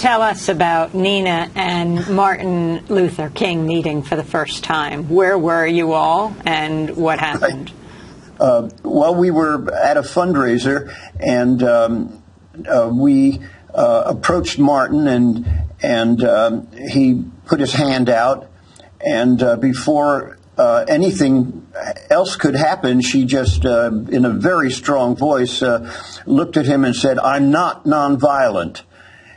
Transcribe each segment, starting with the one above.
Tell us about Nina and Martin Luther King meeting for the first time. Where were you all, and what happened? Well, we were at a fundraiser, and we approached Martin, and he put his hand out, and before anything else could happen, she just, in a very strong voice, looked at him and said, "I'm not nonviolent."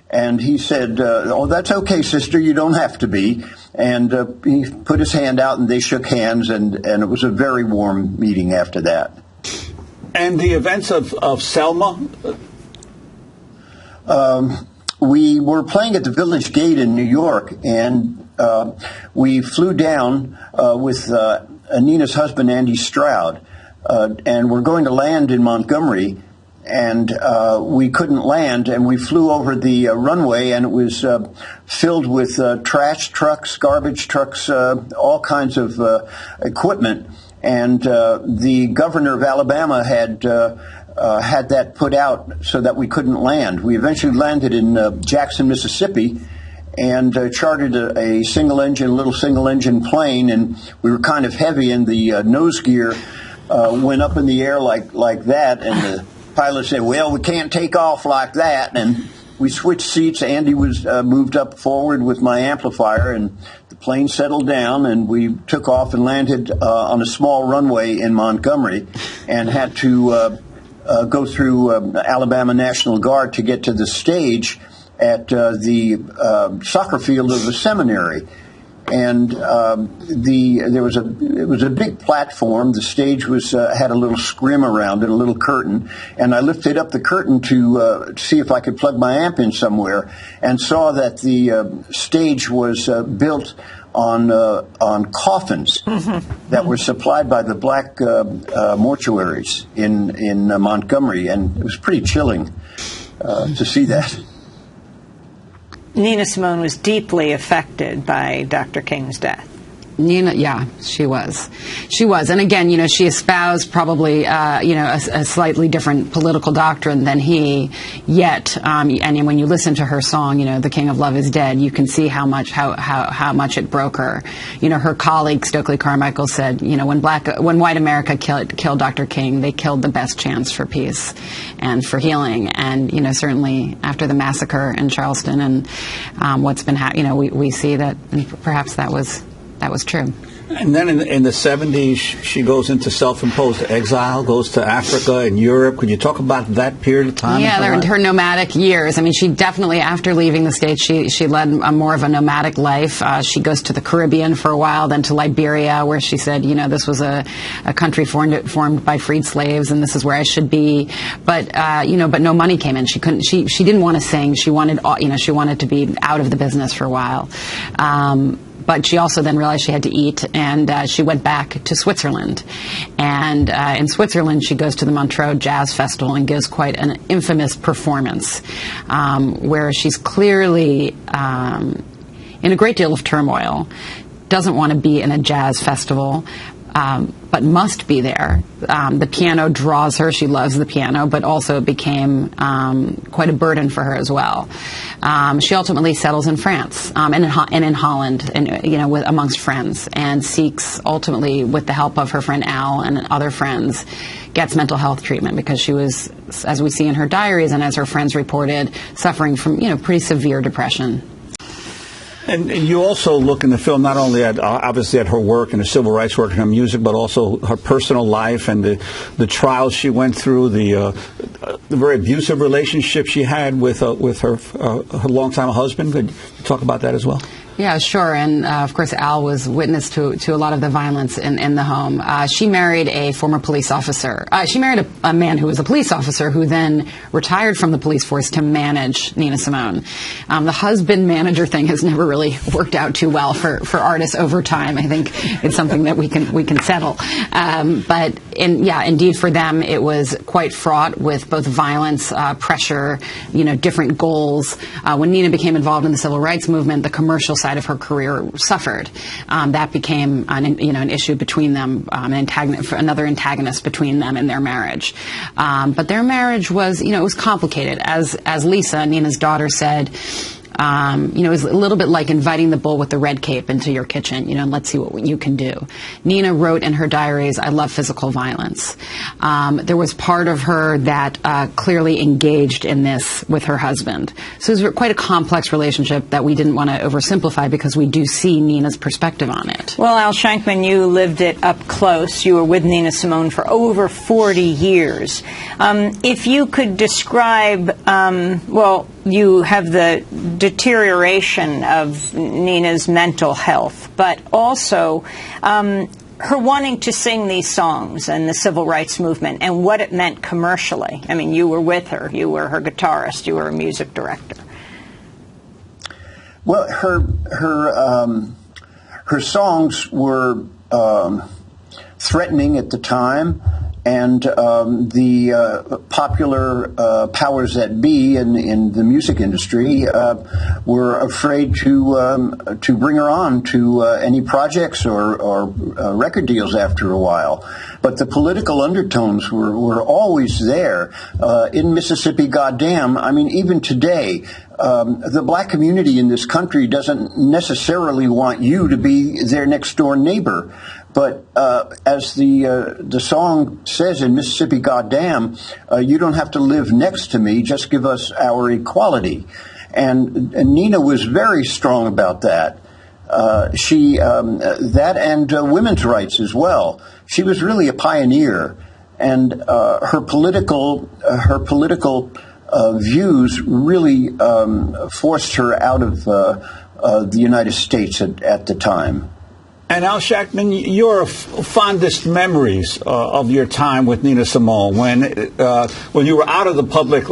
And he said, "Oh, that's okay, sister, you don't have to be." And he put his hand out, and they shook hands, and it was a very warm meeting after that. And the events of Selma? We were playing at the Village Gate in New York, and we flew down with Nina's husband, Andy Stroud, and we're going to land in Montgomery. And we couldn't land, and we flew over the runway, and it was filled with trash trucks, garbage trucks, all kinds of equipment. And the governor of Alabama had that put out so that we couldn't land. We eventually landed in Jackson, Mississippi, and chartered a little single-engine plane, and we were kind of heavy, and the nose gear went up in the air like that, and the pilot said, "Well, we can't take off like that," and we switched seats. Andy was moved up forward with my amplifier, and the plane settled down, and we took off and landed on a small runway in Montgomery, and had to go through Alabama National Guard to get to the stage at the soccer field of the seminary. And it was a big platform. The stage had a little scrim around it, a little curtain, and I lifted up the curtain to see if I could plug my amp in somewhere, and saw that the stage was built on coffins that were supplied by the black mortuaries in Montgomery, and it was pretty chilling to see that. Nina Simone was deeply affected by Dr. King's death. Nina, yeah, she was. And again, she espoused probably, a slightly different political doctrine than he, yet, and when you listen to her song, The King of Love is Dead, you can see how much it broke her. Her colleague, Stokely Carmichael, said, when white America killed Dr. King, they killed the best chance for peace and for healing. And, certainly after the massacre in Charleston and what's been happening, we see that, and perhaps that was true. And then in the 70s, she goes into self-imposed exile, goes to Africa and Europe. Could you talk about that period of time? Yeah, her nomadic years. I mean, she definitely, after leaving the States, she led more of a nomadic life. She goes to the Caribbean for a while, then to Liberia, where she said, this was a country formed by freed slaves, and this is where I should be. But but no money came in. She couldn't. She didn't want to sing. She wanted, she wanted to be out of the business for a while. But she also then realized she had to eat, and she went back to Switzerland. And in Switzerland, she goes to the Montreux Jazz Festival and gives quite an infamous performance, where she's clearly in a great deal of turmoil, doesn't want to be in a jazz festival, but must be there. The piano draws her. She loves the piano, but also it became quite a burden for her as well. She ultimately settles in France and in Holland, and amongst friends, and seeks ultimately, with the help of her friend Al and other friends, gets mental health treatment because she was, as we see in her diaries and as her friends reported, suffering from pretty severe depression. And you also look in the film not only at obviously at her work and her civil rights work and her music, but also her personal life and the trials she went through, the very abusive relationship she had with her longtime husband. Could you talk about that as well? Yeah, sure. And, of course, Al was witness to a lot of the violence in the home. She married a former police officer. She married a man who was a police officer who then retired from the police force to manage Nina Simone. The husband-manager thing has never really worked out too well for artists over time. I think it's something that we can settle. But indeed for them, it was quite fraught with both violence, pressure, different goals. When Nina became involved in the civil rights movement, the commercial side of her career suffered. That became an issue between them, another antagonist between them and their marriage. But their marriage was, it was complicated. As Lisa, Nina's daughter, said, It was a little bit like inviting the bull with the red cape into your kitchen, and let's see what you can do. Nina wrote in her diaries, "I love physical violence." There was part of her that clearly engaged in this with her husband. So it was quite a complex relationship that we didn't want to oversimplify because we do see Nina's perspective on it. Well, Al Shankman, you lived it up close. You were with Nina Simone for over 40 years. If you could describe, you have the deterioration of Nina's mental health, but also her wanting to sing these songs and the civil rights movement and what it meant commercially. I mean, you were with her. You were her guitarist. You were a music director. Well, her songs were threatening at the time, and the popular powers that be in the music industry were afraid to bring her on to any projects or record deals after a while. But the political undertones were always there. In Mississippi, goddamn, I mean, even today, the black community in this country doesn't necessarily want you to be their next door neighbor. But as the song says in Mississippi, goddamn, you don't have to live next to me, just give us our equality. And Nina was very strong about that. That and women's rights as well. She was really a pioneer, and her political views really forced her out of the United States at the time. And Al Shankman, your fondest memories of your time with Nina Simone, when you were out of the public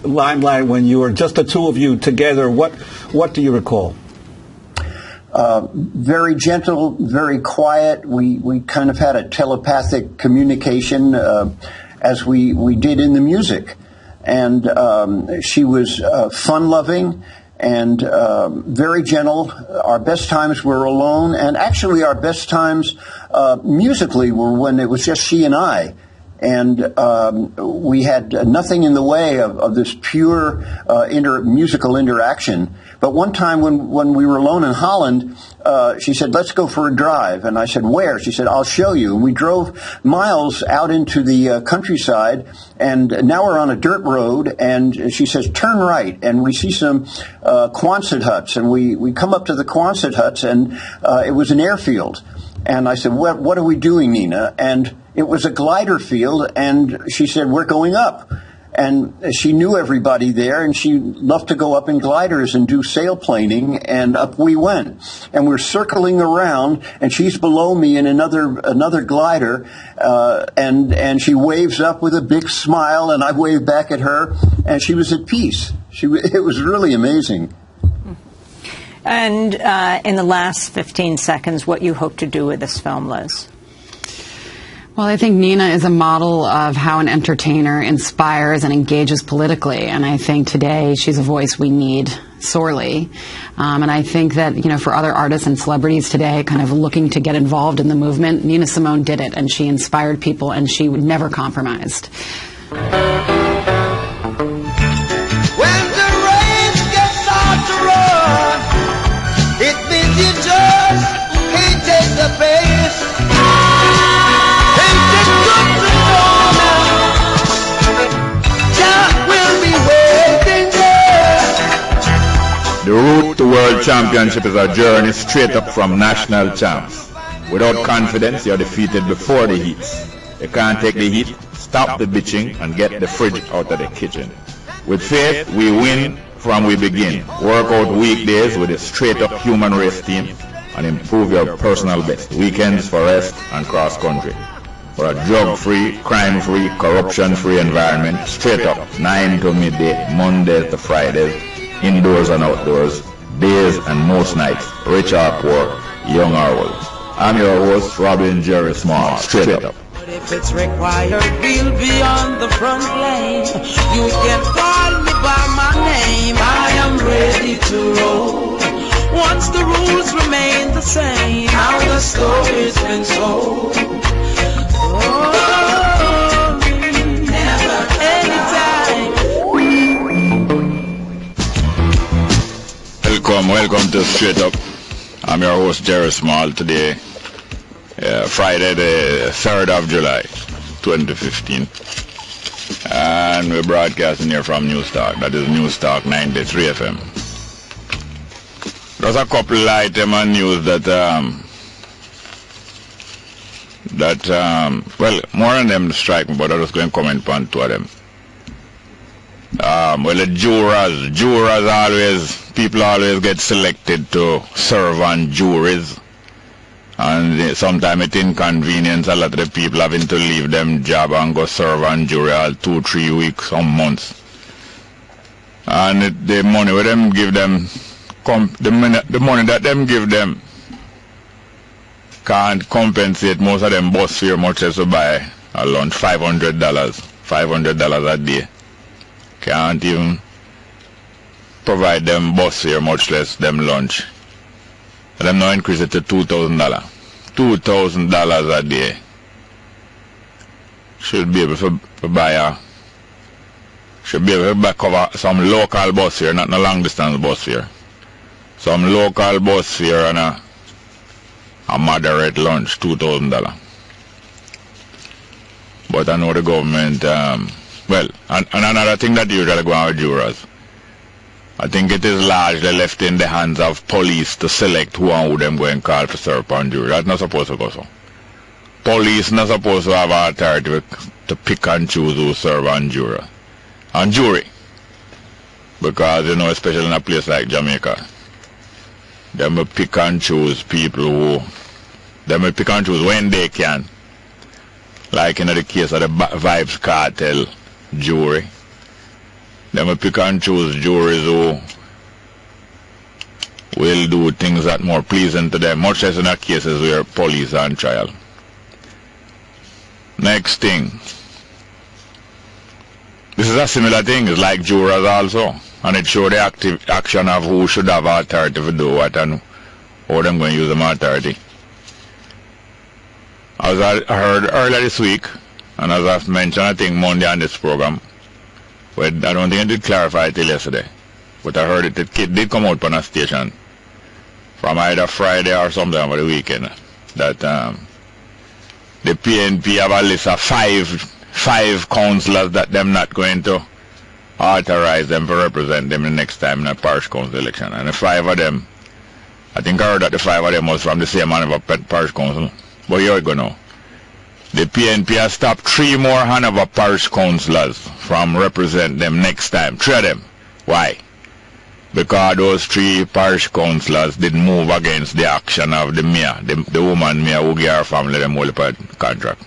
limelight, when you were just the two of you together, what do you recall? Very gentle, very quiet. We kind of had a telepathic communication as we did in the music. And she was fun-loving and very gentle. Our best times were alone, and actually our best times musically were when it was just she and I. And we had nothing in the way of this pure musical interaction. But one time when we were alone in Holland, she said, "Let's go for a drive." And I said, "Where?" She said, "I'll show you." And we drove miles out into the countryside, and now we're on a dirt road, and she says, "Turn right." And we see some Quonset huts, and we come up to the Quonset huts, and it was an airfield. And I said, what are we doing, Nina? And it was a glider field, and she said, "We're going up." And she knew everybody there, and she loved to go up in gliders and do sailplaning, and up we went. And we're circling around, and she's below me in another glider, and she waves up with a big smile, and I wave back at her, and she was at peace. It was really amazing. And in the last 15 seconds, what you hope to do with this film, Liz? Well, I think Nina is a model of how an entertainer inspires and engages politically, and I think today she's a voice we need sorely. And I think that, for other artists and celebrities today kind of looking to get involved in the movement, Nina Simone did it, and she inspired people, and she never compromised. When the rain gets hard to run, it means you just can't take the pace. The route to World Championship is a journey straight up from national champs. Without confidence, you're defeated before the heats. You can't take the heat, stop the bitching, and get the fridge out of the kitchen. With faith, we win from we begin. Work out weekdays with a straight-up human race team and improve your personal best. Weekends for rest and cross-country. For a drug-free, crime-free, corruption-free environment, straight up, 9 to midday, Mondays to Fridays, indoors and outdoors, days and most nights, rich or poor, young or old. I'm your host, Robin Jerry Small, straight up. But if it's required, we'll be on the front line. You can call me by my name. I am ready to roll. Once the rules remain the same, how the story's been told. Oh, never, anytime. Welcome to Straight Up. I'm your host, Jerry Small, today, Friday the 3rd of July, 2015. And we're broadcasting here from Newstalk, that is Newstalk 93 FM. There's a couple of items on news that, well, more than them strike me, but I'm just going to comment on two of them. Well, the jurors always, people always get selected to serve on juries, and sometimes it inconvenience a lot of the people having to leave them job and go serve on jury all 2-3 weeks, some months. And the money with them give them, the money that them give them can't compensate most of them bus fare, much as to buy a lunch, $500 a day. Can't even provide them bus fare, much less them lunch. And them now increase it to $2,000. $2,000 a day. Should be able to buy should be able to cover some local bus fare, not no long distance bus fare. Some local bus fare and a moderate lunch, $2,000. But I know the government, well, and another thing that usually go on with jurors, I think it is largely left in the hands of police to select who and who them go and call for serve on jury. That's not supposed to go so. Police not supposed to have authority to pick and choose who serve on jury. Because, you know, especially in a place like Jamaica, they will pick and choose people who, they will pick and choose when they can. Like in the case of the Vibes Cartel jury, they will pick and choose juries who will do things that more pleasing to them, much as in the cases where police are on trial. Next thing, this is a similar thing, it's like jurors also, and it shows the active action of who should have authority to do what and how them going to use them authority. As I heard earlier this week, and as I've mentioned, I think Monday on this program, well, I don't think I did clarify it till yesterday, but I heard it did come out on a station from either Friday or sometime over the weekend that the PNP have a list of five councillors that them not going to authorize them to represent them the next time in a parish council election. And the 5 of them, I think I heard that the 5 of them was from the same man of a parish council. But here we go now. The PNP has stopped 3 more Hanover parish councillors from represent them next time. 3 of them. Why? Because those 3 parish councillors did move against the action of the mayor, the woman mayor who gave her family them whole contract.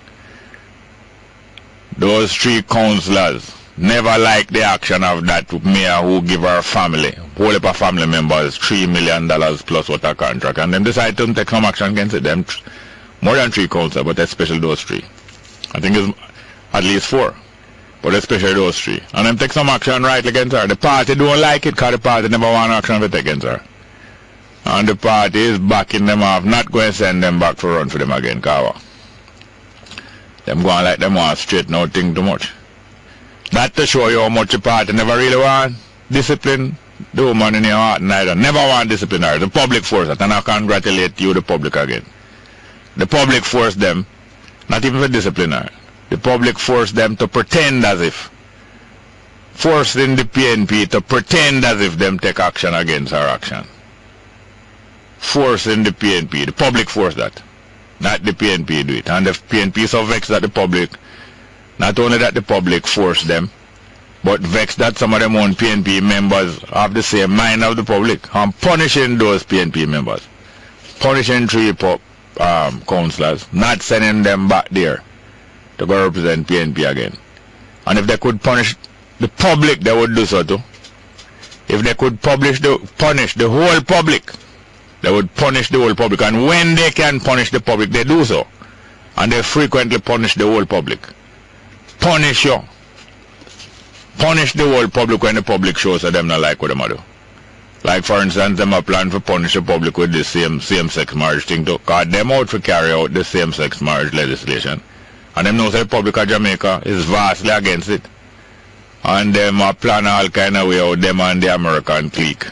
Those 3 councillors never liked the action of that mayor who give her family, whole of family members, $3 million plus what a contract, and them decided to take some action against it. Them more than 3 councillors, but especially those 3. I think it's at least 4, but especially those 3. And them take some action right against her. The party don't like it because the party never want action to take against her. And the party is backing them off, not going to send them back to run for them again, Kawa. Them going like them want straighten out things too much. That to show you how much the party never really want discipline the woman in your heart neither. Never want discipline her. The public force that, and I congratulate you, the public, again. The public forced them, not even for discipline her. The public forced them to pretend as if, forcing the PNP to pretend as if them take action against her action. Forcing the PNP, the public forced that, not the PNP do it. And the PNP so vexed that the public, not only that the public forced them, but vexed that some of them own PNP members have the same mind of the public and punishing those PNP members. Punishing 3 councillors, not sending them back there to go represent PNP again. And if they could punish the public, they would do so too. If they could punish the whole public, they would punish the whole public. And when they can punish the public, they do so. And they frequently punish the whole public. Punish you. Punish the whole public when the public shows that them not like what they do. Like, for instance, them a plan to punish the public with the same-sex marriage thing to cut them out to carry out the same-sex marriage legislation. And them knows that the public of Jamaica is vastly against it. And them a plan all kind of way out them and the American clique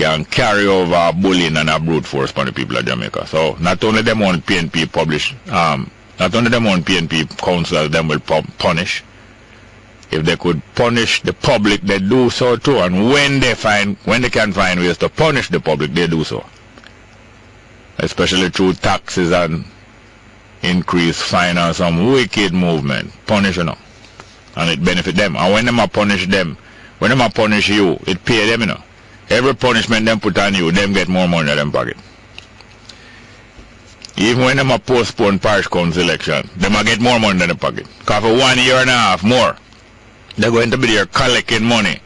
can carry over bullying and a brute force upon the people of Jamaica. So not only them on PNP publish, not only them on PNP council, them will punish. If they could punish the public, they do so too. And when they can find ways to punish the public, they do so. Especially through taxes and increased fine and some wicked movement. Punish, you know. And it benefit them. And when them punish them, when them punish you, it pay them, you know. Every punishment them put on you, them get more money in them pocket. Even when them postpone parish council election, them get more money in their pocket. Because for 1 year and a half more, they're going to be there collecting money,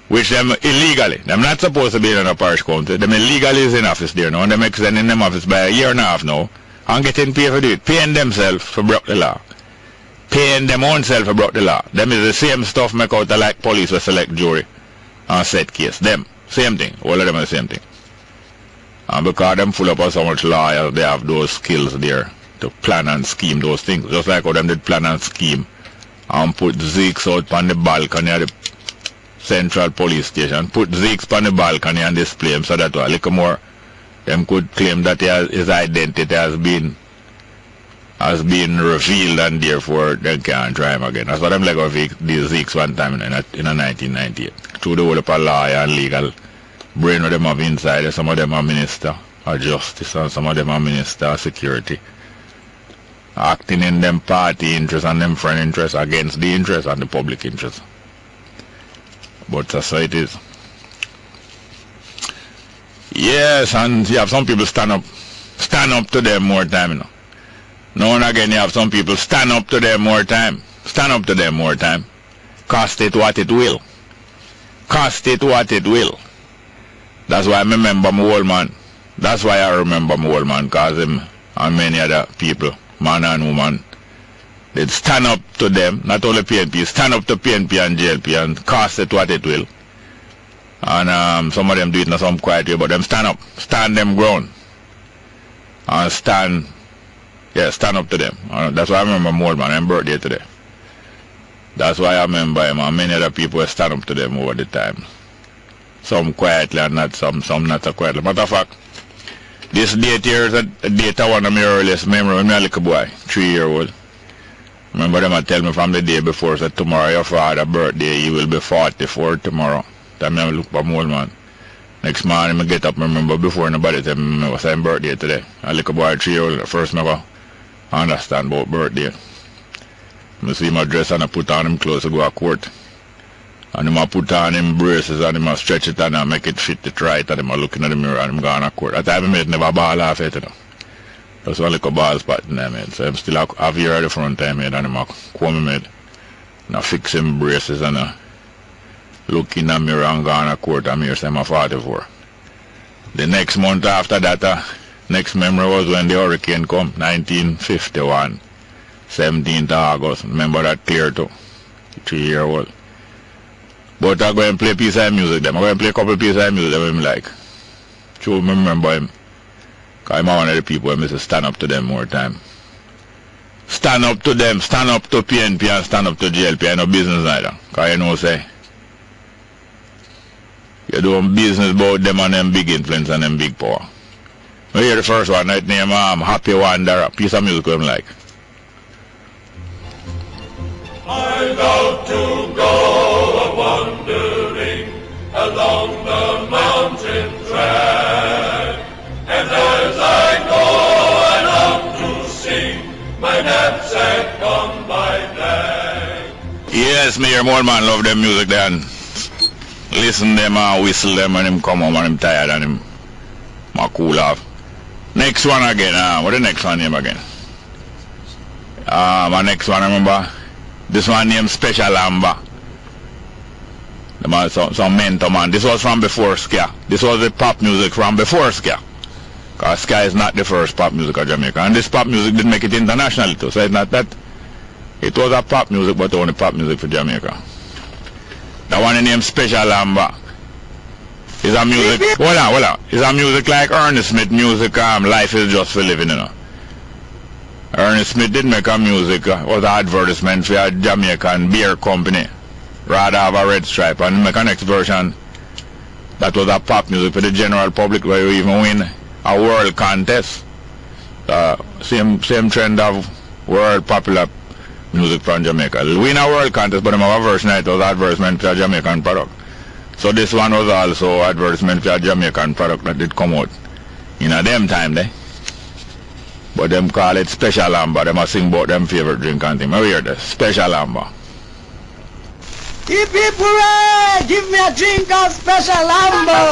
which them illegally. Them not supposed to be in a parish council. Them illegally is in office there now, and them extending them office by 1 year and a half now, and getting paid for it, paying themselves for broke the law. Paying them own self for broke the law. Them is the same stuff make out like police will select jury and set case. Them, same thing. All of them are the same thing. And because them full up of so much lawyers, they have those skills there to plan and scheme those things. Just like how them did plan and scheme and put Zeeks out on the balcony of the Central Police Station. Put Zeeks on the balcony and display him so that a little more them could claim that his identity has been revealed and therefore they can't try him again. That's what I'm like of these Zeeks one time in 1998. Through the whole of law and legal brain of them have inside. Some of them are minister of justice and some of them are minister of security. Acting in them party interest and them friend interest against the interest and the public interest. But so it is. Yes, and you have some people stand up to them more time, you know. Now and again you have some people stand up to them more time. Stand up to them more time. Cost it what it will. Cost it what it will. That's why I remember my old man. That's why I remember my old man, because him and many other people, man and woman, they'd stand up to them, not only PNP, stand up to PNP and JLP and cost it what it will. And some of them do it in some quiet way, but them stand up, stand them ground. And stand up to them. That's why I remember my old man, his birthday today. That's why I remember him, and many other people stand up to them over the time. Some quietly and not some not so quietly. Matter of fact, this date here is a date of one of my earliest memories when I was a little boy, 3-year-old. Remember them tell me from the day before, said tomorrow your father's birthday, he will be 44 tomorrow. Then I look for my old man. Next morning I get up, remember before nobody tell me it was his birthday today. A little boy, 3-year-old, first I understand about birthday. I see my dress and I put on him clothes to go to court. And I put on him braces and I stretch it and I make it fit it right and I'm looking at the mirror and I'm going to court. At the time I made never ball off it, you know. That's one little ball spot in there, made. So I'm still have here at the front time, made, and I'm comb made. And I fix him braces and I look in the mirror and go to court and here say I'm 44. The next month after that, next memory was when the hurricane come, 1951, 17th August. Remember that clear too, 3-year-old. But I go and play a piece of music them. I go and play a couple of pieces of music them I'm like. True, I remember him. Because I'm one of the people who stand up to them more time. Stand up to them, stand up to PNP and stand up to JLP. I know business neither. Because you know say, you're doing business about them and them big influence and them big power. I hear the first one, that name Happy Wanderer, a piece of music I'm like. I'm out to go a-wandering along the mountain track, and as I go along to sing, my knapsack on my back. Yes, me hear more man love them music there and listen them and whistle them and him come home and him tired and him cool off. Next one again, what the next one name again? My next one, I remember. This one named Special Amber. Some mentor man. This was from before ska. This was the pop music from before ska. Because ska is not the first pop music of Jamaica. And this pop music didn't make it international too. So it's not that. It was a pop music, but only pop music for Jamaica. The one named Special Amber is a music. Hold on. It's a music like Ernest Smith music. Life is just for living, you know. Ernest Smith did make a music, was an advertisement for a Jamaican beer company, rather have a red stripe, and make a next version That was a pop music for the general public, where you even win a world contest. Same trend of world popular music from Jamaica. Win a world contest, but our version it was advertisement for a Jamaican product. So this one was also advertisement for a Jamaican product that did come out in a them time there. But them call it special amber. Them a sing about them favorite drink and thing. I hear this special amber. Hip hip hooray! Give me a drink of special amber.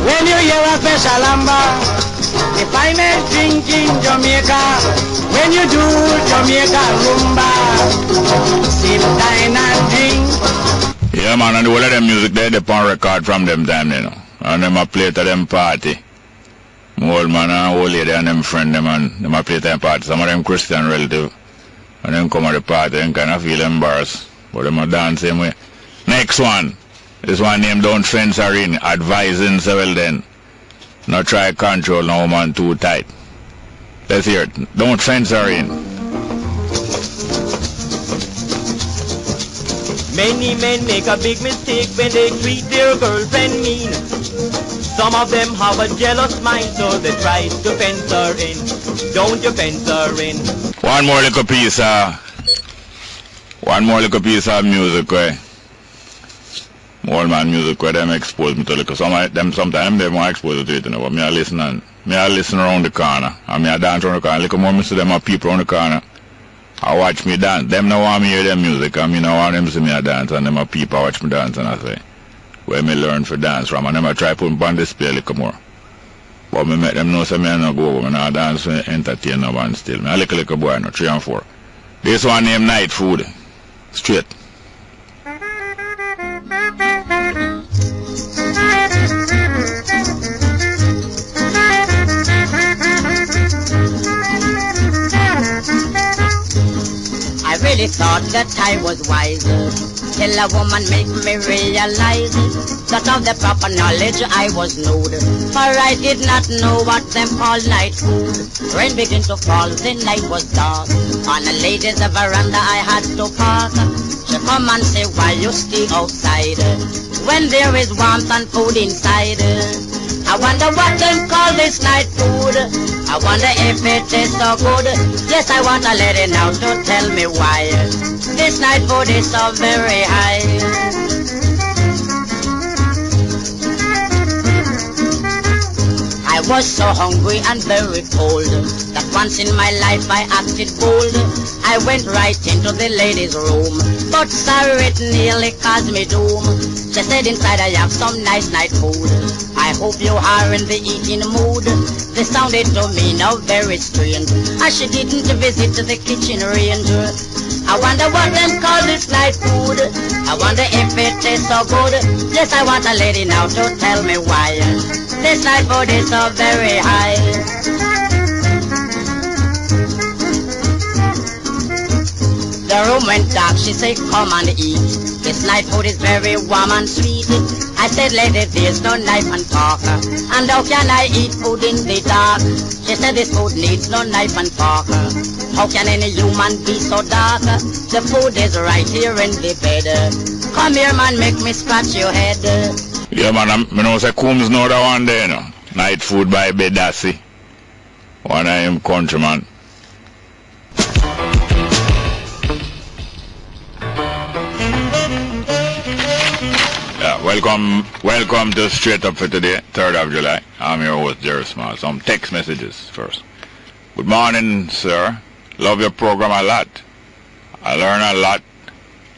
When you hear a special amber, if I may drink in Jamaica, when you do Jamaica rumba, sip, dine and drink. Yeah man, and the whole of them music they on record from them time, you know. And them a play to them party. My old man and old lady and them friend them and them a play to them party. Some of them Christian relative. And then come at the party and kind of feel embarrassed. But them a dance same way. Next one. This one named Don't Fence Her In. Advising several then. Not try control no woman too tight. Let's hear it. Don't fence her in. Many men make a big mistake when they treat their girlfriend mean. Some of them have a jealous mind, so they try to fence her in. Don't you fence her in. One more little piece of music where old man music where them expose me to little. Sometimes they won't expose to it, you know, but me I listen around the corner. And me I dance around the corner. Little more me see them a people around the corner. I watch me dance. Them no want me hear them music, and me no want them see me a dance, and them a people watch me dance, and I say, where me learn for dance from, and them I try put me on display a little more. But me make them know say me I no go over, me no dance for entertain no one still. Me a little boy, no 3 and 4. This one named Night Food. Straight. I really thought that I was wiser, till a woman made me realize that of the proper knowledge I was nude, for I did not know what them call night food. Rain began to fall, the night was dark. On a lady's veranda I had to park. She come and say, why you stay outside when there is warmth and food inside? I wonder what them call this night food. I wonder if it is so good. Yes, I want a lady now to tell me why this night food is so very high. I was so hungry and very cold that once in my life I acted bold. I went right into the lady's room, but sorry, it nearly caused me doom. She said inside I have some nice night food. I hope you are in the eating mood. This sounded to me now very strange, as she didn't visit the kitchen range. I wonder what them call this night food. I wonder if it is so good. Yes, I want a lady now to tell me why this night food is so very high. The room went dark, she said, come and eat. This night food is very warm and sweet. I said, lady, there's no knife and fork, and how can I eat food in the dark? She said, this food needs no knife and fork. How can any human be so dark? The food is right here in the bed. Come here, man, make me scratch your head. Yeah, man, I know say Coombs know that one day, you know. Night Food by Bedassi. One of him countryman. Yeah, welcome to Straight Up for today, 3rd of July. I'm your host, Jerry Small. Some text messages first. Good morning, sir. Love your program a lot. I learn a lot.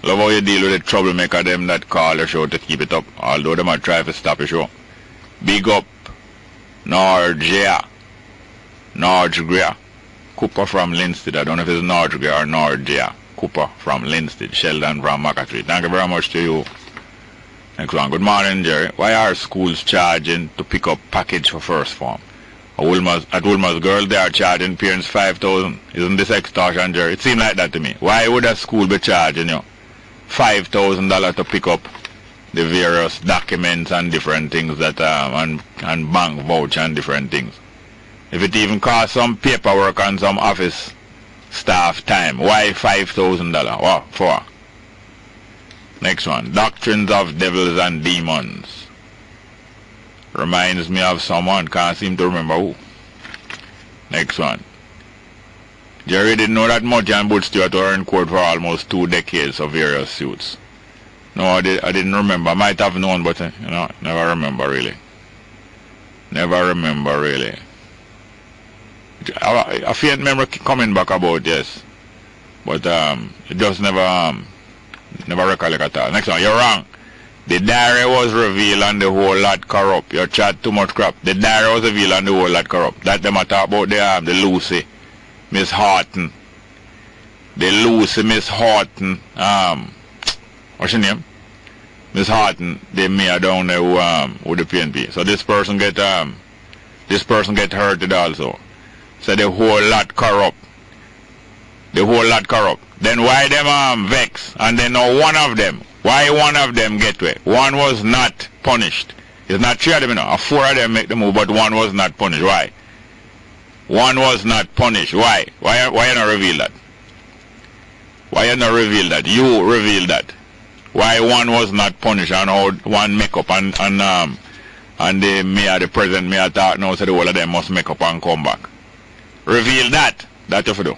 Love how you deal with the troublemaker them that call your show to keep it up, although they might try to stop your show. Big up, Norgia, Cooper from Linstead. I don't know if it's Norgia or Norgia. Cooper from Linstead, Sheldon from Macattree. Thank you very much to you. Next one. Good morning, Jerry. Why are schools charging to pick up package for first form? At Woolmer's Girl, they are charging parents $5,000. Isn't this extortion, Jerry? It seems like that to me. Why would a school be charging you $5,000 to pick up the various documents and different things that and bank voucher and different things? If it even costs some paperwork and some office staff time, why $5,000? What for? Next one. Doctrines of devils and demons. Reminds me of someone. Can't seem to remember who. Next one. Jerry didn't know that Mudge and Butch Stewart were in court for almost 2 decades of various suits. No, I didn't remember. I might have known, but never remember really. Never remember really. A faint memory coming back about this, but it just never recollect at all. Next one, you're wrong. The diary was revealed and the whole lot corrupt. You chat too much crap. The diary was revealed and the whole lot corrupt. That them a talk about the Lucy, Miss Horton. The Lucy, Miss Horton. What's your name? Miss Horton. They mayor down there with the PNP. So this person get hurted also. So the whole lot corrupt. The whole lot corrupt. Then why them vex? And then one of them. Why one of them get away? One was not punished. It's not 3 of them, 4 of them make the move, but one was not punished. Why? One was not punished. Why? Why you not reveal that? Why you not reveal that? You reveal that. Why one was not punished and how one make up and the mayor, the president mayor thought now so the whole of them must make up and come back. Reveal that. That's what you do.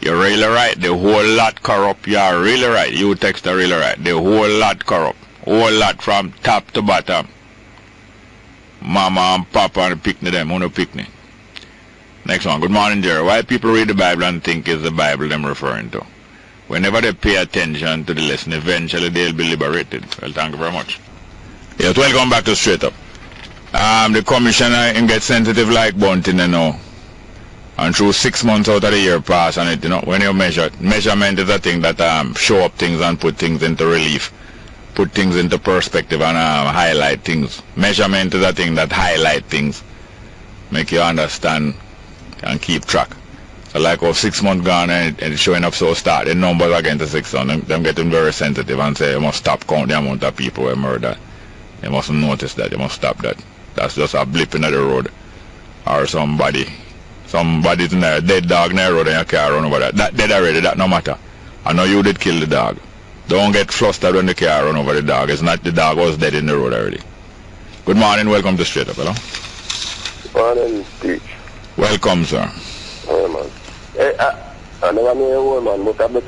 You're really right. The whole lot corrupt. You're really right. You text are really right. The whole lot corrupt. Whole lot from top to bottom. Mama and Papa and picnic them. Who no picnic? Next one. Good morning, Jerry. Why people read the Bible and think it's the Bible them referring to? Whenever they pay attention to the lesson, eventually they'll be liberated. Well, thank you very much. Yes, welcome back to Straight Up. The commissioner get sensitive like bunting, and through 6 months out of the year pass and it, when you measure, measurement is a thing that show up things and put things into relief, put things into perspective and highlight things. Measurement is a thing that highlight things, make you understand and keep track. So like 6 months gone and it's showing up so start, the numbers again to 6 months, them getting very sensitive and say you must stop counting the amount of people who murder. You must notice that, you must stop that. That's just a blip in the road. Or somebody's in there, dead dog in the road and you can't run over that. That dead already, that no matter. I know you did kill the dog. Don't get flustered when the car run over the dog. It's not the dog was dead in the road already. Good morning, welcome to Straight Up, hello? Morning, Steve. Welcome, sir. Oh, man. Hey, I never knew a woman, but I bet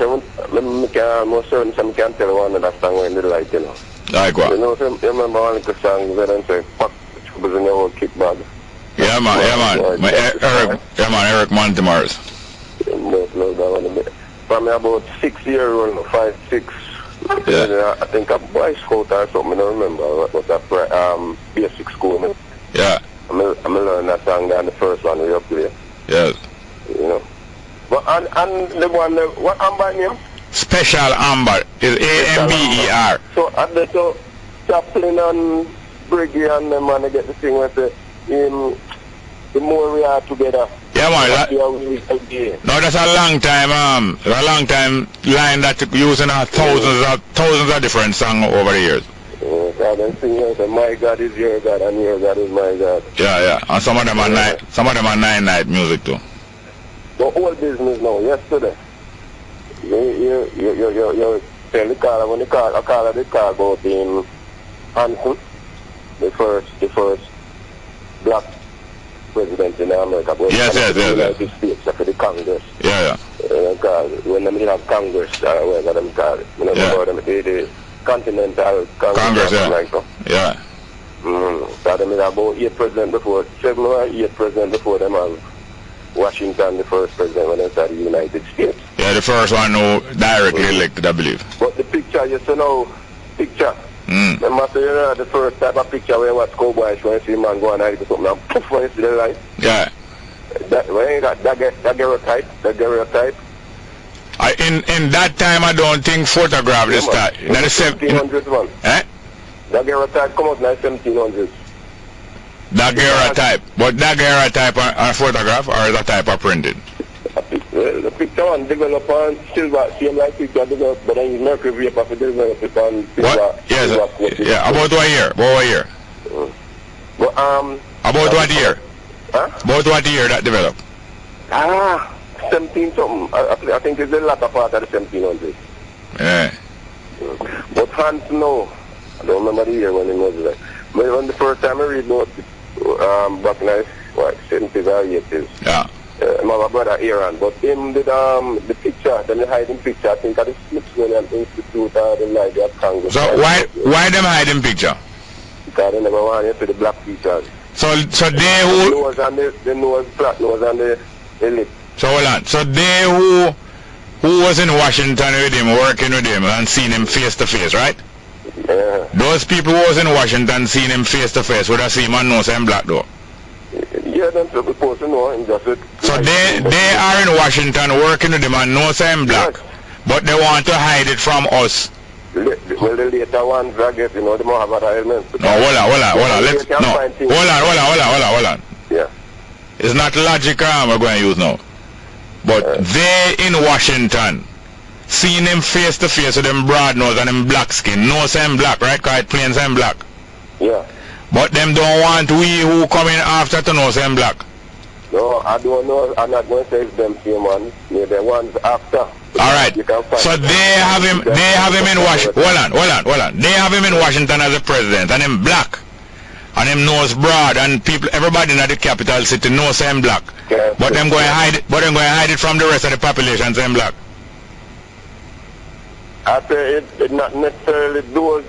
most certain some can't tell one of that song when they like, Like what? You remember one of the songs that I'm saying, fuck, it was in your kick bag. Yeah, man. Eric Montemars. From about 6 years old, 5, 6. Yeah. I think a boy scout or something, I don't remember. It was a basic school. Man. Yeah. I'm learning that song and the first one we up there. Yes. But and the one, what Amber name? Special Amber is AMBER. So at the Chaplin and Briggy and them and they get the thing where the more we are together. Yeah, man. No, that's a long time. A long time line that you using thousands of different songs over the years. God, and sing my God is your God and your God is my God. Yeah. And some of them are nine-night music too. The whole business now. Yesterday, you tell the car when the car go in Hanson, the first black president in America. Yes. United States for the Congress. Yeah. When they have Congress, whatever them call it. The Continental Congress. Yeah. Like that. Yeah. So they have about 8 presidents before, 7 or 8 presidents before them have Washington, the first president when they started the United States. Yeah, the first one who directly elected, I believe. But the picture, you know, picture. They must say, the first type of picture where what cowboys when you see a man go and hide something and poof when you see the light. Yeah. When you got daguerreotype. In that time, I don't think photograph this time. In the 1700s, man. Eh? Daguerreotype come out in the 1700s. Daguerreotype. But daguerreotype on photograph or is a type of printing? The picture one develop on silver, same like picture develop, but then mercury vapor to develop it on silver. What? Yes. Yeah. About what year? About what year? Huh? About what year that developed? 17 something. I think it's the latter part of the 1700s. Yeah. But Hans, no. I don't remember the year when it was like. But when the first time I read about back in the 70s or 80s. Yeah. My brother Aaron, but him did the picture, then they hide him picture, I think at the Smithsonian Institute or the Library of Congress. So why them hiding picture? Because they never want to see the black features. So they The nose and the nose, flat nose and the lip. So hold on. So they who was in Washington with him, working with him, and seen him face to face, right? Yeah. Those people who was in Washington seen him face to face would have seen him and nose and black though. Yeah, them supposed to know him just with. So they are in Washington working with him and nose and black, Yes. but they want to hide it from us. Well, the later ones, I guess, you know, they more have other elements. No, hold on. Let's hold on. Yeah. It's not logical we're going to use now. But they in Washington seeing him face to face with them broad nose and them black skin, nose and black, right? Because it plain and black. Yeah. But them don't want we who come in after to nose and black. No, I don't know. I'm not going to say it's them same ones. Maybe the ones after. Alright. So they have him in Washington. Hold on. They have him in Washington as a president and him black. And him nose broad and people everybody in the capital city nose him black. Yeah. But them going to hide it from the rest of the population same black. I say it not necessarily those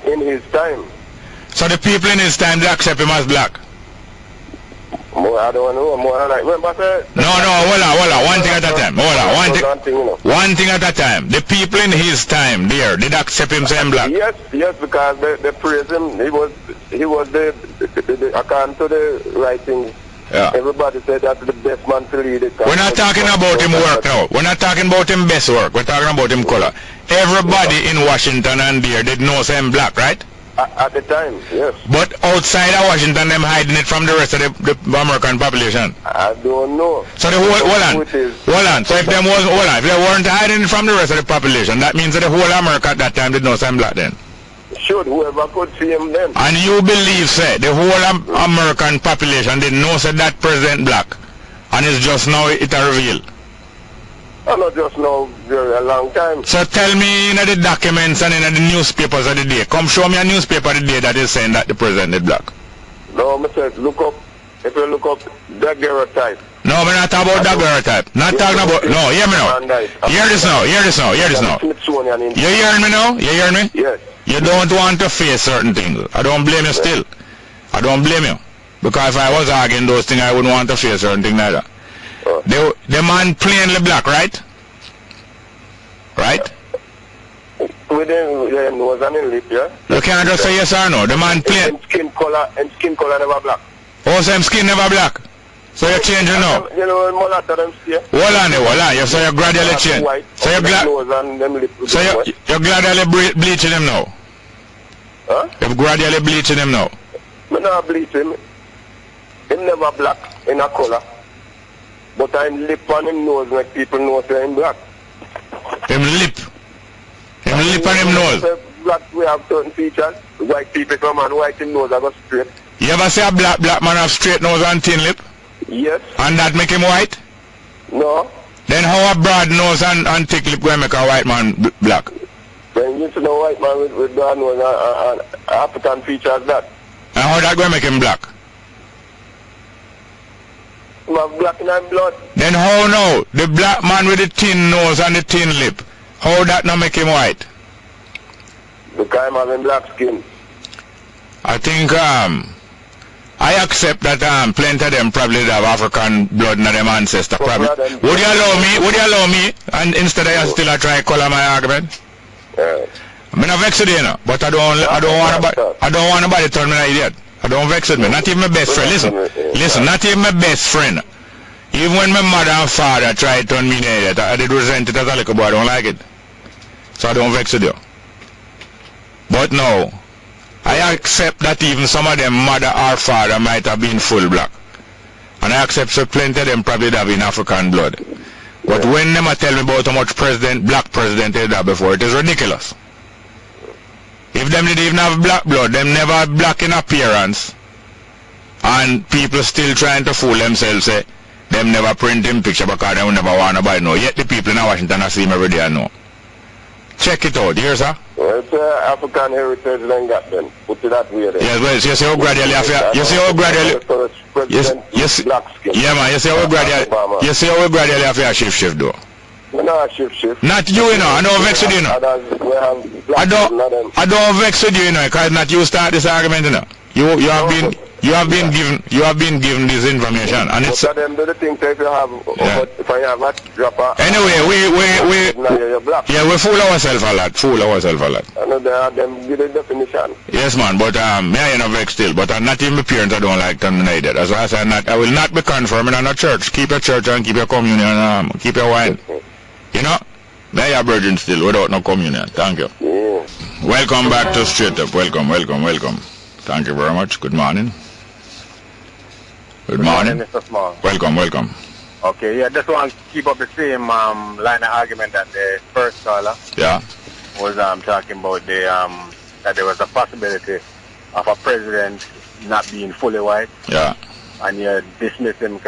in his time. So the people in his time they accept him as black. More, I don't know. More like remember say. No, hold on. One thing at a time. One thing at a time. The people in his time there did accept him same black. Yes, because they praise him. He was the according to the writings. Yeah. Everybody said that's the best man to lead it. We're not talking about him work now. We're not talking about him best work. We're talking about him color. Everybody in Washington and there did know him black, right? At the time, yes. But outside of Washington, them hiding it from the rest of the American population. I don't know. So the whole, hold on. So if they weren't hiding it from the rest of the population, that means that the whole America at that time did know him black then. Should whoever could see him then. And you believe, say, the whole American population didn't know say that president black, and it's just now it a reveal. I not just know a long time. So tell me in the documents and in the newspapers of the day. Come show me a newspaper of the day that is saying that the president is black. No, Mr. Look up. If you look up daguerreotype. No, we're not talking about daguerreotype. Not talking about. No, hear me now. Hear this now. You hearing me now? You hearing me? Yes. You don't want to face certain things. I don't blame you still. I don't blame you. Because if I was arguing those things, I wouldn't want to face certain things neither. The man plainly black, right? Right? With him nose and his lip, yeah? You can't just say yes or no. The man plain. And skin color never black. Oh, same skin never black. So you're changing now. You know, mulatto them stay. Hold on. So you gradually change. So you're gradually bleaching him now. Huh? You're gradually bleaching him now. Me not bleach him. Him never black in a color. But I'm lip on him nose make people know say him black. Him lip on him nose. Black we have certain features. White people come and white him nose I go straight. You ever see a black man have straight nose and thin lip? Yes. And that make him white? No. Then how a broad nose and thick lip going make a white man black? Then you see no white man with broad nose and African features that. And how that going make him black? Him have black in his blood. Then how now? The black man with the thin nose and the thin lip, how that not make him white? Because him having black skin. I think I accept that plenty of them probably have African blood in them ancestor. Probably. Would you allow me? And instead I still try to color my argument. I'm not vexed with you, know, but I don't want nobody to turn me an idiot. I don't vex with me. Not even my best friend. Listen. Not even my best friend. Even when my mother and father try to turn me an idiot, I did resent it as a little boy. I don't like it. So I don't vex with you. But no. I accept that even some of them mother or father might have been full black. And I accept so plenty of them probably have in African blood. But when them tell me about how much black president they have before, it is ridiculous. If them didn't even have black blood, them never have black in appearance. And people still trying to fool themselves, say, them never print him picture because they never want to buy no. Yet the people in Washington see him every day and know. Check it out, here, sir. Well, it's African heritage then got them. Put it that way then. Yes, well, you see how gradually you see how gradually yes, black skin. yeah, man, you see how gradually have to shift though. No, shift. Not you, know. I don't vex with you, know. I don't vex with you, know, because not you start this argument, you know. You have been given this information, and it's. But them do the thing if you have, if I have a dropper. Anyway, we fool ourselves a lot. I know they have them give the definition. Yes, man, but me I ain't vex still. But not even my parents I don't like them neither. That's why I said I will not be confirming in a church. Keep your church and keep your communion, keep your wine. You know, they are virgin still without no communion. Thank you. Yeah. Welcome back to Straight Up. Welcome. Thank you very much. Good morning. Good morning, Mr. Small. Welcome. Okay, yeah, just want to keep up the same line of argument that the first caller was talking about that there was a possibility of a president not being fully white. Yeah. And you dismiss him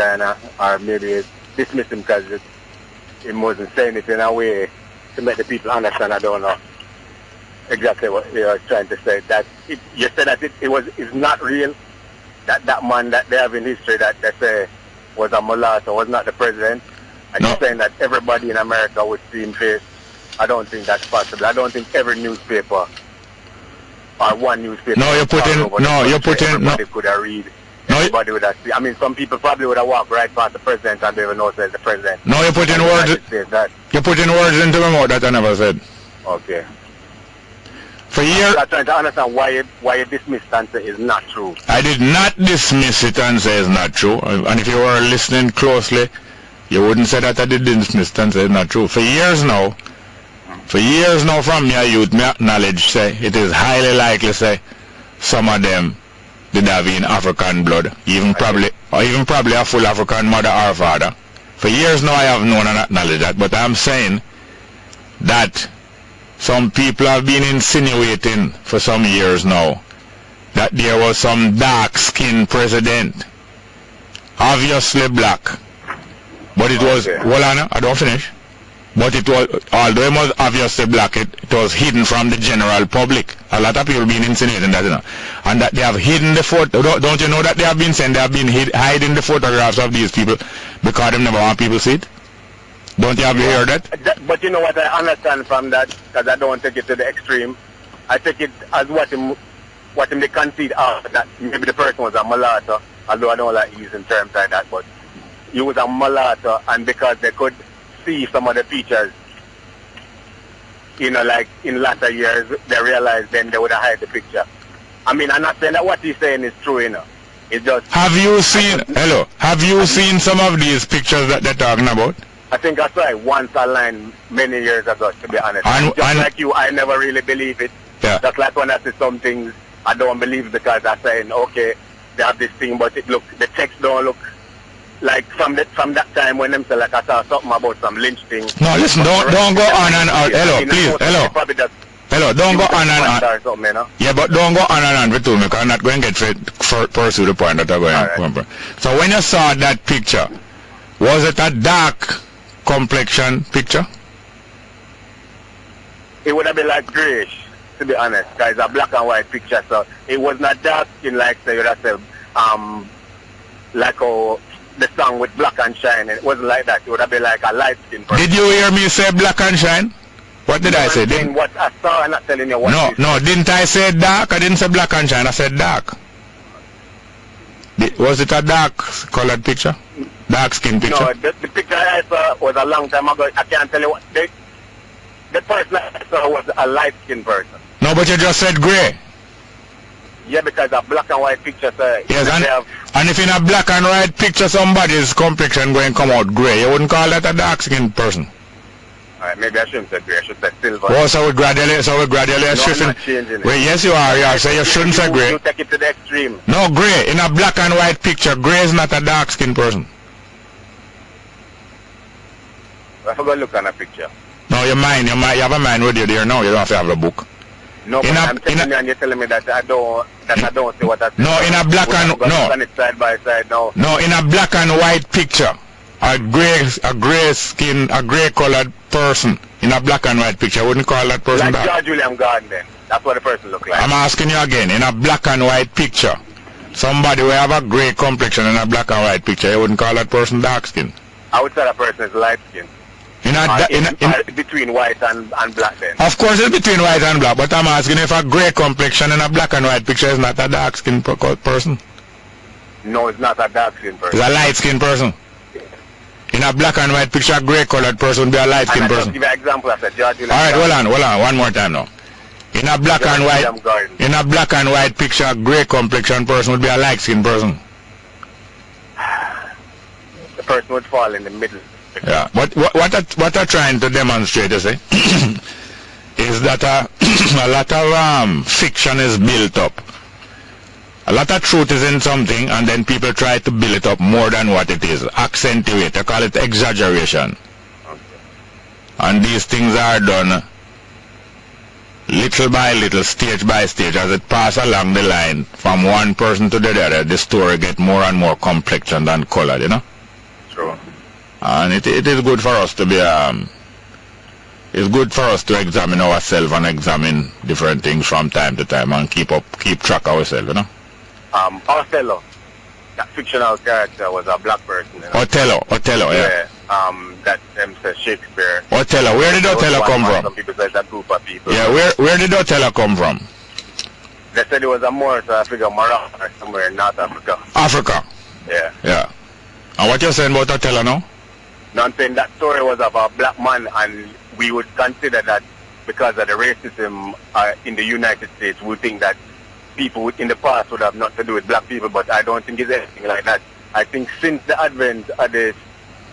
or maybe dismiss him because he wasn't saying it in a way to make the people understand. I don't know exactly what you're trying to say. That you said that it's not real. That man that they have in history that they say was a mulatto was not the president, and you're saying that everybody in America would see him face. I don't think that's possible. I don't think every newspaper or one newspaper. Everybody could have read. Everybody would have seen. I mean, some people probably would have walked right past the president and they would know it's the president. No, you're putting words into my mouth that I never said. Okay. For years, I'm trying to understand why you dismissed and say it's not true. I did not dismiss it and say it's not true. And if you were listening closely, you wouldn't say that I did dismiss it and say it's not true. For years now, from your youth, me acknowledge, say, it is highly likely, say, some of them did have in African blood, even probably a full African mother or father. For years now, I have known and acknowledged that, but I'm saying that some people have been insinuating for some years now that there was some dark-skinned president, obviously black, but it was, hold on, I don't finish, but it was, although it was obviously black, it was hidden from the general public. A lot of people have been insinuating that, you know, and that they have hidden the photo. Don't you know that they have been saying they have been hiding the photographs of these people because they never want people to see it? Don't you have to hear that? But you know what I understand from that, because I don't take it to the extreme. I take it as what him they concede out, that maybe the person was a mulatto, although I don't like using terms like that, but he was a mulatto, and because they could see some of the features, you know, like in latter years, they realized then they would have hide the picture. I mean, I'm not saying that what he's saying is true, you know. It's just... Have you seen some of these pictures that they're talking about? I think I saw it once online many years ago, to be honest. Like you, I never really believe it. Yeah. Just like when I see some things, I don't believe because I'm saying, okay, they have this thing, but the text don't look like from that time when them say, like I saw something about some lynch thing. No, listen, don't go on and on. Hello, please, hello, don't go on and on. Yeah, but don't go on and on with me, because I'm not going to get pursue the point that I'm going to. So when you saw that picture, was it a dark complexion picture? It would have been like grayish, to be honest, because it's a black and white picture, so it was not dark skin like say you would have said, like the song with Black and Shine. It wasn't like that. It would have been like a light skin person. Did you hear me say Black and Shine? What did I say? What I saw, I'm not telling you what. No, didn't I say dark? I didn't say Black and Shine. I said dark. Was it a dark colored picture? Dark skin picture? No, the picture I saw was a long time ago. I can't tell you what. The person I saw was a light skinned person. No, but you just said grey. Yeah, because a black and white picture, sir. Yes, and if in a black and white picture somebody's complexion going to come out grey, you wouldn't call that a dark skinned person. Alright, maybe I shouldn't say grey, I should say silver. Oh, so we gradually no, shifting. I'm not changing it. Well, yes, you are. Yeah, so you shouldn't say grey. You take it to the extreme. No, grey. In a black and white picture, grey is not a dark skinned person. I forgot to look on a picture. No, you have a mind with you there now. You don't have to have a book. No, but I'm telling you and you're telling me that I don't see what I see. No, in a black and no. Side by side, no. No, in a black and white picture, a gray colored person In a black and white picture, I wouldn't call that person Like dark. George William Gordon then. That's what the person look like. I'm asking you again, in a black and white picture, somebody will have a grey complexion in a black and white picture, you wouldn't call that person dark skin. I would say that person is light skin. Between white and black then. Of course it's between white and black, but I'm asking if a grey complexion in a black and white picture is not a dark skin person. No, it's not a dark skin person. It's a light skin person. In a black and white picture, a grey colored person would be a light skin person. I'll give you an example. I said George William. Alright, hold on, one more time now. In a black and white picture, a grey complexion person would be a light skin person. The person would fall in the middle. Yeah, but what I'm trying to demonstrate, you see, is that a lot of fiction is built up. A lot of truth is in something, and then people try to build it up more than what it is, accentuate. They call it exaggeration. Okay. And these things are done little by little, stage by stage, as it passes along the line from one person to the other. The story gets more and more complex and colored, you know. True. And it is good for us to be it's good for us to examine ourselves and examine different things from time to time and keep track of ourselves, you know. Othello, that fictional character, was a black person. You know? Othello, yeah. That says Shakespeare. Othello, where did Othello come from? Some people say it's a group of people. Yeah, where did Othello come from? They said it was a Moor, so I figure Morocco or somewhere in North Africa. Africa. Yeah. Yeah. And what you're saying about Othello now? No, I'm saying that story was of a black man, and we would consider that because of the racism in the United States, we would think that people in the past would have nothing to do with black people, but I don't think it's anything like that. I think since the advent of the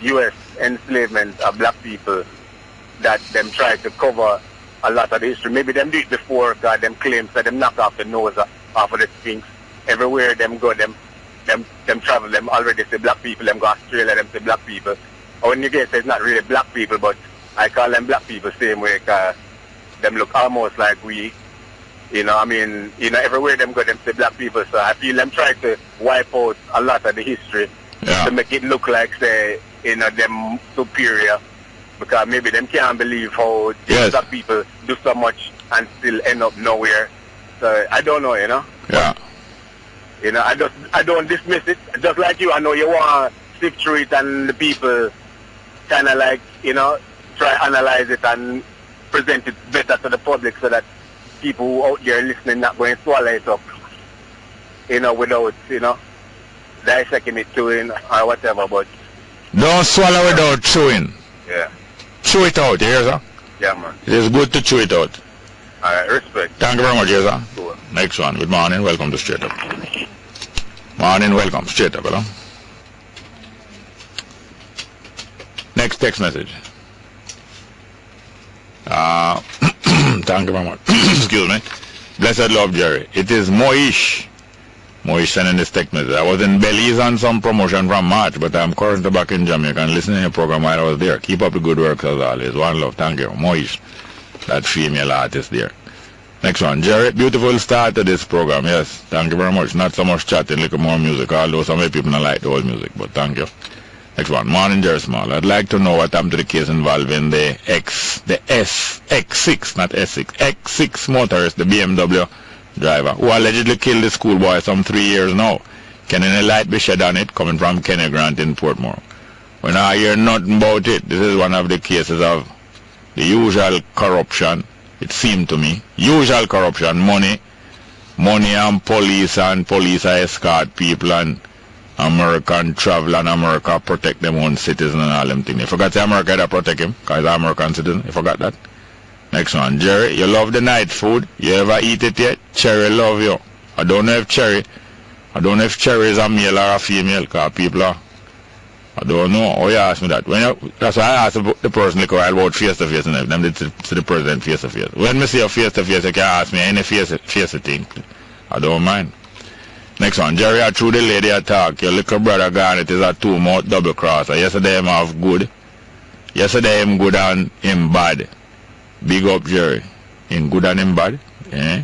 U.S. enslavement of black people, that them try to cover a lot of the history. Maybe them do it before, God, them claims that them knock off the nose off of the Sphinx. Everywhere them go, them travel, them already say black people, them go Australia, them say black people. Or when you get it's not really black people, but I call them black people same way, because them look almost like we. You know, I mean, you know, everywhere them go, them say black people. So I feel them try to wipe out a lot of the history to make it look like, say, you know, them superior. Because maybe them can't believe how black people do so much and still end up nowhere. So I don't know, you know. Yeah. You know, I don't dismiss it. Just like you, I know you want to sift through it, and the people kind of like, you know, try analyze it and present it better to the public so that people who out there listening not going to swallow it up, you know, without, you know, dissecting it, chewing or whatever. But don't swallow without chewing. Yeah. Chew it out, you hear, sir? Yeah, man. It is good to chew it out. Alright, respect. Thank you very much, yes, sir. Cool. Next one. Good morning. Welcome to Straight Up. Morning. Welcome. Straight Up, hello. Next text message. Thank you very much. Excuse me. Blessed love, Jerry. It is Moish. Moish sending this text message. I was in Belize on some promotion from March, but I'm currently back in Jamaica and listening to your program while I was there. Keep up the good work as always. One love. Thank you. Moish. That female artist there. Next one. Jerry, beautiful start to this program. Yes. Thank you very much. Not so much chatting, little more music, although some people don't like the old music, but thank you. Next one. Morning, Jerry Small. I'd like to know what happened to the case involving the X6, not S6, X6 motorist, the BMW driver, who allegedly killed the schoolboy some 3 years now. Can any light be shed on it? Coming from Kenny Grant in Portmore. When I hear nothing about it, this is one of the cases of the usual corruption, it seemed to me. Usual corruption, money and police escort people, and American travel, and America protect them own citizen and all them things. You forgot the America that protect him, because he's an American citizen. You forgot that? Next one. Jerry, you love the night food. You ever eat it yet? Cherry love you. I don't know if Cherry is a male or a female, because people are, I don't know. Oh, you asked me that. That's why I asked the person like a while about face-to-face, and them did to the president face-to-face. When me see a face-to-face, you can ask me any face thing. I don't mind. Next one. Jerry, I threw the lady a talk. Your little brother Garnet is a two-mouth double-crosser. Yesterday him have good. Yesterday him good and him bad. Big up, Jerry. In good and in bad. Eh?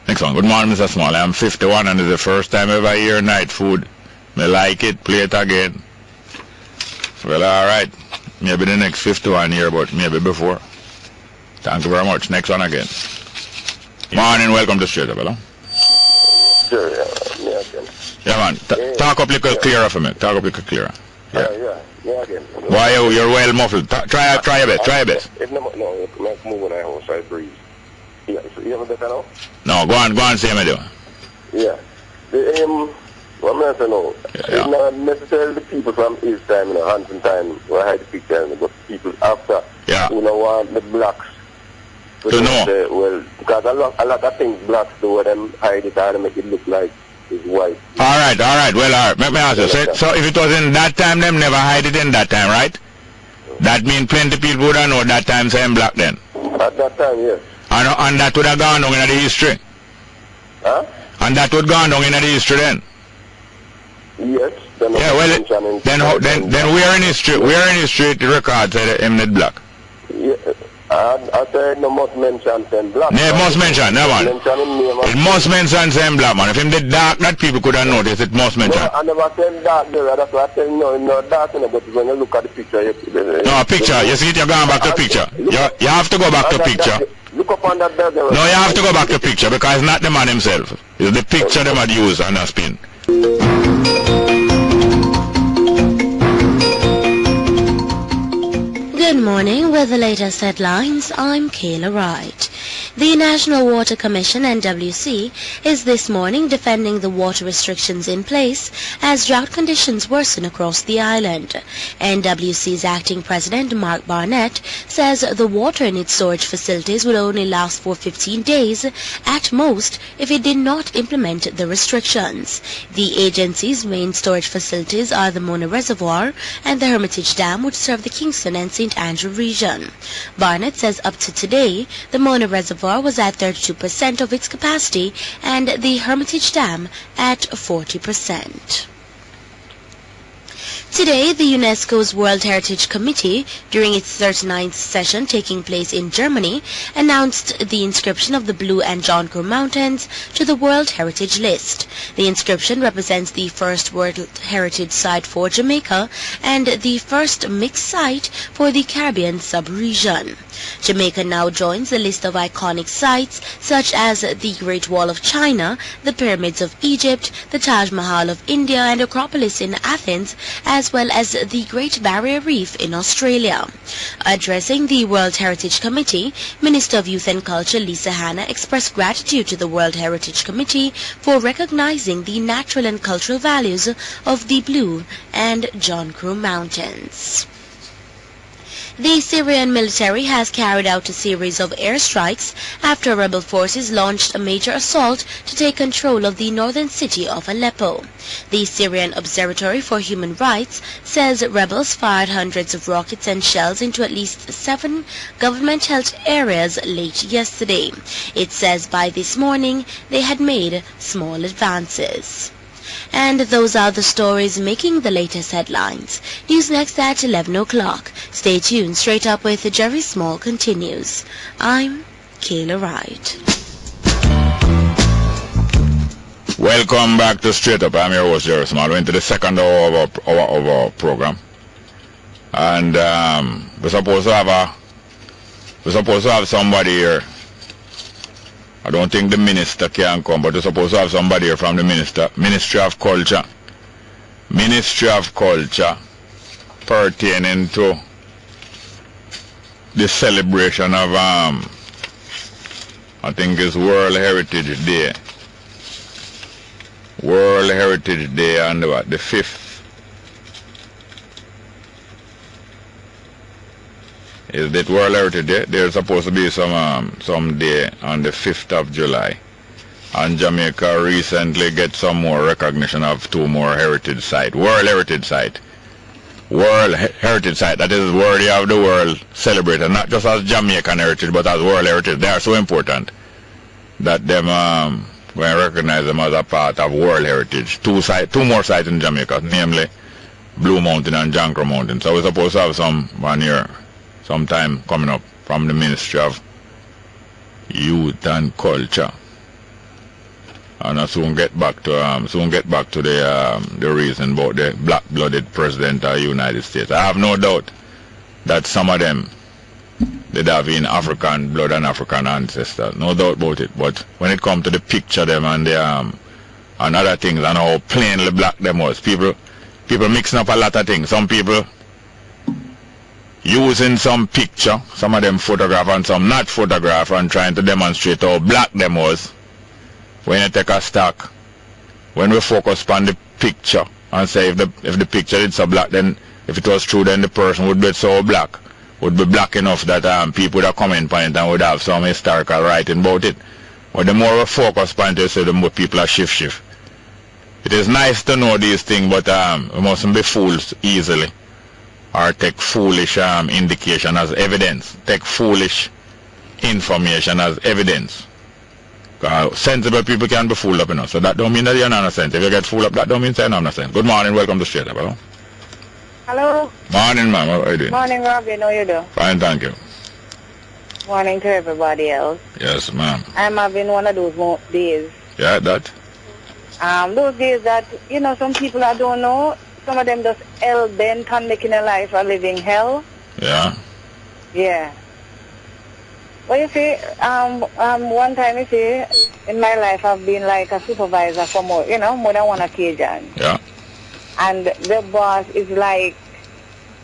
Next one. Good morning, Mr. Small. I am 51 and it's the first time ever I hear night food. Me like it. Play it again. Well, alright. Maybe the next 51 year, but maybe before. Thank you very much. Next one again. Morning, welcome to Straight Up, hello? Sure, yeah, again. Yeah, man. Talk up a little clearer for me. Talk up a little clearer. Yeah, again. Why you're well muffled. Try a bit. If no, let's move on the house, I breathe. Yeah, so you have a better now? No, go on, say me do. Yeah. What I'm going to say now, it's not necessarily the people from his time, Hanson time, who hide the picture, but people after, who don't want the blacks to know. Well, because a lot of things blacks do, where them hide it and make it look like it's white. All right. Well, let me ask you. So if it was in that time, them never hide it in that time, right? That means plenty people would have known that time saying black then. At that time, yes. And that would have gone down in the history. Huh? And that would have gone down in the history then. Yes. Then where in history? Where in history the record said him not black? Yeah. I said no must mention saying black. No, it must mention, no man. It must mention saying black, man. If him did dark, that people could have noticed. It must mention. No, I never said dark there. That's why I said no dark, but when you look at the picture, no picture. You see it, you're going back to picture. You have to go back to picture. Look up on that burger. No, you have to go back to picture because it's not the man himself. It's the picture them had used and a spin. Good morning. With the latest headlines, I'm Kayla Wright. The National Water Commission, NWC, is this morning defending the water restrictions in place as drought conditions worsen across the island. NWC's acting president, Mark Barnett, says the water in its storage facilities will only last for 15 days at most if it did not implement the restrictions. The agency's main storage facilities are the Mona Reservoir and the Hermitage Dam, which serve the Kingston and St. Andrew region. Barnett says up to today, the Mona Reservoir was at 32% of its capacity and the Hermitage Dam at 40%. Today, the UNESCO's World Heritage Committee, during its 39th session taking place in Germany, announced the inscription of the Blue and John Crow Mountains to the World Heritage List. The inscription represents the first World Heritage Site for Jamaica and the first mixed site for the Caribbean sub-region. Jamaica now joins the list of iconic sites such as the Great Wall of China, the Pyramids of Egypt, the Taj Mahal of India and Acropolis in Athens, as well as the Great Barrier Reef in Australia. Addressing the World Heritage Committee, Minister of Youth and Culture Lisa Hanna expressed gratitude to the World Heritage Committee for recognizing the natural and cultural values of the Blue and John Crow Mountains. The Syrian military has carried out a series of airstrikes after rebel forces launched a major assault to take control of the northern city of Aleppo. The Syrian Observatory for Human Rights says rebels fired hundreds of rockets and shells into at least 7 government-held areas late yesterday. It says by this morning they had made small advances. And those are the stories making the latest headlines. News next at 11 o'clock. Stay tuned. Straight Up with Jerry Small continues. I'm Kayla Wright. Welcome back to Straight Up. I'm your host, Jerry Small. We're into the second hour of our program. And we're supposed to have somebody here. I don't think the minister can come, but we're supposed to have somebody here from the Ministry of Culture. Ministry of Culture pertaining to the celebration of, I think it's World Heritage Day. World Heritage Day on the 5th. Is that World Heritage Day? There's supposed to be some day on the 5th of July. And Jamaica recently get some more recognition of 2 more heritage sites. World Heritage Site. World Heritage Site. That is worthy of the world celebrated, not just as Jamaican heritage, but as World Heritage. They are so important that them we recognize them as a part of World Heritage. 2 more sites in Jamaica, namely Blue Mountain and John Crow Mountain. So we're supposed to have some one year. Sometime coming up from the Ministry of Youth and Culture, and I soon get back to the reason about the black-blooded president of the United States. I have no doubt that some of them did have in African blood and African ancestors, no doubt about it. But when it comes to the picture them and the and other things and how plainly black them was, people mixing up a lot of things. Some people using some picture, some of them photograph and some not photograph, and trying to demonstrate how black them was. When you take a stock, when we focus on the picture and say if the picture is so black, then if it was true, then the person would be so black, would be black enough that people would have comment on it and would have some historical writing about it. But the more we focus on it, the more people are shift. It is nice to know these things, but we mustn't be fooled easily or take foolish indication as evidence, take foolish information as evidence. Sensible people can be fooled up, you know, so that don't mean that you're not innocent. If you get fooled up, that don't mean you're not innocent. Good morning, welcome to Straight Up, hello? Hello? Morning, ma'am, how are you doing? Morning, Robin, how you doing? Fine, thank you. Morning to everybody else. Yes, ma'am. I'm having one of those days. Yeah, that? Those days that, you know, some people I don't know, some of them just hell-bent on making a life a living hell. Yeah. Yeah. Well, you see, one time, you see, in my life I've been like a supervisor for more than one occasion. Yeah. And the boss is like,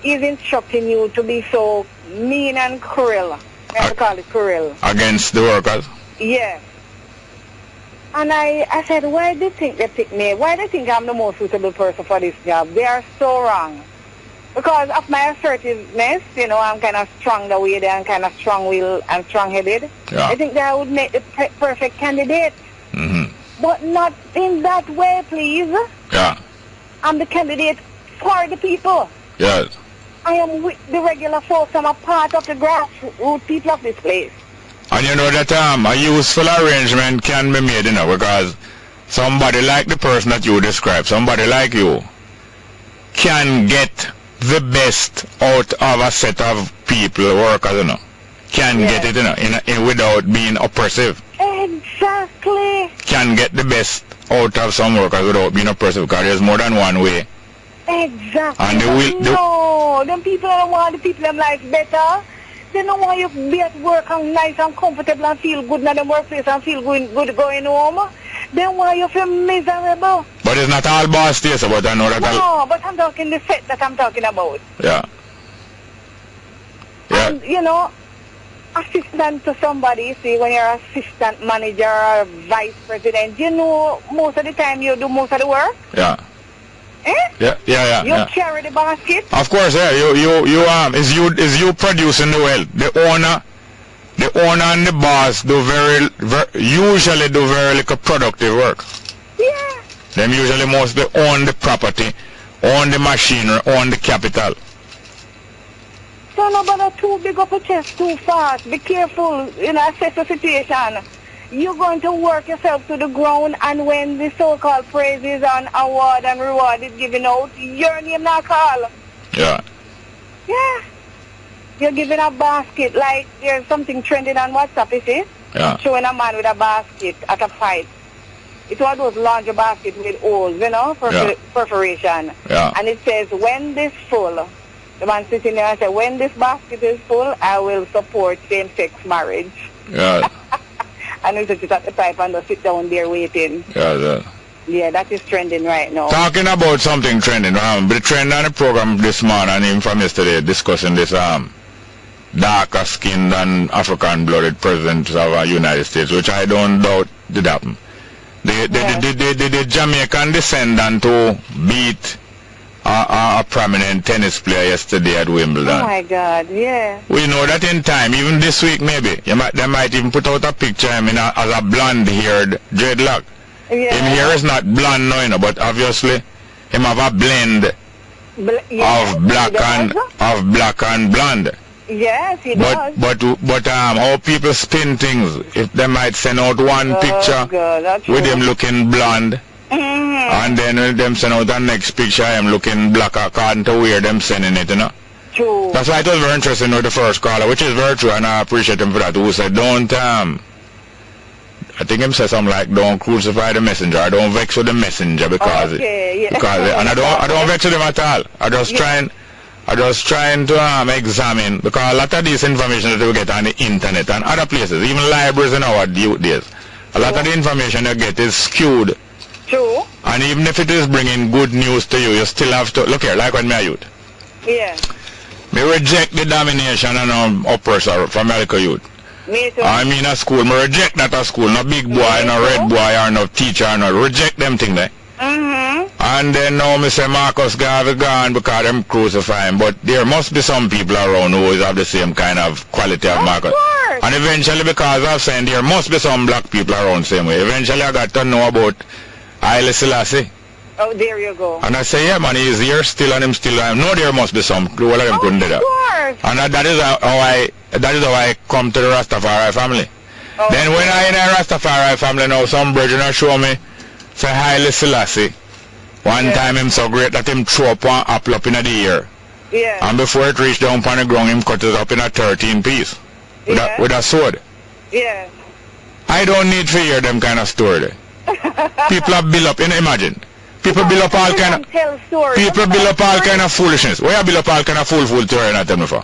he's instructing you to be so mean and cruel. I have to call it cruel. Against the workers? Yeah. And I said, why do you think they pick me? Why do you think I'm the most suitable person for this job? They are so wrong. Because of my assertiveness, I'm kind of strong the way I'm kind of strong-willed and strong-headed. Yeah. I think that I would make the perfect candidate. Mm-hmm. But not in that way, please. Yeah. I'm the candidate for the people. Yes. I am with the regular folks. I'm a part of the grassroots people of this place. And you know that a useful arrangement can be made, because somebody like the person that you describe, somebody like you, can get the best out of a set of people, workers, can get it, without being oppressive. Exactly. Can get the best out of some workers without being oppressive, because there's more than one way. Exactly. And them people don't want the people in life better. They don't want you to be at work and nice and comfortable and feel good in the workplace and feel good going home. They want you to feel miserable. But it's not all boss days, but I know that. No, but I'm talking the set that I'm talking about. Yeah. And, assistant to somebody, see, when you're assistant manager or vice president, most of the time you do most of the work. Yeah. Eh? Yeah. You carry the basket. Of course, yeah. Is you producing the wealth. The owner and the boss do usually do very little productive work. Yeah. Them usually mostly own the property, own the machinery, own the capital. So nobody too big up a chest too fast. Be careful, assess the situation. You're going to work yourself to the ground, and when the so-called praises and award and reward is given out, your name not call. Yeah. Yeah. You're giving a basket, like there's something trending on WhatsApp, you see? Yeah. Showing a man with a basket at a fight. It's one of those laundry baskets with holes, perforation. Yeah. And it says, when this full, the man sitting there and said, when this basket is full, I will support same-sex marriage. Yeah. And we just at the pipe and just sit down there waiting. Yeah, that is trending right now. Talking about something trending, the trend on the program this morning and even from yesterday discussing this darker skinned and African blooded president of the United States, which I don't doubt did happen. The Jamaican descendant who beat a prominent tennis player yesterday at Wimbledon. Oh my God, yeah. We know that in time, even this week maybe, they might even put out a picture of him as a blonde-haired dreadlock. Yeah. Him hair is not blonde now, but obviously him have a blend of black and blonde. Yes, he does. But how people spin things, if they might send out one picture with him looking blonde, and then them send out the next picture him looking black according to where them sending it, True. That's why it was very interesting with the first caller, which is very true, and I appreciate him for that, who said, I think him said something like, don't crucify the messenger, I don't vex with the messenger because and I don't vex with him at all. I I'm just trying to examine, because a lot of this information that we get on the internet and other places, even libraries in our days, a lot of the information you get is skewed. True. And even if it is bringing good news to you, you still have to, look here, like when me a youth. Yeah. Me reject the domination and oppressor from medical youth. Me too. I mean a school, me reject that a school, no big boy, no red boy, or no teacher, no, reject them thing there. And then now me say Marcus Garvey gone because them crucify him, but there must be some people around who have the same kind of quality of Marcus. Course. And eventually, because I'm saying there must be some black people around same way, eventually I got to know about Haile Selassie. Oh, there you go. And I say, yeah man, he's here still and him still. I know there must be some. All of them couldn't do that. And that is how I come to the Rastafari family. Then when I in a Rastafari family now, some brethren show me say Haile Selassie. One time him so great that him throw up one apple up in the air. Yeah. And before it reached down on the ground, him cut it up in a 13 piece. With a sword. Yeah. I don't need to hear them kind of story. People are built up, imagine. People build up all kind of people build up all kind of foolishness. Why you build up all kind of fool theory not tell me for?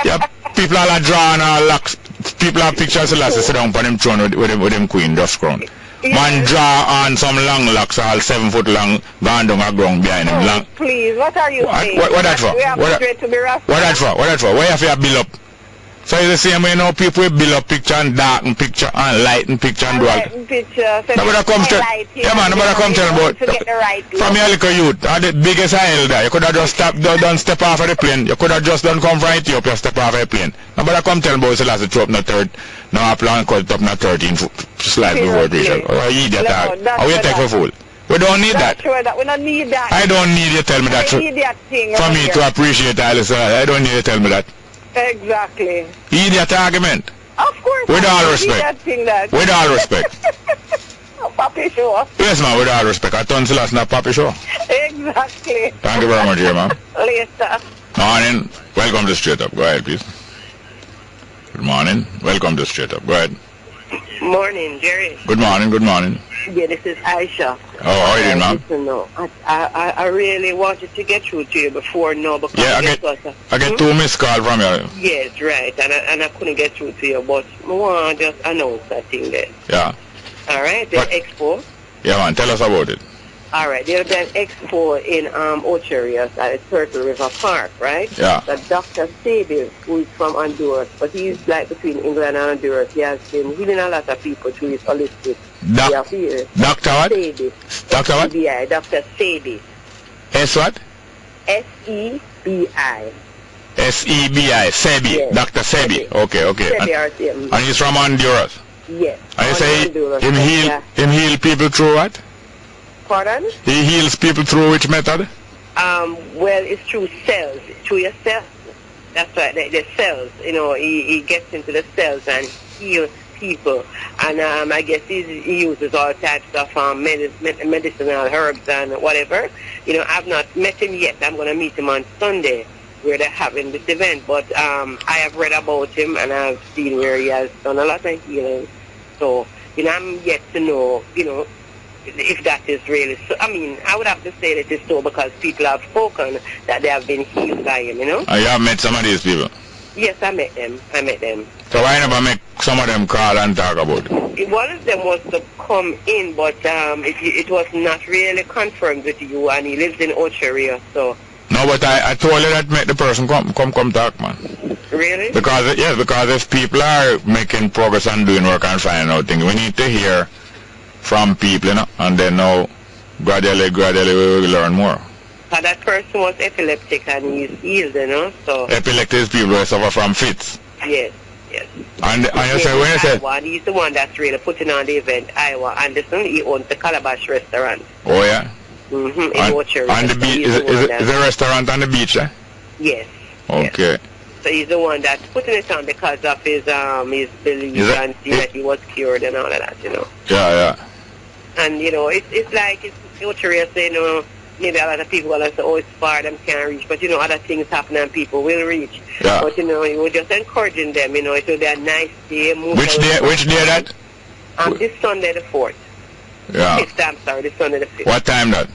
Yeah, people are drawing all locks. People have pictures of Selassie sit down on him throne with him queen just crown. Man draw on some long locks, all 7 foot long, gone down a ground behind him. Long. Please, what are you saying? What that for? We have What to be Rasta. that for? Why you have to build up? So it's the same way, you know, people build up picture and darken picture and lighten picture and do all. Nobody come tell, yeah man, nobody come tell about, from your little youth, the biggest isle there, you could have just done step off of the plane, you could have just done come from Ethiopia, step off of the plane. Nobody come tell about Selassie throw up no third, no plan cut up no 13 slide before it reaches. Oh, you idiot, how you take for fool? We don't need that. Sure that we don't need that. I don't need you to tell me that. I need that thing for me to appreciate Haile Selassie, I don't need you to tell me that. Exactly. Idiot argument. Of course. With all respect. With all respect. Papi show. Yes, man, with all respect. I turn Selassie not Papi show. Exactly. Thank you very much, dear man. Later. Morning. Welcome to Straight Up. Go ahead, please. Good morning. Welcome to Straight Up. Go ahead. Morning, Jerry. Good morning. Good morning. Yeah, this is Aisha. Oh, how are you doing, ma'am? Listen, no, I really wanted to get through to you before now because I get 2 missed calls from you. Yes, right, and I couldn't get through to you, but I want to just announce that thing there. Yeah. All right, the expo. Yeah, man, tell us about it. All right, there's an expo in Ocherius at Turtle River Park, right? Yeah. That Dr. Sebi, who is from Honduras, but he's like between England and Honduras. He has been healing a lot of people through his holistic. Dr. what? Sebi. Dr. what? SEBI, Dr. Sebi. S what? SEBI. SEBI, Sebi, Yes. Dr. Sebi. Okay. Sebi, And he's from Honduras. Yes. And you say him heal people through what? Pardon? He heals people through which method? Well, it's through cells. Through your cells. That's right. The cells. You know, he gets into the cells and heals people. And I guess he uses all types of medicinal herbs and whatever. You know, I've not met him yet. I'm going to meet him on Sunday where they're having this event. But I have read about him and I've seen where he has done a lot of healing. So, you know, I'm yet to know, you know, if that is really so. I mean, I would have to say that it's so because people have spoken that they have been healed by him, you know? You have met some of these people? Yes, I met them. So why never make some of them call and talk about it? One of them was to come in, but it was not really confirmed with you, and he lives in Ocheria, so... No, but I told you that make the person come talk, man. Really? Because if people are making progress and doing work and finding out things, we need to hear from people, you know, and then now gradually we will learn more. That person was epileptic and he's healed, you know, so... Epileptic people who suffer from fits. Yes. And you say, when you say... He's the one that's really putting on the event, Iowa Anderson. He owns the Calabash restaurant. Oh, yeah? Mm-hmm, in Ocheria. And the beach, is the restaurant on the beach, eh? Yes. Okay. Yes. So he's the one that's putting it on because of his belief and see that he was cured and all of that, you know. Yeah. And, you know, it's like, it's Ocheria saying, you know, maybe a lot of people will say, oh, it's far, them can't reach. But, you know, other things happen and people will reach. Yeah. But, you know, we're just encouraging them, you know, it will be a nice day. Which day that? This Sunday the 4th. Yeah. 5th, I'm sorry, this Sunday the 5th. What time that?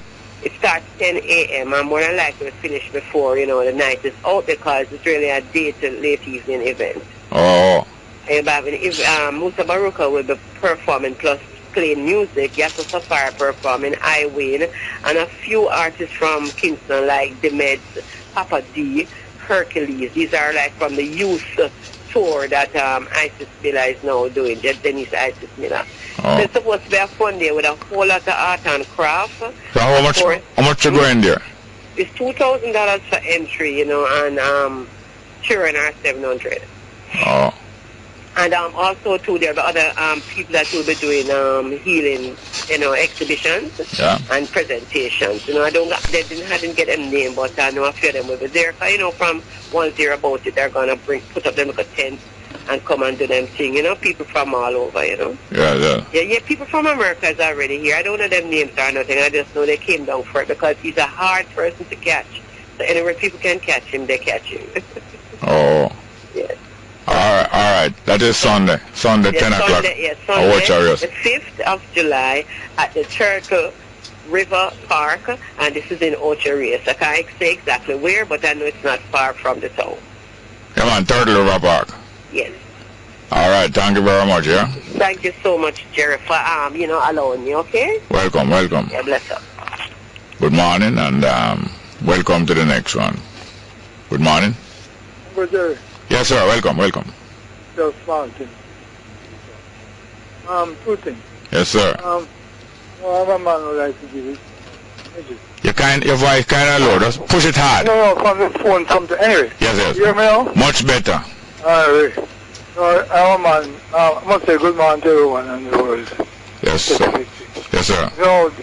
It starts 10 a.m. and more than likely will finish before, the night is out because it's really a day to late evening event. Oh. Musa Baruka will be performing plus playing music. Yasso Safari performing, Iwin, and a few artists from Kingston like The Meds, Papa D, Hercules. These are like from the youth tour that Isis Miller is now doing, Denise Isis Miller. So it's supposed to be a fun day with a whole lot of art and craft. So how much you going there? It's $2,000 for entry, and children are $700. Oh. And also too, there are other people that will be doing healing, exhibitions and presentations. I didn't get them name, but I know a few of them will be there. From once they're about it, they're gonna put up them like a tent and come and do them thing. People from all over. Yeah. People from America is already here. I don't know them names or nothing. I just know they came down for it because he's a hard person to catch. So anywhere people can catch him, they catch him. Oh. Yes. All right. That is Sunday, 10 o'clock. Sunday, the 5th of July at the Turtle River Park, and this is in Ocho Rios. I can't say exactly where, but I know it's not far from the town. Come on, Turtle River Park. Yes. All right, thank you very much, yeah? Thank you so much, Jerry, for, allowing me, okay? Welcome. Yeah, bless up. Good morning, and welcome to the next one. Good morning. Good day. Yes, sir. Welcome. Just Mountain. Two things. Yes, sir. I'm a man who likes to give it. Your voice kind of low. Just push it hard. No, from the phone, anyway. Yes. You hear me now? Much better. All right. I'm a man. I must say good morning to everyone in the world. Yes, sir. Yes, sir.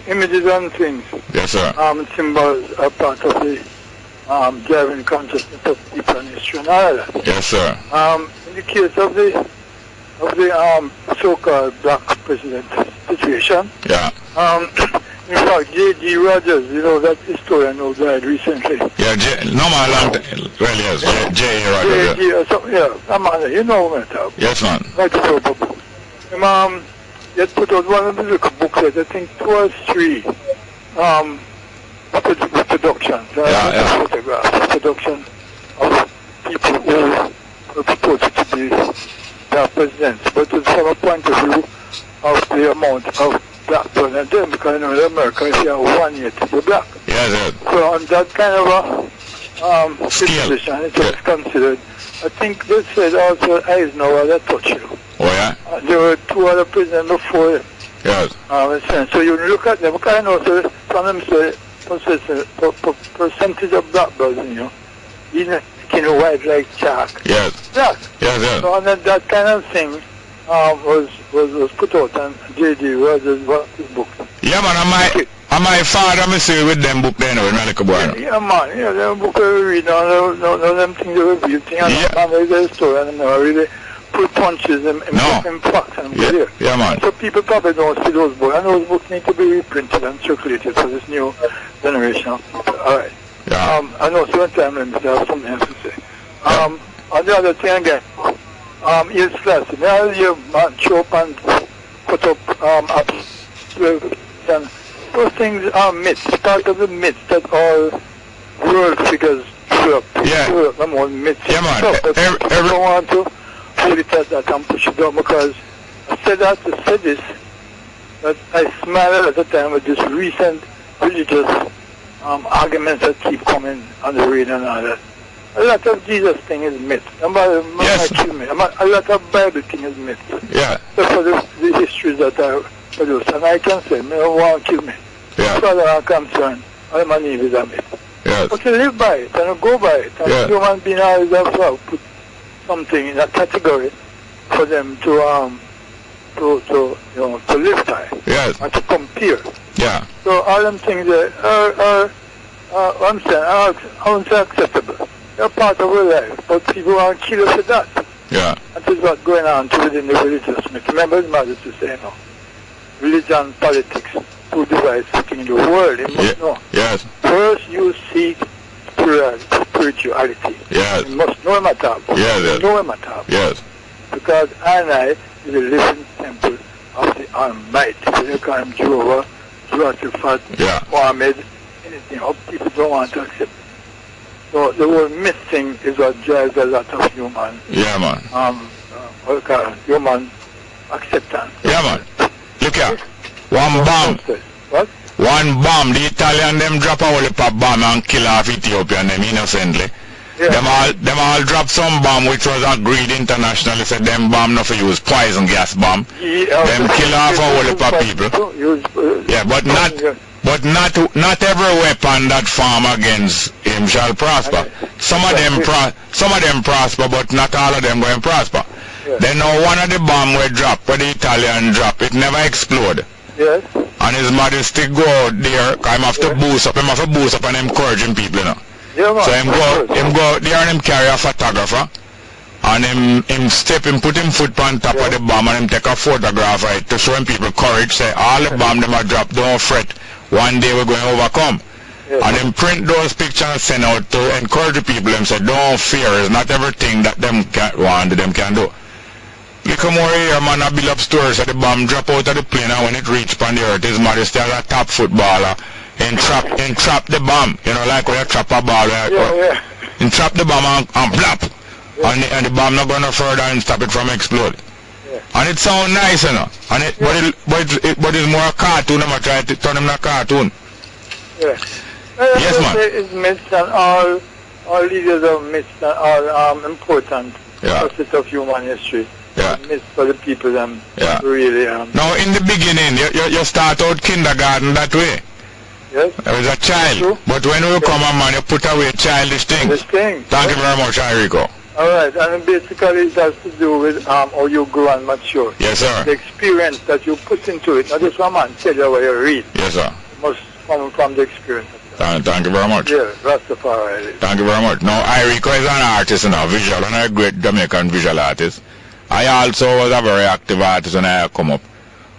Images and things. Yes, sir. Symbols are part of the driving consciousness of people and history and all that. Yes, sir. In the case of the so-called black president situation. Yeah. In fact, J.G. Rogers, that historian who died recently. Yeah, well, yes, J.G. Rogers. You know what I'm talking about. Yes, man. He had put out one of the little booklets, I think 2 or 3, reproductions, reproduction of people who were proposed to be their presidents, but it's from a point of view of the amount of black blood in them, because in America, if you have 1 year to be black. Yes. So on that kind of a situation, it was considered. I think they said also Eisenhower that touched you. Oh, yeah? There were 2 other presidents before him. Yes. So you look at them, kind of say, from them say, percentage of black blood in you, even skin white like chalk. Yes. Black. Yes. So and that kind of thing was put out, and J.G. Rogers wrote his book. Yeah, man, my father, I say with them book there, when I look about Yeah, man, them book we read, them things they were reading, and there's a story, and they really put punches in facts and there. Yeah, man. So people probably don't see those books, and those books need to be reprinted and circulated for this new generation of people. All right. Yeah. I know sometime I have something else to say. On the other thing again, is classic. Now you show up and put up and those things are myths, part of the myths that all world figures grew up. Yeah. Them all myths. Yeah, man. I don't want to hold it at that and push it down, because I said this, that I smiled at the time with this recent religious arguments that keep coming on the radio and all that. A lot of Jesus thing is myth. Yes. A lot of Bible thing is myth. Yeah. So for the histories that I produce, and I can say, me don't want to kill me. Yeah. As far as I'm concerned, all my name is a myth. Yes. But you live by it and you go by it. And human being always have to put something in a category for them to live by. Yes. And to compare. Yeah. So all them things are unacceptable. They're part of our life, but people want to kill us for that. Yeah. That is what's going on within the religious myth. Remember his mother to say, religion, politics, two divides in the world. You must know. Yes. First you seek spirituality. Yes. You must know him at all. Yes. Know him at all. Yes. Because I is a living temple of the Almighty. You call him Jehovah, Jehoshaphat, Muhammad, anything, how people don't want to accept. So the whole myth thing is what drives a lot of human. Yeah, man. Human acceptance. Yeah, man. Look here. One bomb. What? One bomb. The Italian them drop a whole bomb and kill half Ethiopian them innocently. Yeah. Them all drop some bomb which was agreed internationally. Said them bomb not for use poison gas bomb. Them kill half a whole heap of people. Yeah, but not every weapon that form against him shall prosper. Some of them prosper, but not all of them going to prosper. Yeah. Then now one of the bomb we drop, where the Italian drop, it never explode. Yes. And His Majesty go out there, cause him have to boost up and encouraging people, you know. Yeah, man. So him go out there and him carry a photographer, and him put him foot on top of the bomb and him take a photograph of it to show him people courage, say all the bomb them are drop, don't fret, one day we're going to overcome. Yeah. And him print those pictures and send out to encourage the people and say don't fear, it's not everything that them can do. Look more here, man, I build up stores at the bomb drop out of the plane, and when it reach on the earth, His Majesty as a top footballer entrap the bomb, you know, like when you trap a ball, entrap the bomb and blap, and the bomb not going no further and stop it from exploding. Yeah. And it sound nice, you know, and but it's more a cartoon. I'm try to turn him a cartoon. Yeah. Yes, man. It's myths and all leaders of myths and all important facets of human history. Yeah. Myths for the people really. Now, in the beginning, you start out kindergarten that way. Yes. I was a child, true. But when you come on, man, you put away childish things. Thank you very much, Enrico. All right, and basically it has to do with how you grow and mature. Yes, sir. The experience that you put into it, not just one man tell you what you read. Yes, sir. It must come from the experience. Thank you very much. Yeah, Rastafari. Thank you very much. Now, Enrico is an artist and a visual, and a great Jamaican visual artist. I also was a very active artist when I come up.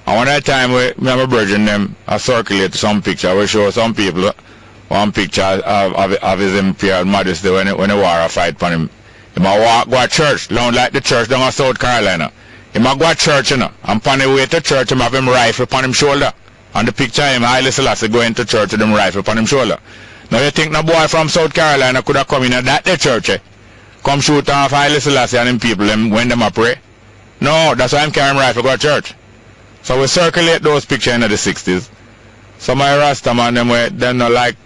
And one time, me and my brethren them, I circulate some picture. We show some people one picture of His Imperial Majesty when he war a fight for him. He might go to church, down like the church down in South Carolina. He might go to church, you know, and on the way to church, he have him rifle upon him shoulder. And the picture of him, Haile Selassie, going to church with him rifle upon him shoulder. Now you think no boy from South Carolina could have come in at that church, come shoot off Haile Selassie and them people when them a pray? No, that's why I'm carrying rifle go to church. So we circulate those pictures in the 60s. Some of the Rasta man, them not like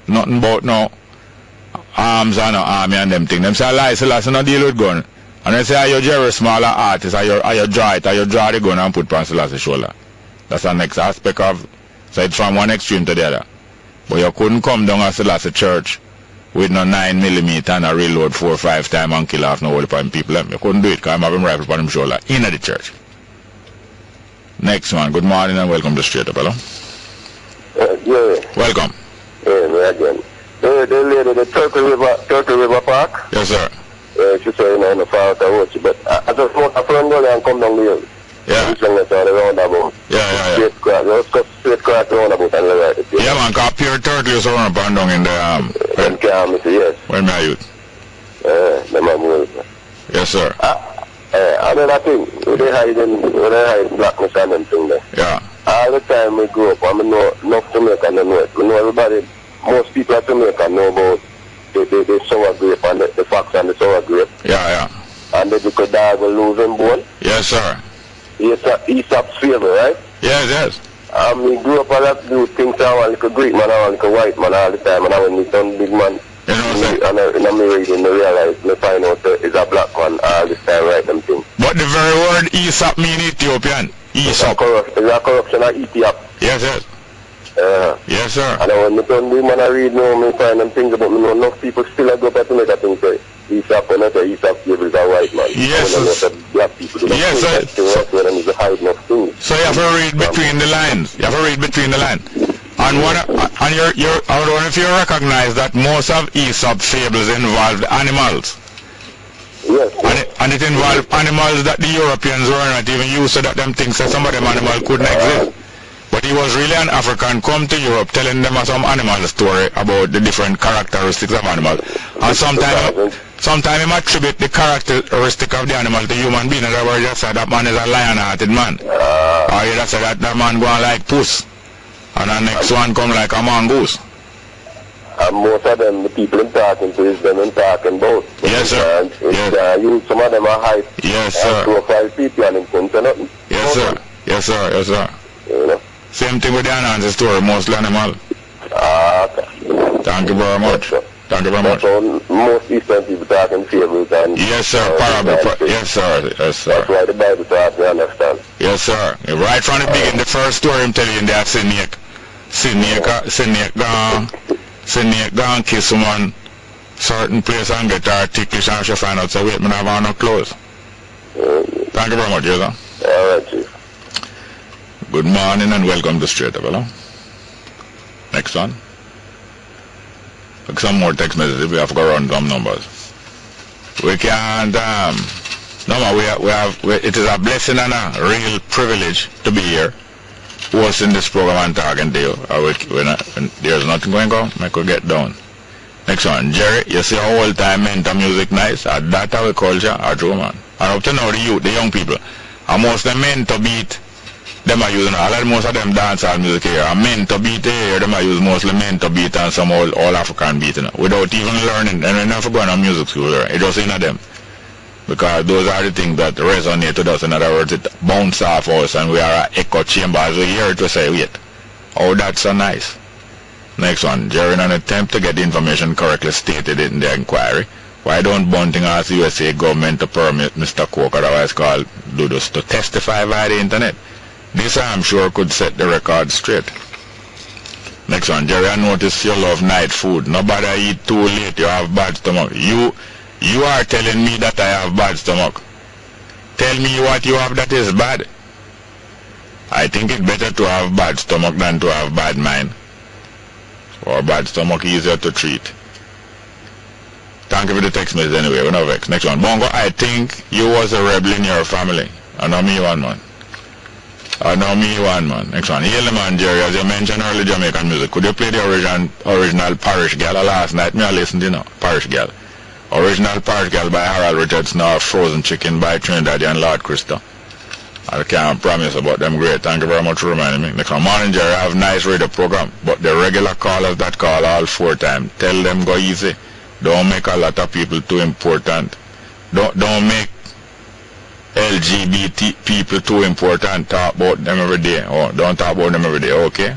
nothing about no arms and no army and them things. Them say, Haile Selassie no deal with gun. And they say, are you Jerry smaller artist, are you draw it, are you draw the gun and put on Selassie's shoulder. That's the next aspect of, so it's from one extreme to the other. But you couldn't come down to Selassie church with no 9mm and a reload 4 or 5 times and kill off no whole time people. You couldn't do it because I'm having rifle upon him shoulder in the church. Next one, good morning and welcome to Straight Up, hello. Yeah. Welcome. Yeah, me again. The lady, the Turkey River Park. Yes, sir. She said, you know, in the far out of watch, but I just want a friend go there and come down the hill. Yeah. Roundabout. Yeah. Straight cross roundabout and right. Yeah, man, because pure turtle is around up and down in the yes. Where may I use? The man. Yes, sir. Another thing, they hide blackness and them thing there. Yeah. All the time we grow up, I mean, know enough Jamaican know it. We know everybody, most people at Jamaica know about the sour grape and the fox and the sour grape. Yeah. And the little dog will lose him bone. Yes, sir. Aesop's favour, right? Yes. We grew up a lot to do things. I want like a Greek man, I want like a white man all the time, and when we done big man, you know what I'm saying? And I reading, I realize, I find out it's a black man all this time, right, them things. But the very word Aesop mean Ethiopian. Aesop. It's a corruption of Ethiop. Yes. Yes, sir. And when I done big man, I read now, I find them things about me, know enough people still go back to make a thing say, Aesop, when I say Aesop is a white man. Yes, sir. Black people do yes, sir. So you have to read between the lines. You have to read between the lines. And I don't know if you recognize that most of Aesop's fables involved animals. Yes. And it involved animals that the Europeans were not even used to, that them things that some of them animals couldn't exist. But he was really an African come to Europe telling them some animal story about the different characteristics of animals. And sometimes he attribute the characteristic of the animal to human being. In other words, just say that man is a lion-hearted man. Or he just say that man going like puss. And the next one come like a mongoose. And most of them, the people I'm talking to, is them I'm talking about. Yes, sir. Some of them are high. Yes, sir. Profile people and them couldn't say nothing. Yes, sir. Yes, sir. Yes, sir. You know? Same thing with the Anansi story, mostly animal. Okay. Thank you very much. Thank you very much. So most Eastern people talking fables and... Yes, sir. Yes, sir. Yes, sir. That's why the Bible talks, you understand? Yes, sir. Right from the beginning, the first story I'm telling you, that Snake gone kiss someone certain place and get her ticklish and she find out, so wait, me have no clothes. Thank you very much, yes, sir. All right, Chief. Good morning and welcome to Straight Up, hello. Next one. Some more text messages. We have to go run some numbers. We can't. It is a blessing and a real privilege to be here, hosting this program and talking to you. There's nothing going on. I could get down. Next one, Jerry. You see how old time meant music nice? That our culture, our true man. And up to now, the youth, the young people, are most of them meant to beat. Them are using most of them dancehall music here. And men to beat here, them are using mostly men to beat and some all African beat, you know, without even learning. And we're never going to music school here. It just in them. Because those are the things that resonate with us. In other words, it bounce off us and we are an echo chamber. As we hear it, we say, wait, oh, that's so nice. Next one, during an attempt to get the information correctly stated in the inquiry, why don't Bunting ask the USA government to permit Mr. Cook, otherwise called Dudus, to testify via the internet? This, I'm sure, could set the record straight. Next one, Jerry, I noticed you love night food. Nobody eat too late, you have bad stomach. You are telling me that I have bad stomach. Tell me what you have that is bad. I think it's better to have bad stomach than to have bad mind. Or bad stomach easier to treat. Thank you for the text message anyway, we're not vexed. Next one, Bongo, I think you was a rebel in your family. I know me one man. Next one. Hail the man, Jerry, as you mentioned earlier, Jamaican music. Could you play the original Parish Girl? Last night, I listened to Parish Girl. Original Parish Girl by Harold Richardson or Frozen Chicken by Trinidad and Lord Crystal. I can't promise about them great. Thank you very much for reminding me. Next one. Morning, Jerry, I have a nice radio program, but the regular callers that call all 4 times, tell them go easy. Don't make a lot of people too important. Don't make LGBT people too important. Talk about them every day. Oh, don't talk about them every day. Okay.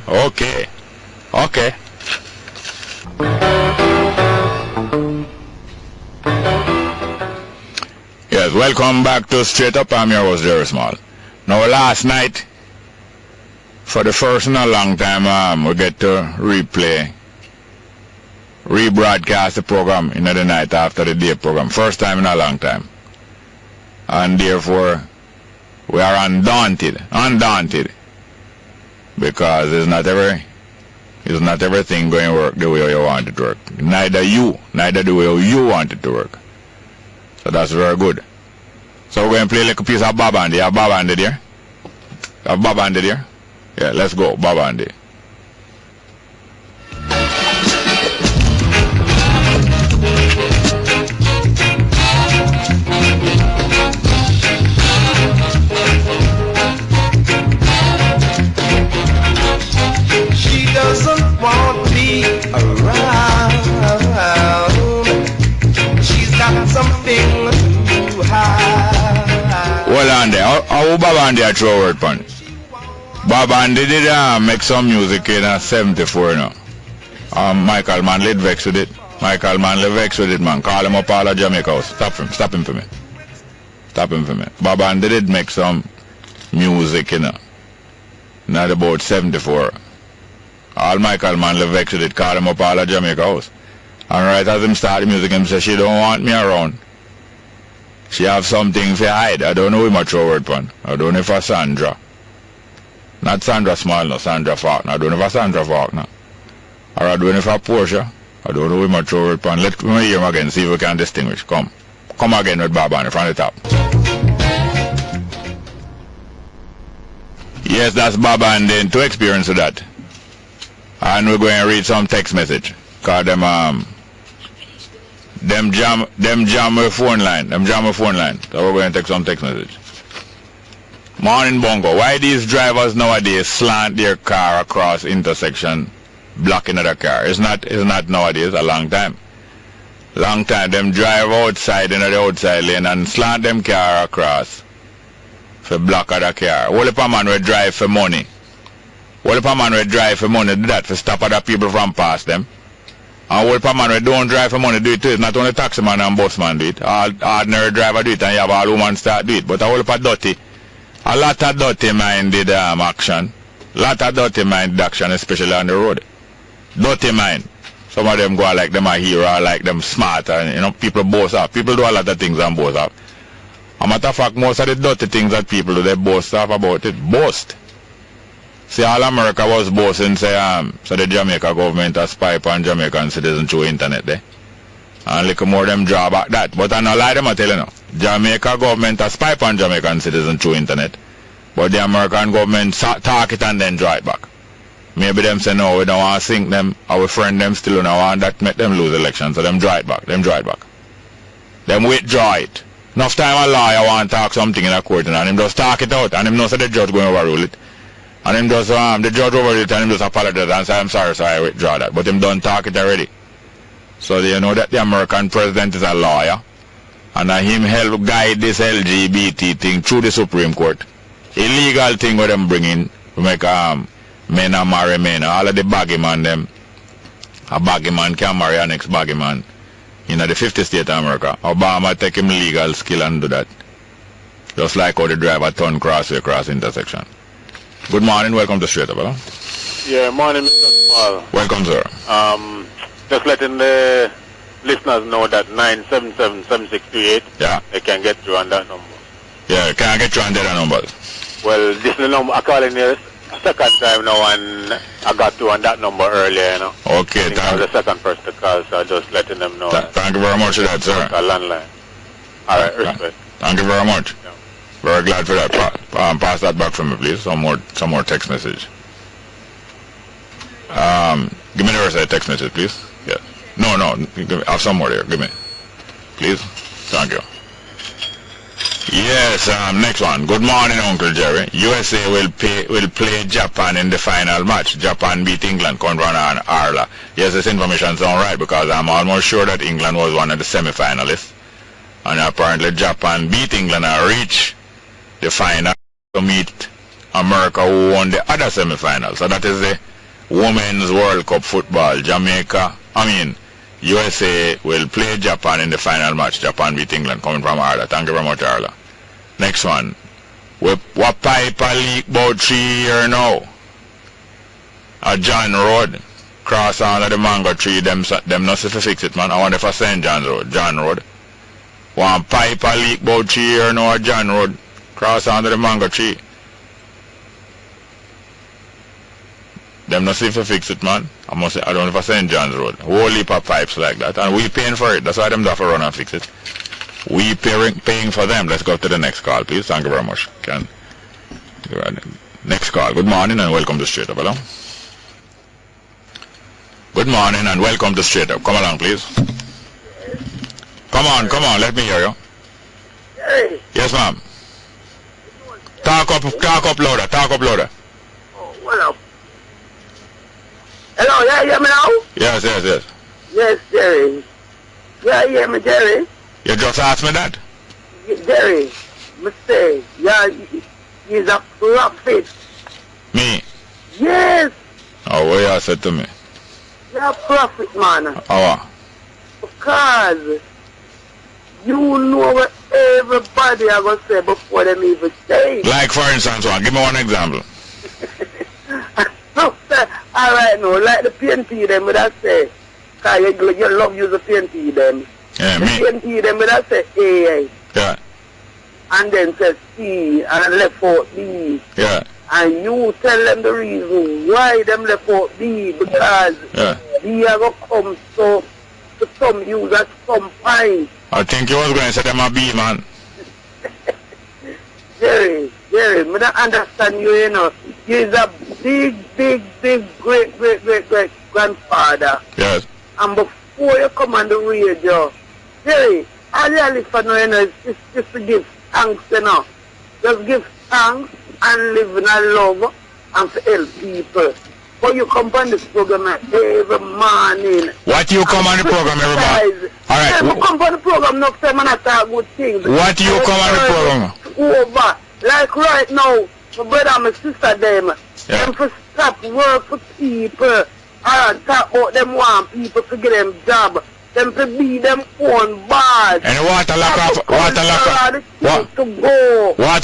Yes, welcome back to Straight Up. I'm your host, Jerry Small. Now, last night, for the first in a long time, we get to rebroadcast the program in the night after the day program. First time in a long time. And therefore, we are undaunted, because it's not everything going to work the way you want it to work. Neither the way you want it to work. So that's very good. So we're going to play like a piece of Bob Andy. Have Bob Andy there? Yeah, let's go, Bob Andy. Doesn't want me around. She's got something to hide. Well, on there, how Bob Andy a throw word pun? Bob Andy did make some music in 74 now. Michael Manley vexed with it. Man. Call him up all of Jamaica house. Stop him for me. Bob Andy did make some music, not about 74. All Michael Manley vexed with it, call him up all of Jamaica house. And right as him start the music, him say she don't want me around. She have something to hide. I don't know who much word pun. I don't know if it's Sandra. Not Sandra Small, no, Sandra Faulkner. I don't know if it's Sandra Faulkner. Or I don't know if it's Portia. I don't know who much word pun. Let me hear him again, see if we can distinguish. Come again with Bob Andy from the top. Yes, that's Bob Andy. To experience that. And we're going to read some text message. Cause them jam with phone line. So we're going to take some text message. Morning, Bongo. Why these drivers nowadays slant their car across intersection, blocking another car? It's not nowadays, a long time. Long time, them drive outside in the outside lane and slant them car across for block other car. What if a man will drive for money? What if a man will drive for money do that for stop other people from pass them? And what if a man will don't drive for money do it too? It's not only taxi man and bus man do it. All ordinary driver do it and you have all women start do it. But a lot of dirty minded action. Lot of dirty minded action, especially on the road. Dirty mind. Some of them go like them a hero, like them smart, and you know, people boast up. People do a lot of things and boast up. As a matter of fact, most of the dirty things that people do, they boast up about it. Boast. See, all America was boasting, say, so the Jamaica government has spy on Jamaican citizens through internet there. And little more them draw back that. But I no lie them I tell you now. Jamaica government has spy on Jamaican citizens through internet. But the American government talk it and then draw it back. Maybe them say no, we don't want to sink them, our friend them still don't want that make them lose elections, so them draw it back, Them withdraw it. Enough time a lawyer want to talk something in a court and him just talk it out and him knows that the judge going to overrule it. And him just, the judge overrule it and him just apologize and say, I'm sorry, so I withdraw that. But him done talk it already. So they know that the American president is a lawyer and him help guide this LGBT thing through the Supreme Court. Illegal thing where them bring in to make men and marry men. All of the baggy man them. A baggy man can marry an ex-baggy man. In the 50th state of America. Obama take him legal skill and do that. Just like how the driver turn crossway across intersection. Good morning, welcome to Straight Up, hello? Yeah, morning, Mr. Small. Welcome, sir. Just letting the listeners know that 977-7638. Yeah. They can get through on that number. Yeah, can I get you on the other numbers? Well, this is the number I call in here. Second time now, and I got to on that number earlier, you know. Okay, thank you. I was the second person to call, so I'm just letting them know. Thank you very much for that, sir. A landline. All right, respect. Thank you very much. Yeah. Very glad for that. Pass that back for me, please. Some more text message. Give me the rest of the text message, please. Yeah. No. Have some more there. Give me, please. Thank you. Yes, next one. Good morning, Uncle Jerry. USA will play Japan in the final match. Japan beat England, Conrad and Arla. Yes, this information sounds right because I'm almost sure that England was one of the semi-finalists. And apparently Japan beat England and reached the final to meet America, who won the other semi-final. So that is the Women's World Cup football. USA will play Japan in the final match. Japan beat England, coming from Arla. Thank you very much, Arla. Next one. What pipe a leak about 3 years now? A John Road. Cross under the mango tree. Them not to fix it, man. I wonder if I St. John's Road. John Road. One pipe a leak about 3 years now. A John Road. Cross under the mango tree. Them not see to fix it, man. I don't know if I St. John's Road. Whole heap of pipes like that. And we paying for it. That's why them have to run and fix it. We paying for them. Let's go to the next call, please. Thank you very much. Next call. Good morning and welcome to Straight Up. Hello? Good morning and welcome to Straight Up. Come along, please. Come on. Let me hear you. Hey. Yes, ma'am. Talk up louder. Oh, what up? Hello, yeah, you hear me now? Yes. Yes, Jerry. Yeah, you hear me, Jerry? You just asked me that? Jerry, mistake. Yeah, he's a prophet. Me? Yes. Oh, what you said to me? You're a prophet, man. Oh. Because you know what everybody are going to say before them even say. Like, for instance, give me one example. Alright, no, like the PNP them, would I say, because you love use the PNP them. Yeah, the PNP them, would I say A. Yeah. And then say C, and left out B. Yeah. And you tell them the reason why them left out B, because B are going to come to some use at some point. I think you was going to say them a B, man. Jerry, I don't understand you, you know. He's a big, great grandfather. Yes. And before you come on the radio, Jerry, all you listen to, you know, is just to give thanks, you know. Just give thanks and live in a love and to help people. But you come on this program every morning. What you come on the program every morning? Alright. You come on the program enough time and I talk good things. What you come on the program? Over. Like right now, my brother and my sister them. Yeah. Them for stop work for people. And talk about them want people to get them job. Them to be them own bars. And water lock off to go. Water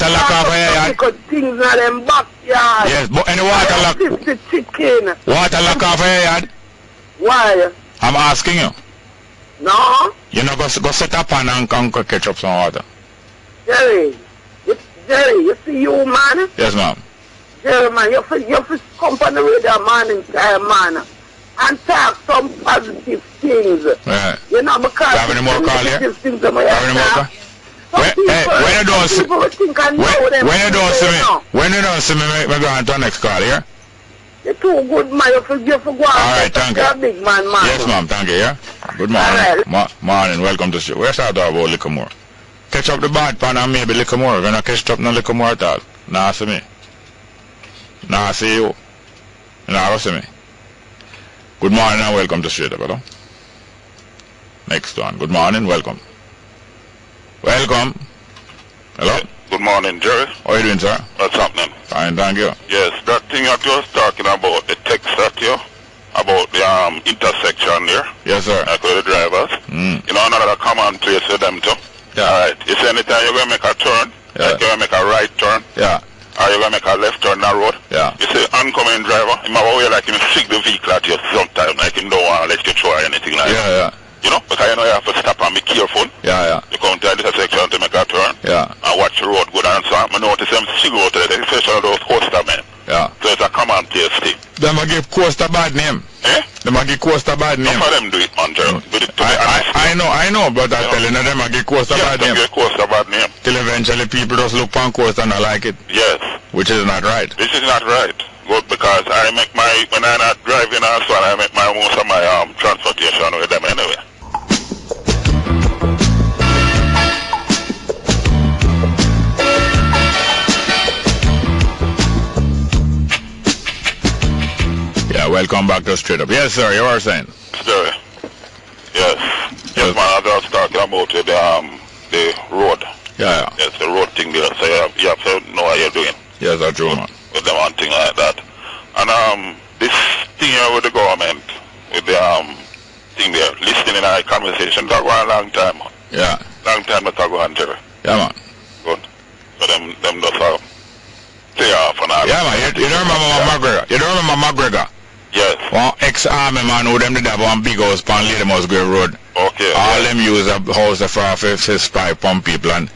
lock off here. Because things in them backyard. Yes, but any water lock. 50 chicken. Water lock off here. Why? I'm asking you. No. You know, go set up pan and catch up some water. Jerry, you see you, man? Yes, ma'am. Jerry, man, you come on the radio morning time, man, and talk some positive things. Right. You know, because you have any more call here? Have any more call? When you don't see me, we go on to the next call here. You're too good, man. You forget for going. All right, thank you. You're a big man. Yes, ma'am, thank you, yeah. Good morning. Right. Morning, welcome to the show. Where's our dog about little more? Catch up the bad pan and maybe little more. We're going to catch up no little more at all. Nah, see me. Nah, see you. Nah, see me. Good morning and welcome to Straight Up, brother. Next one. Good morning, welcome. Welcome. Hello? Good morning, Jerry. How are you doing, sir? What's happening? Fine, thank you. Yes, that thing that you was talking about, the text that you, about the intersection there. Yes, sir. Like with the drivers. You know, another common place for them too. Yeah. Alright. You see anytime you're going to make a turn, like you're going to make a right turn, yeah, or you're going to make a left turn on the road, yeah, you see oncoming driver, he might way like him sick the vehicle at you sometimes, like him don't want to let you try anything like that. Yeah. You know, because you know you have to stop and be careful. Yeah. You come to the intersection to make a turn. Yeah. And watch the road good and so I notice them single out there, especially those coaster men. Yeah. So it's a common place thing. Them a give coaster bad name. Eh? Them a give coaster bad name. Some of them do it, man, Gerald. I know, but I'm telling you, them a give coaster bad name. Give coaster bad name. Till eventually people just look on coaster and I like it. Yes. Which is not right. This is not right. Good, because I make when I'm not driving also, I make most of my transportation with them anyway. Yeah, welcome back to Straight Up. Yes, sir, you are saying? Sir, yes, man, I was talking about the road. Yeah. Yes, the road thing there, so you have to know what you're doing. Yes, that's true, man. With them and thing like that. And this thing here with the government, with the thing there, listening in our conversation, that was a long time. Yeah. Long time to talk on, Jerry. Yeah, man. Good. So them just stay off and all. Yeah, man, you don't remember McGregor? You don't remember McGregor? Yes. One ex-army man who them did have one big house on Lady Musgrave Road. Okay. All them use a house for spy pump people and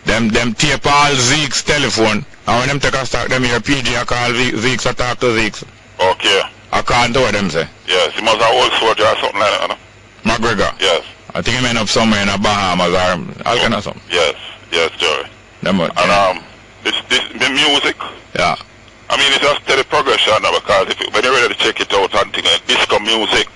them tape all Zeke's telephone and when them take a stock them hear PG I call Zeke's I talk to Zeke's. Okay. I can't do what them say. Yes, he must have old soldier or something like that, no? McGregor? Yes. I think he may end up somewhere in the Bahamas or all kind of something. Yes, Jerry. Them and the music. Yeah. I mean, it's just steady progression now because when you're ready to check it out and things like disco music,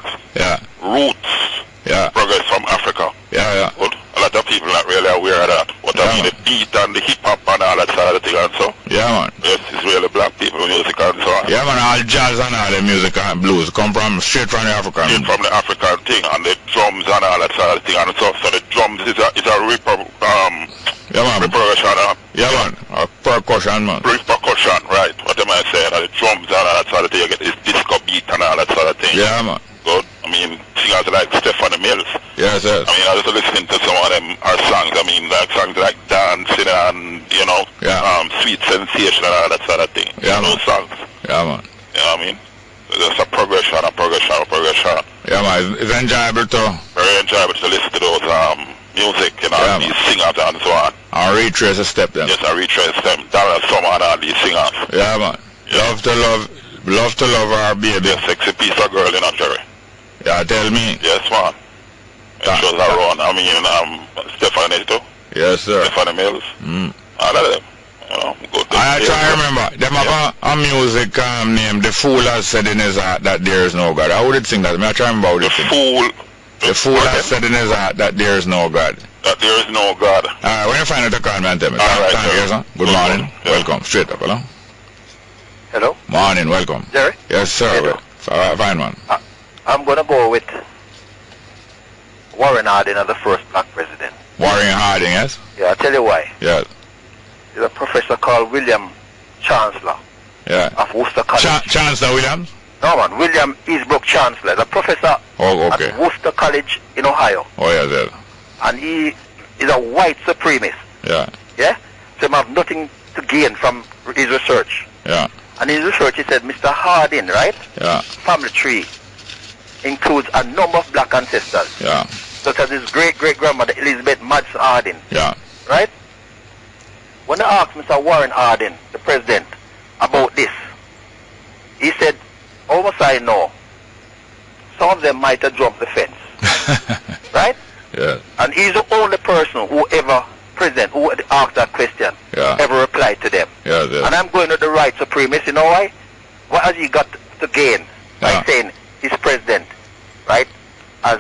roots, progress from Africa. Yeah. But a lot of people not really aware of that. What I mean, the beat and the hip hop and all that sort of thing and so. Yeah, man. Yes, it's really black people music and so on. Yeah, man, all jazz and all the music and blues come straight from the African. Straight from the African thing and the drums and all that sort of thing and so. So the drums is a repercussion. Yeah, man. Percussion, man. Repercussion, right. What am I saying? The drums and all that sort of thing. You get this disco beat and all that sort of thing. Yeah, man. Good. I mean, singers like Stephanie Mills. Yes. I mean, I was listening to some of them, our songs. I mean, like songs like Dancing and, you know, Sweet Sensation and all that sort of thing. Yeah, man. Those songs. Yeah, man. You know what I mean? So there's a progression. Yeah, man. It's enjoyable too. Very enjoyable to listen to those music, you know, these singers and so on. I retrace a step then. Yes, I retrace them. Dara Summer and all these singers. Yeah, man. Love to love our baby. A sexy piece of girl, you know, Jerry. Yeah, tell me. Yes, man. It shows around. I mean, Stephanie too. Yes, sir. Stephanie Mills. All of them. You know, good. I try to remember. Them have a music name. The Fool has said in his heart that there is no God. How would it sing that? I try to remember how it sing. Fool The fool has said in his heart that there is no God. That there is no God. All right, when you find out the call, man, tell me. All right, thank you, sir. Good morning. Yeah. Welcome. Straight up, hello? Hello? Morning, welcome. Jerry? Yes, sir. Hello. Fine one. I'm going to go with Warren Harding as the first black president. Warren Harding, yes? Yeah, I'll tell you why. Yes. There's a professor called William Chancellor of Worcester College. Chancellor Williams? No, man. William Eastbrook Chancellor. The professor at Worcester College in Ohio. Oh, yes. And he is a white supremacist. Yeah. Yeah? So he have nothing to gain from his research. Yeah. And in his research he said Mr. Harding, right? Yeah. Family tree includes a number of black ancestors. Yeah. Such as his great-great-grandmother Elizabeth Madsen Harding. Yeah. Right? When I asked Mr. Warren Harding, the president, about this, he said, almost I know, some of them might have jumped the fence. Right? Yeah. And he's the only person who asked that question, ever replied to them. Yeah, and I'm going to the right supremacist. You know why? What has he got to gain by saying he's president, right, as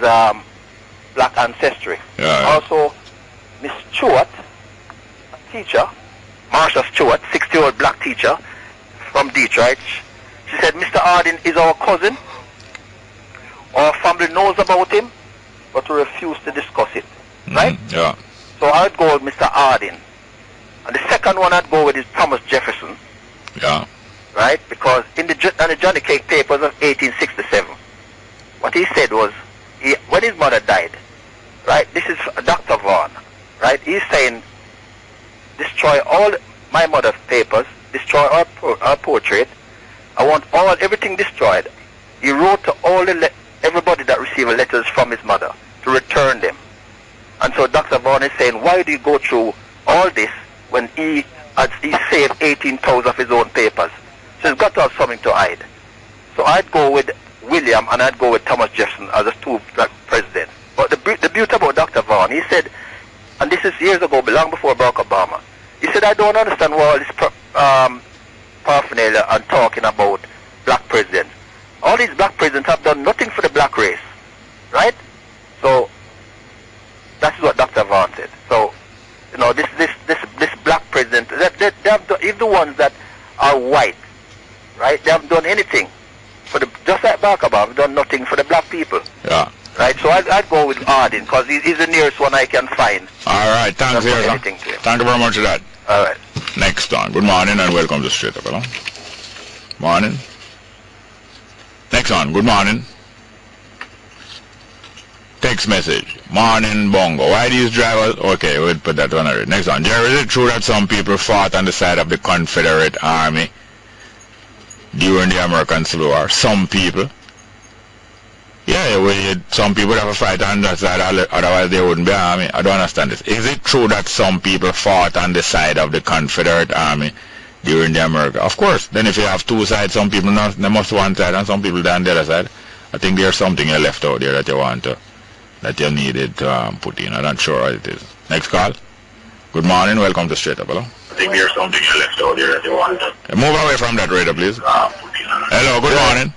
black ancestry? Also, Miss Stewart, a teacher, Marsha Stewart, 60-year-old black teacher from Detroit, she said, Mr. Harding is our cousin. Our family knows about him, but we refuse to discuss it. Right? Yeah. So I'd go with Mr. Harding. And the second one I'd go with is Thomas Jefferson. Yeah. Right? Because in the Johnny Cake Papers of 1867, what he said was, when his mother died, right, this is Dr. Vaughan, right, he's saying, destroy all my mother's papers, destroy our portrait, I want everything destroyed. He wrote to everybody that received letters from his mother to return them. And so Dr. Vaughan is saying, why do you go through all this when he saved 18,000 of his own papers? So he's got to have something to hide. So I'd go with William and I'd go with Thomas Jefferson as the two black presidents. But the beauty about Dr. Vaughan, he said, and this is years ago, long before Barack Obama, he said, I don't understand why all this paraphernalia and talking about black presidents. All these black presidents have done nothing for the black race, right? So that's what Dr. Vaughan said. So, you know, this black president, they have done, even the ones that are white, right? They haven't done anything for just like Barack Obama, have done nothing for the black people. Yeah. Right. So I'd go with Harding because he's the nearest one I can find. All right. Thanks, thank you very much for that. All right. Next on. Good morning and welcome to Straight Up. Hello. Morning. Next on. Good morning. Text message. Morning, Bongo. Why these drivers? Okay, we'll put that one already. Next on. Jerry, is it true that some people fought on the side of the Confederate Army during the American Civil War? Some people. Yeah, some people have a fight on that side, otherwise they wouldn't be army. I don't understand this. Is it true that some people fought on the side of the Confederate Army during the America? Of course. Then if you have two sides, some people they must one side and some people on the other side. I think there's something you left out there that you needed to put in. I'm not sure what it is. Next call. Good morning. Welcome to Straight Up. Hello. I think there's something you left out there that you want to. Move away from that radio, please. Hello. Good morning.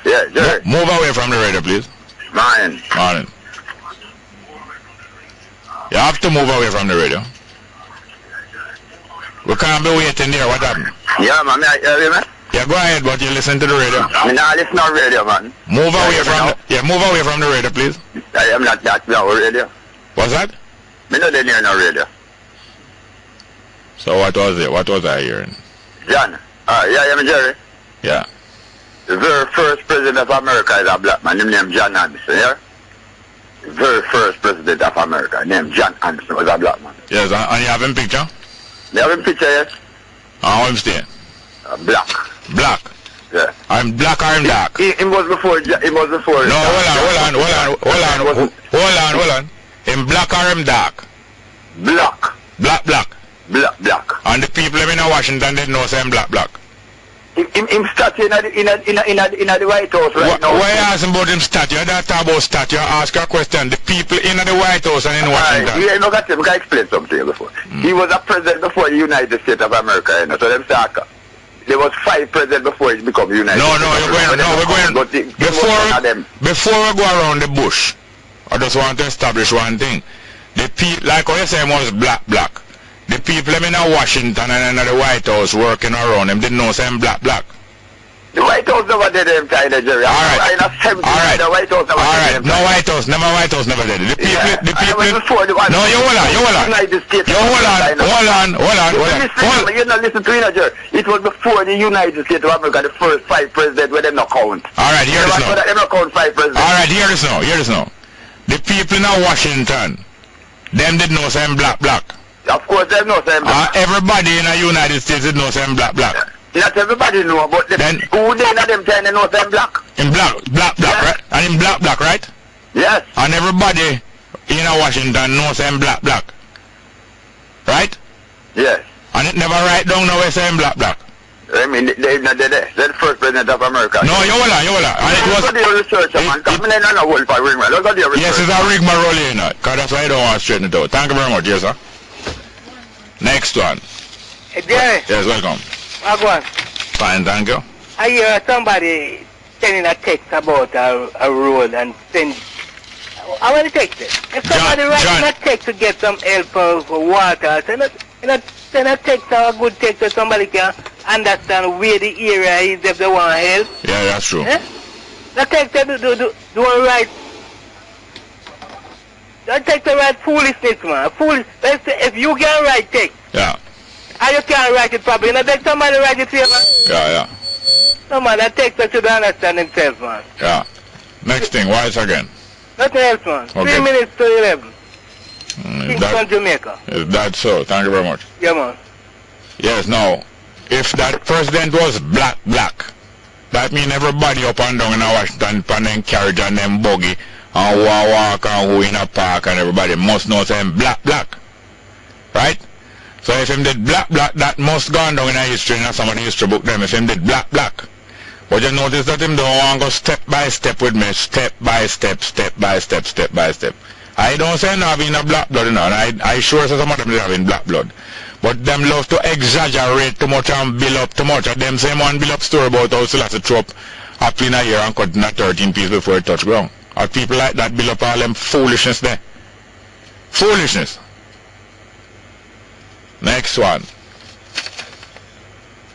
Yeah, Jerry. Move away from the radio, please. Morning. Morning. You have to move away from the radio. We can't be waiting there. What happened? Yeah, man. Man. Yeah, go ahead, but you listen to the radio. I mean, I listen to radio, man. Move away from move away from the radio, please. I am not that no radio. What's that? Me not near no radio. So what was it? What was I hearing? John. Yeah, I'm Jerry. Yeah. The very first president of America is a black man. His name John Anderson, yeah? The very first president of America, named John Anderson, was a black man. Yes, and you have him picture? You have him picture, yes? How I'm staying? Black. Black? Yeah. I'm black or I'm dark? He was before. No, hold on. Him black or him dark? Black. Black. Black. And the people in Washington didn't know say him black. Him statue in the White House right now. Why ask him about him statue? I don't talk about statue. I ask a question. The people in the White House and in Washington. Yeah, I can explain something to you before. He was a president before the United States of America, you know, so them talk. There was 5 presidents before he became United States. We're going. Before we go around the bush, I just want to establish one thing. The people, like what you say, was black. The people in Washington and in the White House working around them didn't know them black. The White House never did them China, Jerry. All right. The White House never did them. No White House never did it. The people. No, you hold on. United States. Hold on. You not listen to me, Jerry. It was before the United States of America, the first 5 presidents where them not count. All right, hear this now. Them not count 5 presidents. All right, hear this now. The people in Washington, them did know them black. Of course, them know them black. Everybody in the United States did know them black. Not everybody know, but who they not them China know them black? In black, yes. Right? And in black, right? Yes. And everybody in Washington knows them black. Right? Yes. And it never write down now say black. I mean, they're the first president of America. No, you hold on. And it was... research, man. Yes, it's a rigmarole, you know. Because that's why I don't want to straighten it out. Thank you very much, yes, sir. Next one. Hey, Jerry. Yes, welcome. Wagwan. Fine, thank you. I hear somebody sending a text about a road and send... I want to text it. If somebody writing a text to get some help for water, send a text or a good text so somebody can understand where the area is if they want help. Yeah, that's true. The text don't write... That text don't write foolishness, man. If you can write text. Yeah. And you can't write it properly. You know, let somebody write it for you, man. Yeah. No, man, that text that should understand himself, man. Yeah. Next thing, why is again? Nothing else, man. Okay. 3 minutes to 11. Kingston, Jamaica. Is that so? Thank you very much. Yeah, man. Yes, now, if that president was black, that means everybody up and down in Washington, and them carriage and them buggy, and who walk and who in a park, and everybody must know them black. Right? So if him did black, that must go down in a history, and some of the history book them, if him did black. But you notice that him don't want to go step by step with me, step by step. I don't say no having a black blood, you know, and I sure say some of them having black blood. But them love to exaggerate too much and build up too much. And them same one build up story about how still has to throw up apple in a year and cut in a 13 piece before it touch ground. And people like that build up all them foolishness there. Foolishness. Next one.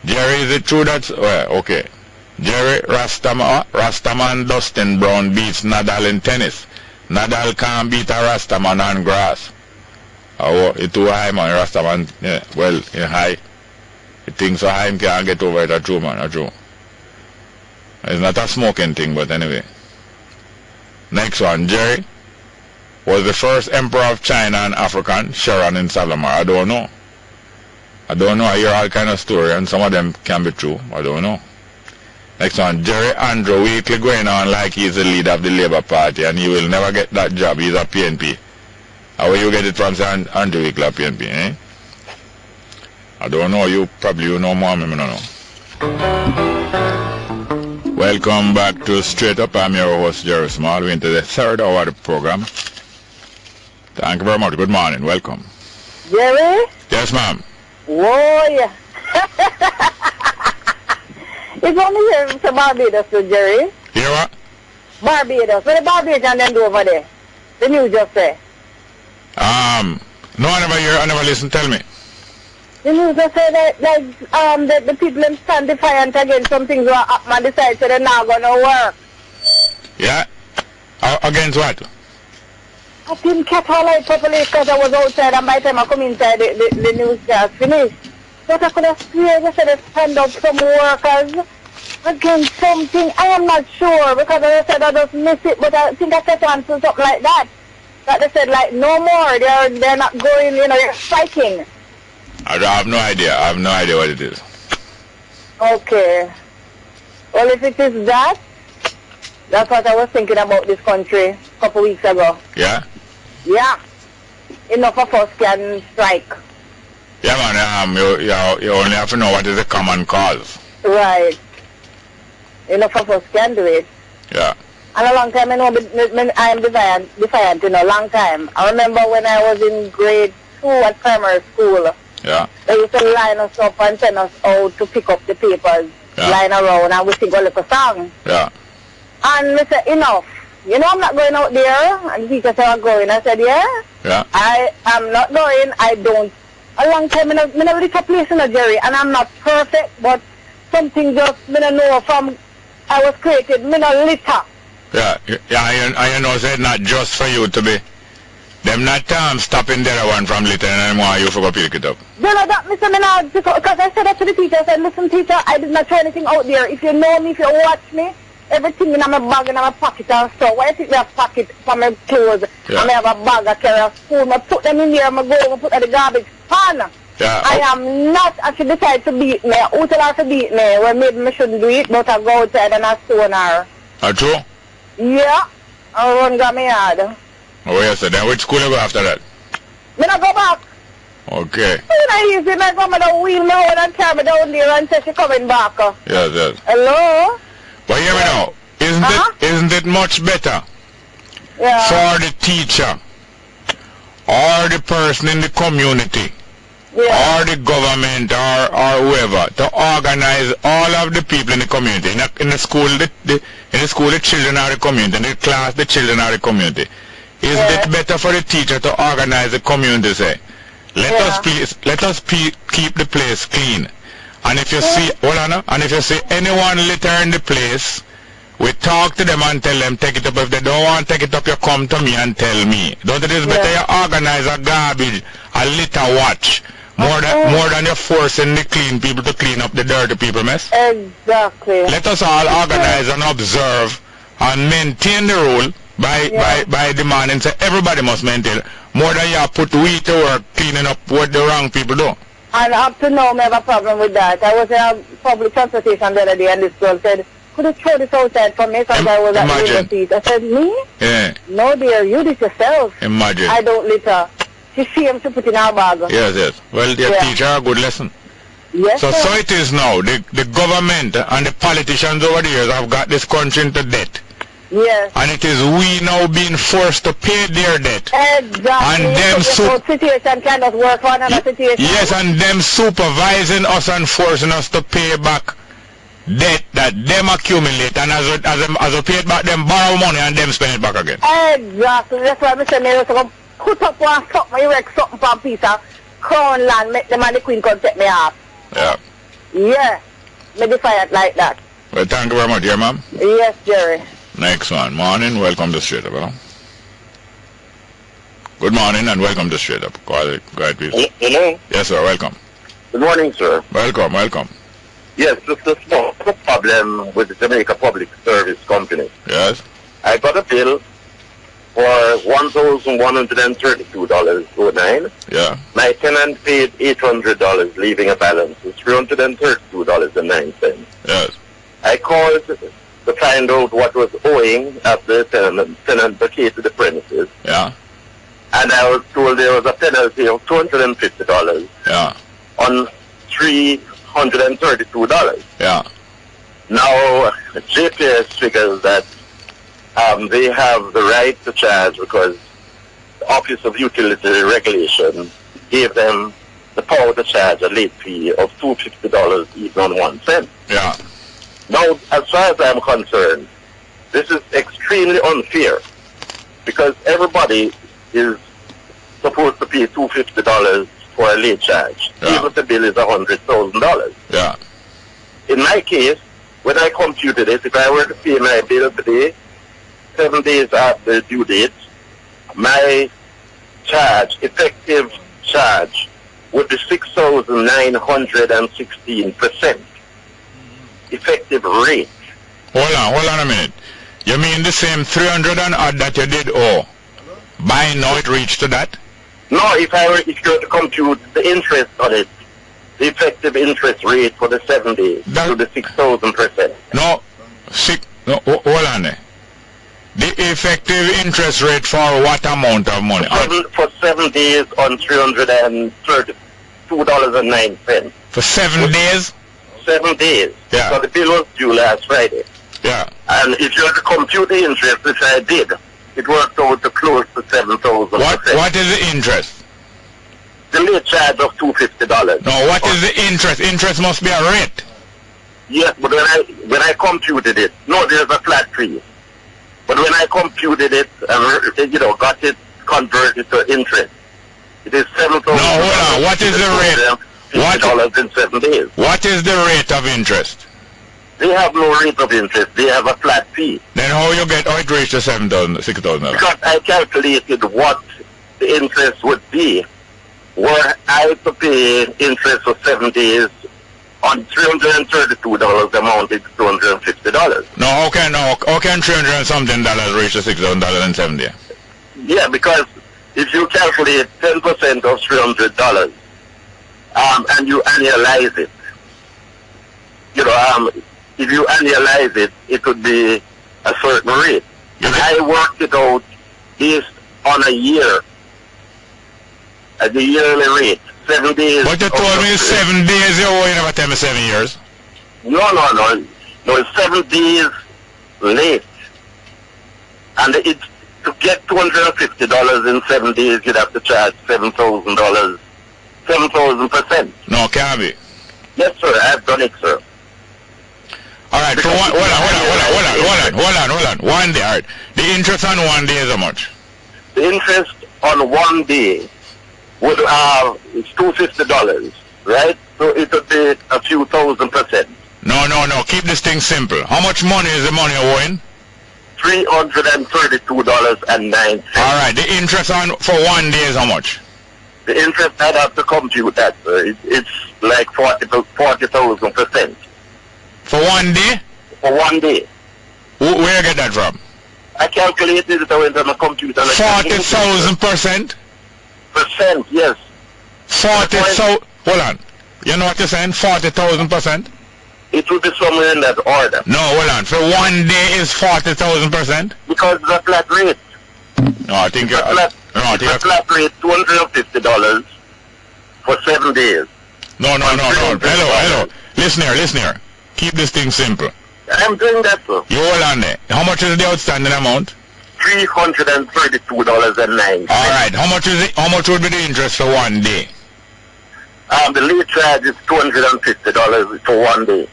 Jerry, is it true that... Well, okay. Jerry, Rastaman Dustin Brown beats Nadal in tennis. Nadal can't beat a Rastaman on grass. Oh, it's too high, man. Rastaman, yeah, well, in high. He thinks so high, he can't get over it. That's true, man. That's true. It's not a smoking thing, but anyway. Next one. Jerry was the first emperor of China and African, Sharon in Salomar. I don't know. I hear all kind of story, and some of them can be true. I don't know. Next one, Jerry Andrew weekly going on like he's the leader of the Labour Party, and he will never get that job. He's a PNP. How will you get it from Andrew weekly PNP, eh? I don't know. You know more than me, no. Welcome back to Straight Up. I'm your host, Jerry Small. We're into the third hour of the program. Thank you very much. Good morning. Welcome. Jerry? Yes, ma'am. Whoa, yeah. It's only here to Barbados, so Jerry. Hear what? Barbados. What the Barbadians them do over there? The news just say. No, I never hear. I never listen. Tell me. The news just say that the people them stand defiant against some things were up and decide so they're not gonna work. Yeah. Against what? I didn't catch all I properly because I was outside, and by the time I come inside, the news just finished. But I could have sworn they said they stand up some workers against something. I am not sure because as I said I just missed it, but I think I said something like that. That they said like no more, they're not going, they're striking. I have no idea. I have no idea what it is. Okay. Well, if it is that, that's what I was thinking about this country a couple weeks ago. Yeah? Yeah. Enough of us can strike. Yeah, man, you only have to know what is the common cause. Right. Enough of us can do it. Yeah. And a long time, I am defiant, long time. I remember when I was in grade 2 at primary school. Yeah. They used to line us up and send us out to pick up the papers, line around, and we sing a little song. Yeah. And we said, enough. you know I'm not going out there. And the teacher said, I'm going. I said, yeah. I am not going. I don't. A long time, I never reach a place in a Jerry, and I'm not perfect, but something just, I don't know from I was created, I not litter. I know it's not just for you to be. Them not stopping the other one from litter and want you to go pick it up. Then I got because I said that to the teacher. I said, listen, teacher, I did not try anything out there. If you know me, if you watch me, everything in my bag and my pocket and stuff. Why take my pocket for my clothes? I have a bag, I carry a spoon, I put them in there, I go and put in the garbage pan. I am not, I should decide to beat me. Who tell her to beat me? Well, maybe I shouldn't do it, but I go outside and I stone her. True? Yeah. I run down my yard. Oh, yes, sir. Then which school you go after that? Me not go back. Okay. You know, easy. My grandmother wheel me out and carry me down there and say she coming back. Yes. Hello? But hear me now. Isn't it much better for the teacher or the person in the community or the government or whoever to organize all of the people in the community, in the school, the children are the community, in the class, the children are the community? Isn't it better for the teacher to organize the community, say, let us keep the place clean. And if you see, and if you see anyone litter in the place, we talk to them and tell them take it up. If they don't want to take it up, you come to me and tell me. Don't it is better you organize a garbage, a litter watch, more than you're forcing the clean people to clean up the dirty people mess? Exactly. Let us all organize and observe and maintain the rule by demanding, say everybody must maintain it. More than you put we to work cleaning up what the wrong people do. And up to now, I have a problem with that. I was in a public transportation the other day, and this girl said, could you throw this outside for me? Because I was at the window seat. I said, me? Yeah. No, dear, you did yourself. Imagine. I don't litter. She shamed to put in her bag. Yes. Well, dear teacher, a good lesson. Yes, so it is now. The government and the politicians over the years have got this country into debt. Yes. And it is we now being forced to pay their debt. Exactly. And them situation cannot work for another situation. Yes, and them supervising us and forcing us to pay back debt that them accumulate, and as a pay it back, them borrow money and them spend it back again. Exactly. That's why I said I was put up one something, erect something for a piece of crown land, make them and the queen come take me off. Yeah. Me defy it like that. Well, thank you very much, dear ma'am. Yes, Jerry. Next one. Morning, welcome to Straight Up. Hello. Good morning and welcome to Straight Up. Go ahead, please. Hello? Yes, sir, welcome. Good morning, sir. Welcome. Yes, just a small problem with the Jamaica Public Service Company. Yes? I got a bill for $1,132.09. Yeah. My tenant paid $800, leaving a balance of $332.09. Yes. I called to find out what was owing after the tenant vacated the premises. Yeah. And I was told there was a penalty of $250. Yeah. On $332. Yeah. Now, JPS figures that they have the right to charge because the Office of Utility Regulation gave them the power to charge a late fee of $250 even on 1 cent. Yeah. Now, as far as I'm concerned, this is extremely unfair because everybody is supposed to pay $250 for a late charge, even if the bill is $100,000. Yeah. In my case, when I computed it, if I were to pay my bill today, 7 days after the due date, my charge, effective charge, would be 6,916%. Effective rate. Hold on a minute. You mean the same 300 and odd that you did owe? By now it reached to that? No, if you were to compute the interest on it, the effective interest rate for the 7 days to the 6,000%. No, hold on there. The effective interest rate for what amount of money? For 7 days on $332.09. For 7 days? 7 days. Yeah. So the bill was due last Friday. Yeah. And if you were to compute the interest, which I did, it worked out to close to 7,000%. What is the interest? The late charge of $250. No, what is the interest? Interest must be a rate. Yes, but when I computed it, no, there's a flat fee. But when I computed it and got it converted to interest, it is $7,000. No, hold on. What is the rate? $50 in 7 days. What is the rate of interest? They have no rate of interest. They have a flat fee. Then how it reached to $6,000? Because I calculated what the interest would be were I to pay interest for 7 days on $332 amounted to $250. No, how can $300 and something reach to $6,000 in 7 days? Yeah, because if you calculate 10% of $300 and you annualize it, if you annualize it, it would be a certain rate. And I worked it out based on a year, at the yearly rate. 7 days. But you told me 7 days, you never tell me 7 years. No, it's 7 days late. And to get $250 in 7 days, you'd have to charge $7,000, 7,000%. No, can't be. Yes, sir, I've done it, sir. All right, so hold on. 1 day, all right. The interest on 1 day is how much? The interest on 1 day would it's $250, right? So it would be a few thousand%. No. Keep this thing simple. How much money is the money owing? $332.09. All right. The interest for 1 day is how much? The interest, I'd have to compute that, sir. It's like 40,000%. For 1 day? For 1 day. Where you get that from? I calculated it on my computer. 40,000%? Percent, yes. 40,000. Hold on. You know what you're saying? 40,000%? It will be somewhere in that order. No, hold on. For 1 day is 40,000%? Because it's a flat rate. No, I think it's a flat rate, $250 for 7 days. No. Hello. Listen here. Keep this thing simple. I'm doing that, sir. You hold on there. How much is the outstanding amount? $332.09. All right. How much would be the interest for 1 day? The late charge is $250 for 1 day.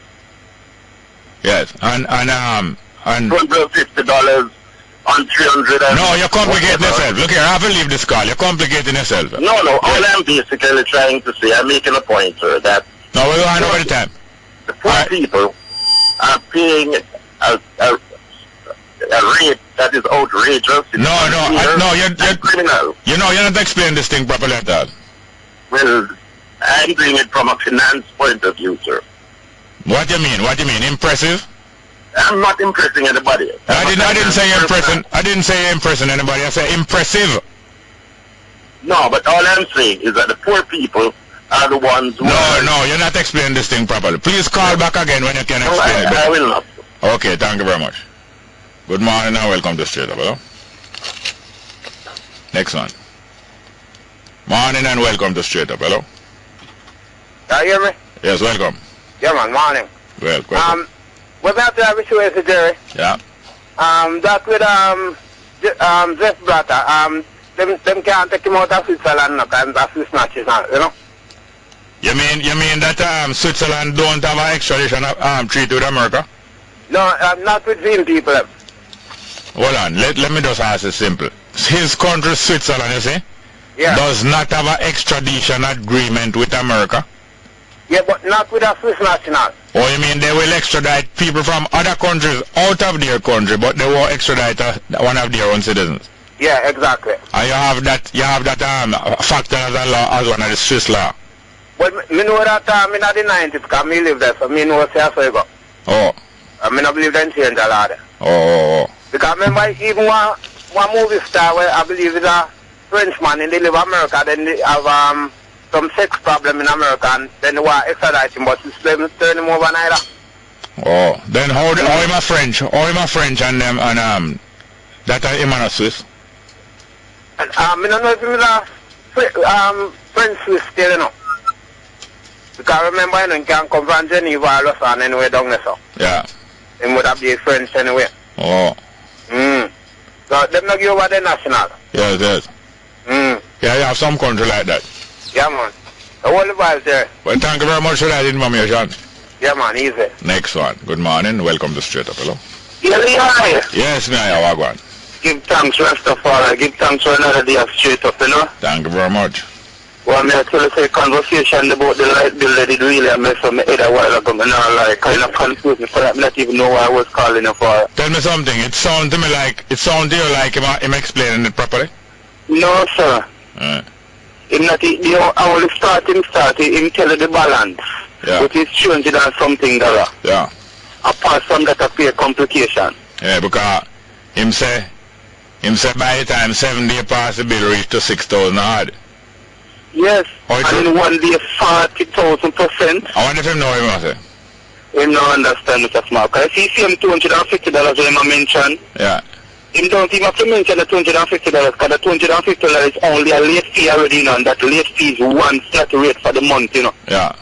Yes, and $250 on 300. No, you're complicating yourself. Look here, I have to leave this call. You're complicating yourself. No. All I'm basically trying to say, I'm making a point, sir, that. No, we're going over the time. The poor people are paying a rate that is outrageous. You're criminal. You're not explaining this thing properly at all. Well, I'm doing it from a finance point of view, sir. What do you mean? Impressive? I'm not impressing anybody. I didn't say you're impressing. I didn't say you're impressing anybody. I said impressive. No, but all I'm saying is that the poor people are the ones who... No, you're not explaining this thing properly. Please call back again when you can explain it. I will not. Okay, thank you very much. Good morning and welcome to Straight Up. Hello? Next one. Morning and welcome to Straight Up. Hello? Can you hear me? Yes, welcome. Yeah, man, morning. Welcome. We're about to have a show with Jerry. Yeah. That with Jeff Blatter. Them can't take him out of Switzerland now, and that's his snatches now, you know? You mean that Switzerland don't have an extradition treaty with America? No, not with him people. Hold on, let me just ask it simple. His country, Switzerland, you see, does not have an extradition agreement with America? Yeah, but not with a Swiss national. Oh, you mean they will extradite people from other countries out of their country, but they won't extradite one of their own citizens? Yeah, exactly. And you have that factor as a law, as one of the Swiss law. Well, me know that in the 90s, because me live there, so me know say so you go. Oh. I mean, I believe them change a lot there. Oh. Because remember, even one movie star where I believe is a Frenchman, and they live in America, then they have some sex problem in America, and then they want to extradite him, but it's them turn him over neither. Oh. Then how am I French? How am I French and them, and that are him and a Swiss? I don't know if it's a French-Swiss still, you know. Because remember, you know, you can come from Geneva or Lausanne anyway down there, so. Yeah. It would have been French anyway. Oh. So, them not give over the national. Yes. Yeah, you have some country like that. Yeah, man. The whole vibe there. Well, thank you very much for that information. Yeah, man, easy. Next one. Good morning. Welcome to Straight Up. Hello. Yes, Naya, Wagwan. Give thanks, Rastafari. Give thanks for another day of straight up, you know. Thank you very much. Well, I tell you, say, conversation about the light bill that it really messed up my head a while ago. And I like, kind of confused me for that. I not even know why I was calling you for. Tell me something. It sounds to me like, him explaining it properly? No, sir. Him not, I will start, him tell you the balance. Yeah. Which is $200 something. Yeah. Apart from that, appear complication. Yeah, because him say by the time 7 days past the bill reach to 6,000 hard. Yes, and in 1 day 40,000%. I wonder if him know him, I say. Him don't understand, Mr. Small. Because if you see him $250 when I mention, yeah. Him don't even have to mention the $250 because the $250 is only a late fee already, you know, and that late fee is one flat rate for the month, you know. Yeah.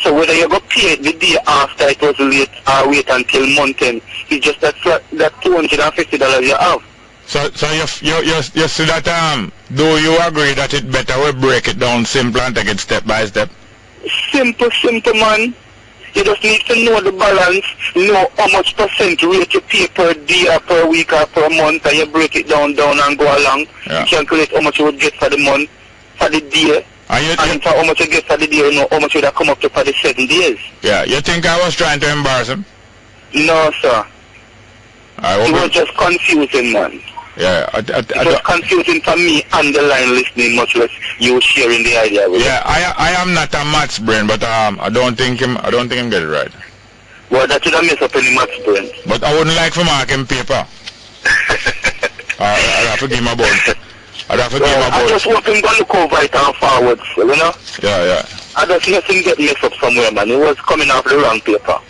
So whether you go pay it the day after it was late or wait until month end, it's just that $250 you have. So you see that do you agree that it better we break it down simple and take it step by step? Simple man. You just need to know the balance, know how much percent rate you pay per day or per week or per month, and you break it down and go along. Yeah. You calculate how much you would get for the month, for the day. And for how much you get for the day, you know how much would have come up to for the 7 days. Yeah, you think I was trying to embarrass him? No, sir. It was just confusing, man. Yeah, it was confusing for me on the line listening, much less you sharing the idea with yeah, I am not a maths brain, but I don't think him get it right. Well, that should have messed up any maths brain. But I wouldn't like for mark him paper. I'd have to give him a bone. I just want him to look over it and forward, you know? Yeah. I just let him get messed up somewhere, man. He was coming off the wrong paper.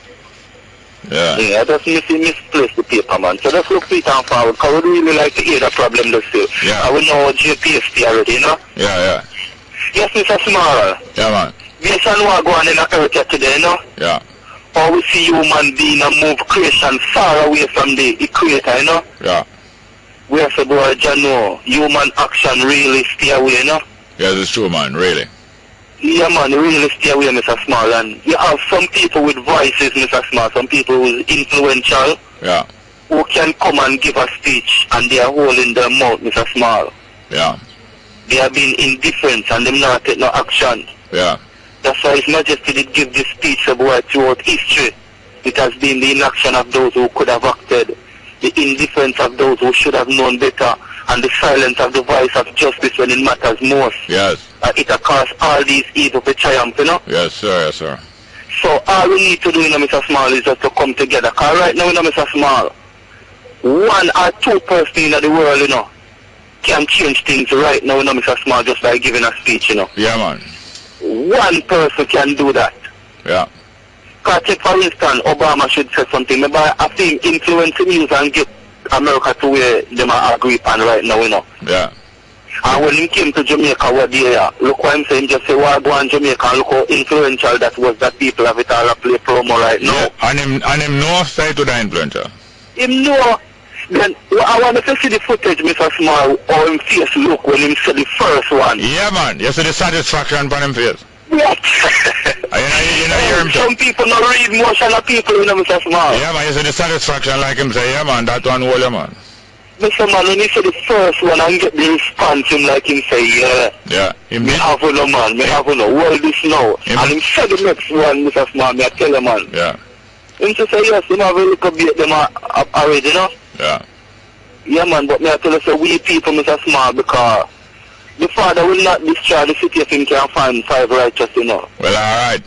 Yeah. I just misplaced the paper, man. So just look it and forward, because we really like to hear the problem this year. Yeah. I will know JPST already, you know? Yeah. Yes, Mr. Small. Yeah, man. Based on what going on in the earth today, you know? Yeah. How we see human being and move creation far away from the equator, you know? Yeah. We have to go, human action really stay away, you know? Yes, it's true, man, really. Yeah, man, really stay away, Mr. Small. And you have some people with voices, Mr. Small, some people who is influential. Yeah. Who can come and give a speech and they are holding their mouth, Mr. Small. Yeah. They are being indifferent and them not take no action. Yeah. That's why His Majesty did give this speech about throughout history. It has been the inaction of those who could have acted, the indifference of those who should have known better, and the silence of the voice of justice when it matters most. Yes. It has caused all these evil to triumph, you know? Yes, sir. So all we need to do, you know, Mr. Small, is just to come together. Because right now, you know, Mr. Small, 1 or 2 persons in the world, you know, can change things right now, you know, Mr. Small, just by giving a speech, you know. Yeah, man. 1 person can do that. Yeah. Because take for instance, Obama should say something. Maybe I think influence the news and get America to where they might agree on right now, you know. Yeah. And when he came to Jamaica, what day, look what I'm saying, just say, well, go on Jamaica and look how influential that was, that people have it all a play promo right now. Yeah. And him know side to the influencer. Him know. Then I want to see the footage, Mr. Small, how him face look when him said the first one. Yeah, man. You see the satisfaction on him face. What? you know, hear him some people not read much of people, you know, Mr. Small. Yeah, man. You see the satisfaction like him say, yeah, man, that one hold you, man. Mr. Man, when he said the first one and get the response, him like him say, yeah. Yeah. Me have no man, me have no world this now. And him said the next one, Mr. Small, me I tell you, man. Yeah. Him to say, yes, him have a little bit them already, you know? Yeah. Yeah, man, but me I tell you, so we people, Mr. Small, because the Father will not destroy the city if him can find 5 righteous, you know. Well, all right.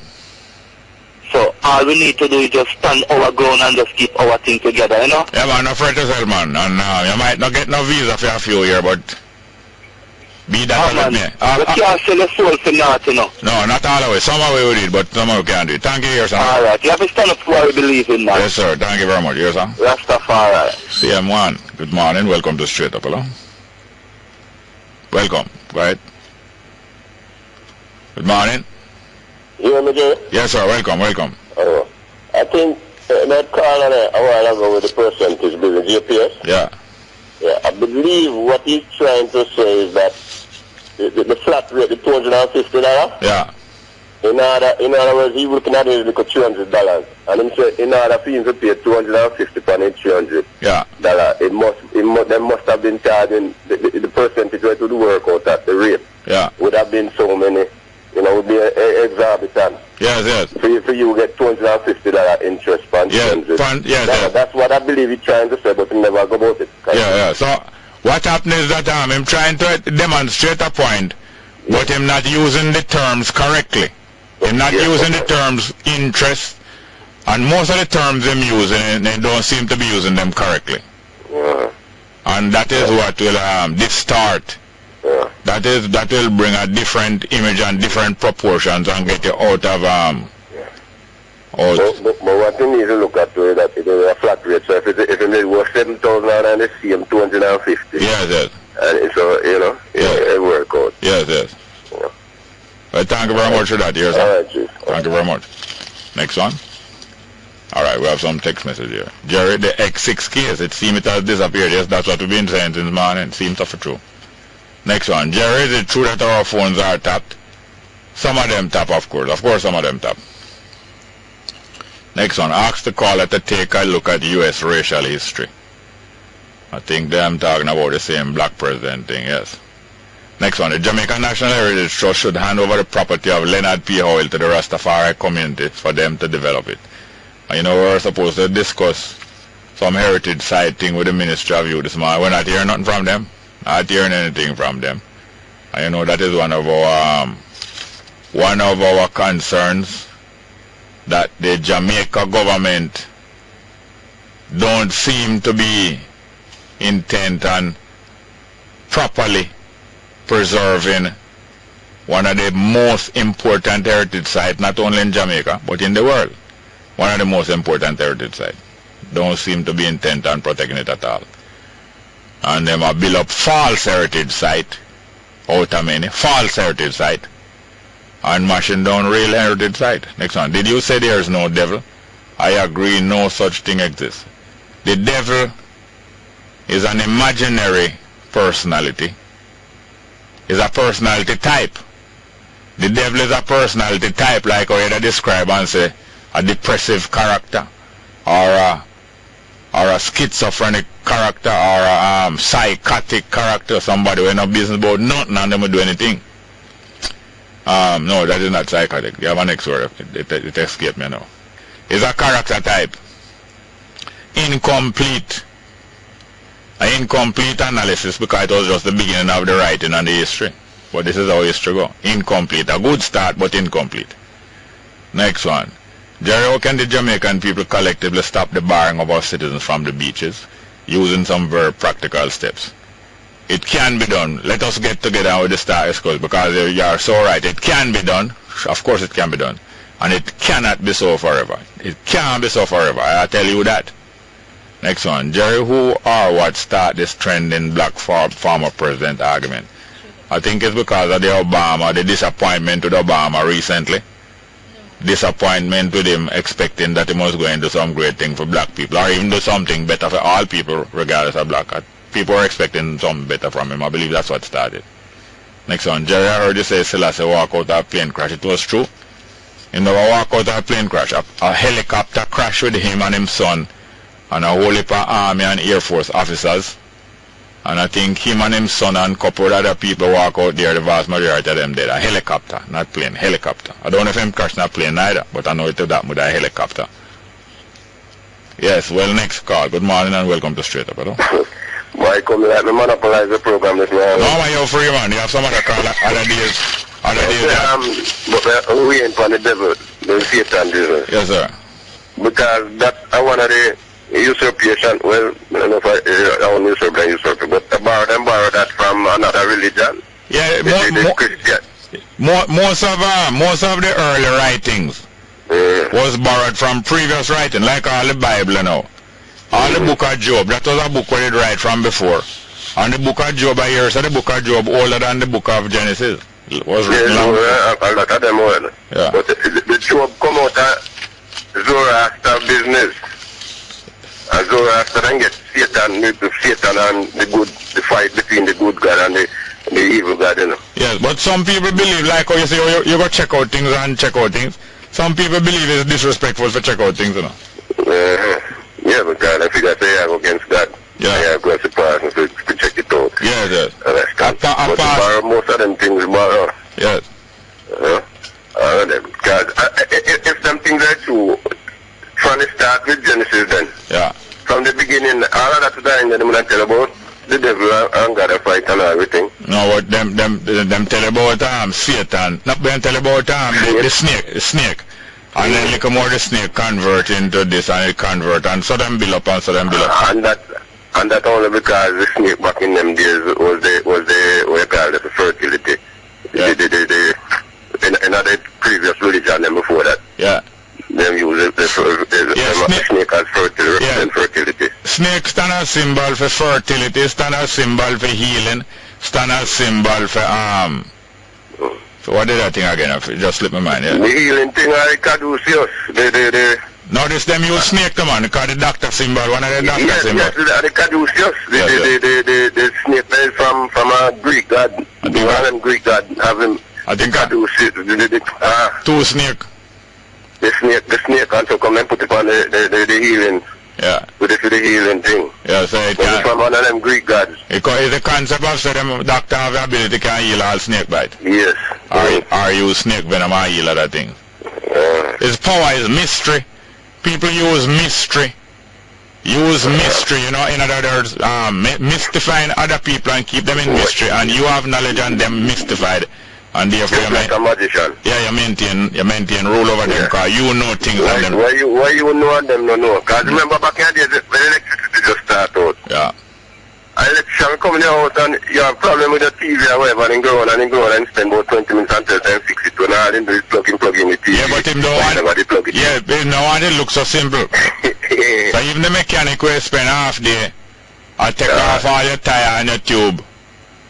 So all we need to do is just stand our ground and just keep our thing together, you know? Yeah, man, no fret yourself, man. And you might not get no visa for a few years, but be that with me. You can't sell your soul for naught, you know? No, not all the way. Some of we will do it, but some of we can't do it. Thank you, yes, sir. All right. You have to stand up for what we believe in, man. Yes, sir. Thank you very much. Yes, sir. Rastafari. CM1, good morning. Welcome to Straight Up, hello? Welcome. Go ahead. Good morning. You hear me, Jay? Yes, sir. Welcome. I think that call a while ago with the percentage business, GPS. Yeah. Yeah, I believe what he's trying to say is that the flat rate, the $250, yeah, In other words, he looking at it like $200, and him say in order for him to pay $250 for it $300. Yeah. They must have been charging the percentage where to the work out at the rate. Yeah. Would have been so many, would be exorbitant. Yes. For you get $250 interest on $200. Yes. That's what I believe he's trying to say, but he never go about it. Yeah. So what happened is that I'm trying to demonstrate a point, but I'm not using the terms correctly. I'm not using the terms interest, and most of the terms I'm using, they don't seem to be using them correctly. And that is what will distort. That will bring a different image and different proportions and get you out of But what you need to look at is that it is a flat rate. So if it was 7,000 and the same 250. Yes. And so it work out. Yes. Well, thank you very much for that, yes. All right, Chief. Thank you very much. Next one. All right, we have some text message here. Jerry, the X6 case, it seems it has disappeared. Yes, that's what we've been saying since morning. It seems to be true. Next one. Jerry, is it true that our phones are tapped? Some of them tap, of course. Of course, some of them tap. Next one. Ask the caller to take a look at U.S. racial history. I think them talking about the same black president thing, yes. Next one. The Jamaica National Heritage Trust should hand over the property of Leonard P. Howell to the Rastafari community for them to develop it. And we're supposed to discuss some heritage side thing with the Ministry of Youth this morning. We're not hearing nothing from them. Not hearing anything from them. And that is one of our concerns, that the Jamaica government don't seem to be intent on properly preserving one of the most important heritage sites, not only in Jamaica, but in the world. One of the most important heritage sites. Don't seem to be intent on protecting it at all. And them build up false heritage site, out of many, false heritage site, and mashing down real heritage site. Next one. Did you say there is no devil? I agree, no such thing exists. The devil is an imaginary personality. Is a personality type. The devil is a personality type, like how you describe and say a depressive character, or a schizophrenic character, or a psychotic character, somebody who no business about nothing and them will do anything. No, that is not psychotic. You have an next word. It escaped me now. It's a character type. Incomplete. An incomplete analysis, because it was just the beginning of the writing and the history. But this is how history go. Incomplete. A good start, but incomplete. Next one. Jerry, how can the Jamaican people collectively stop the barring of our citizens from the beaches using some very practical steps? It can be done. Let us get together with the Star Escorts, because you are so right. It can be done. Of course it can be done. And it cannot be so forever. It can't be so forever. I tell you that. Next one. Jerry, who or what start this trend in black former president argument? I think it's because of the disappointment with Obama recently. Disappointment with him expecting that he must go and do some great thing for black people, or even do something better for all people regardless of black. People are expecting something better from him. I believe that's what started. Next one. Jerry, I heard you say Selassie walk out of a plane crash. It was true. He never walk out of a plane crash. A helicopter crashed with him and his son and a whole heap of Army and Air Force officers. And I think him and his son and a couple of other people walk out there, the vast majority of them dead. A helicopter, not plane, helicopter. I don't know if him crashed in a plane either, but I know it did that with a helicopter. Yes, well, next call. Good morning and welcome to Straight Up. Why come like me monopolize the program this morning? No, man, you're free, man. You have some other call other days. But we ain't for the devil, the Satan devil. Yes, sir. Because that's one of the usurpation, well, I don't know if I won't usurp, but to borrow that from another religion. Yeah, most of the early writings was borrowed from previous writing, like all the Bible now. All the book of Job, that was a book where it write from before. And the book of Job, I hear, so the book of Job older than the book of Genesis. It was written long before. A lot of them well. Yeah. But the Job come out of Zoroaster business. And Zoroaster then get Satan and the fight between the good God and The evil God, you know. Yes, but some people believe, like how you say, you go check out things and check out things. Some people believe it's disrespectful to check out things, you know. Yeah, but God, I figure say I go against God. Yeah. I go to pass and to check it out. Yes. But borrow most of them things borrow. Yes. Because if them things are true, from the start with Genesis then. Yeah. From the beginning, all of that time that I'm going to tell about the devil and God a fight and everything. No, what them tell about Satan. Not them tell about the snake. And then little more the snake convert into this and it convert and so them build up and so them build up. And that only because the snake back in them days was the what you call it, the fertility. Yeah. In the previous religion and before that. Yeah. Them use the snake as fertility. Snake stand as symbol for fertility, stand as symbol for healing, stand as symbol for So what did I think again? Just slip my mind, yeah. The healing thing are caduceus. Notice them use snake, man, because the doctor symbol, one of the doctor symbol. Yes, the caduceus. The snake is from a Greek god. One of them Greek god have him. I think caduceus. Two snake. The snake also come and put it on the healing. Yeah. With the healing thing. Yeah, so it's from one of them Greek gods. Because the concept of so them doctor have the ability to heal all snake bite. Yes. Or use snake venom and heal other things. Its power is mystery. People use mystery. Mystery, you know, in other words, mystifying other people and keep them in mystery, and you have knowledge and them mystified. And therefore, like a magician. Yeah, you maintain rule over them because you know things on them. Why you know and them no know? Because remember back in the days when electricity just started out. Yeah. Electrician come in the house and you have a problem with the TV or whatever and go on and spend about 20 minutes until time fix it. When all in do is plug in the TV. Yeah, but him don't want it. Yeah, but no one it looks so simple. So even the mechanic will spend half day I take off all your tire and your tube.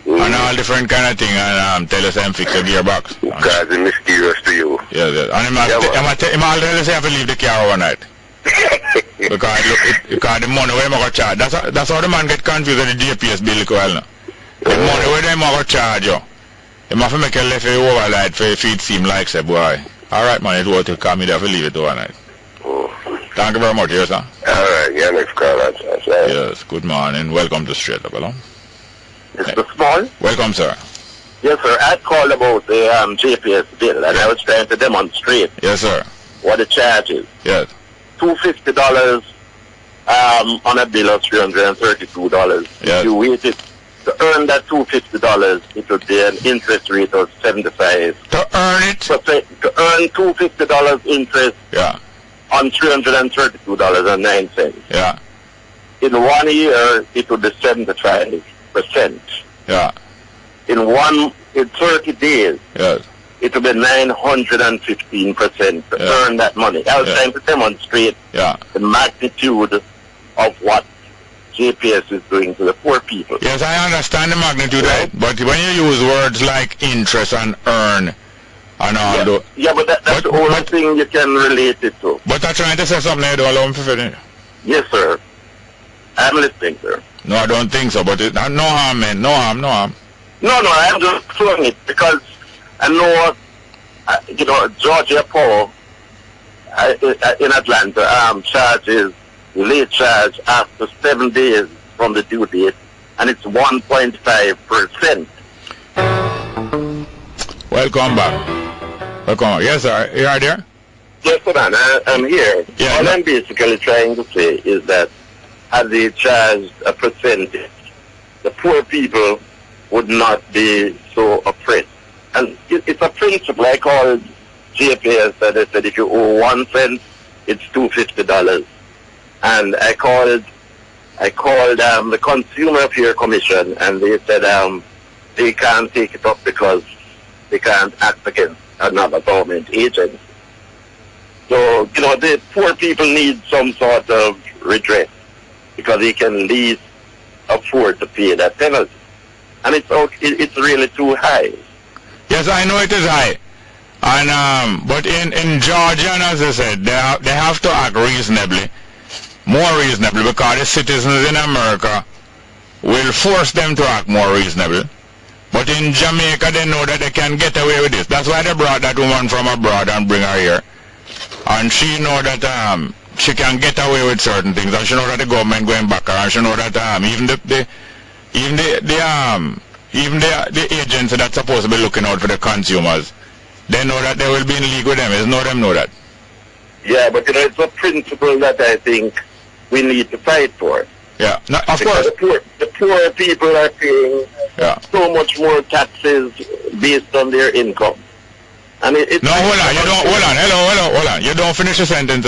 And all different kind of thing and tell us I'm fix your gearbox. Because it's mysterious to you. Yeah. And him already say I have to leave the car overnight. because the money where I'm going to charge. That's how the man get confused with the GPS bill. The money where them going to charge you. You have to make a left overnight for it seem like say boy. Alright man, it's worth it. Call me there to leave it overnight. Thank you very much, yes sir. Alright, yeah, next call. Yes, good morning. Welcome to Straight Up, hello. Mr. Small? Welcome, sir. Yes, sir. I called about the GPS bill, and I was trying to demonstrate. Yes, sir. What the charge is. Yes. $250 on a bill of $332. Yes. If you waited to earn that $250, it would be an interest rate of 75. To earn it? To earn $250 interest. Yeah. On $332.09. Yeah. In 1 year, it would be 75%. Yeah. In 30 days, yes, it will be 915% to earn that money. I was trying to demonstrate the magnitude of what GPS is doing to the poor people. Yes, I understand the magnitude, right? But when you use words like interest and earn and all that. Yeah, but that's the only thing you can relate it to. But I'm trying to say something you don't allow me to finish. Yes, sir. I'm listening, sir. No, I don't think so, but no harm, man. No harm. No, I'm just throwing it because I know, Georgia Power in Atlanta charges late charge after 7 days from the due date, and it's 1.5%. Welcome back. Welcome. Yes, sir. You are there? Yes, sir, man. I'm here. Yeah, All I'm basically trying to say is that as they charged a percentage, the poor people would not be so oppressed. And it's a principle. I called GPS and they said if you owe 1 cent, it's $250. And I called the Consumer Affairs Commission and they said they can't take it up because they can't act against another government agency. So, the poor people need some sort of redress because they can least afford to pay that penalty. And it's really too high. Yes, I know it is high. And but in Georgia, as I said, they have to act reasonably, more reasonably, because the citizens in America will force them to act more reasonably. But in Jamaica, they know that they can get away with this. That's why they brought that woman from abroad and bring her here. And she know that she can get away with certain things, and she know that the government going back her, and she know that even the agents that's supposed to be looking out for the consumers, they know that they will be in league with them. It's know them know that. Yeah, but it's a principle that I think we need to fight for. Yeah, no, of course. The poor people are paying so much more taxes based on their income. And hold on. You don't finish the sentence,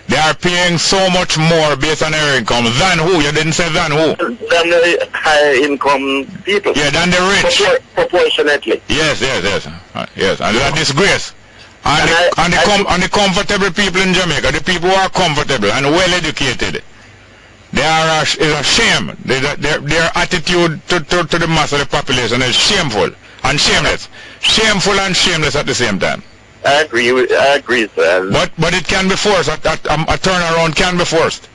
They are paying so much more based on their income than who? You didn't say than who? Than the high income people. Yeah, than the rich. Proportionately. Yes. Yes, and that's a disgrace. And the comfortable people in Jamaica, the people who are comfortable and well educated, they are is a shame. Their attitude to the mass of the population is shameful and shameless. Shameful and shameless at the same time. I agree, sir. But it can be forced. A turnaround can be forced.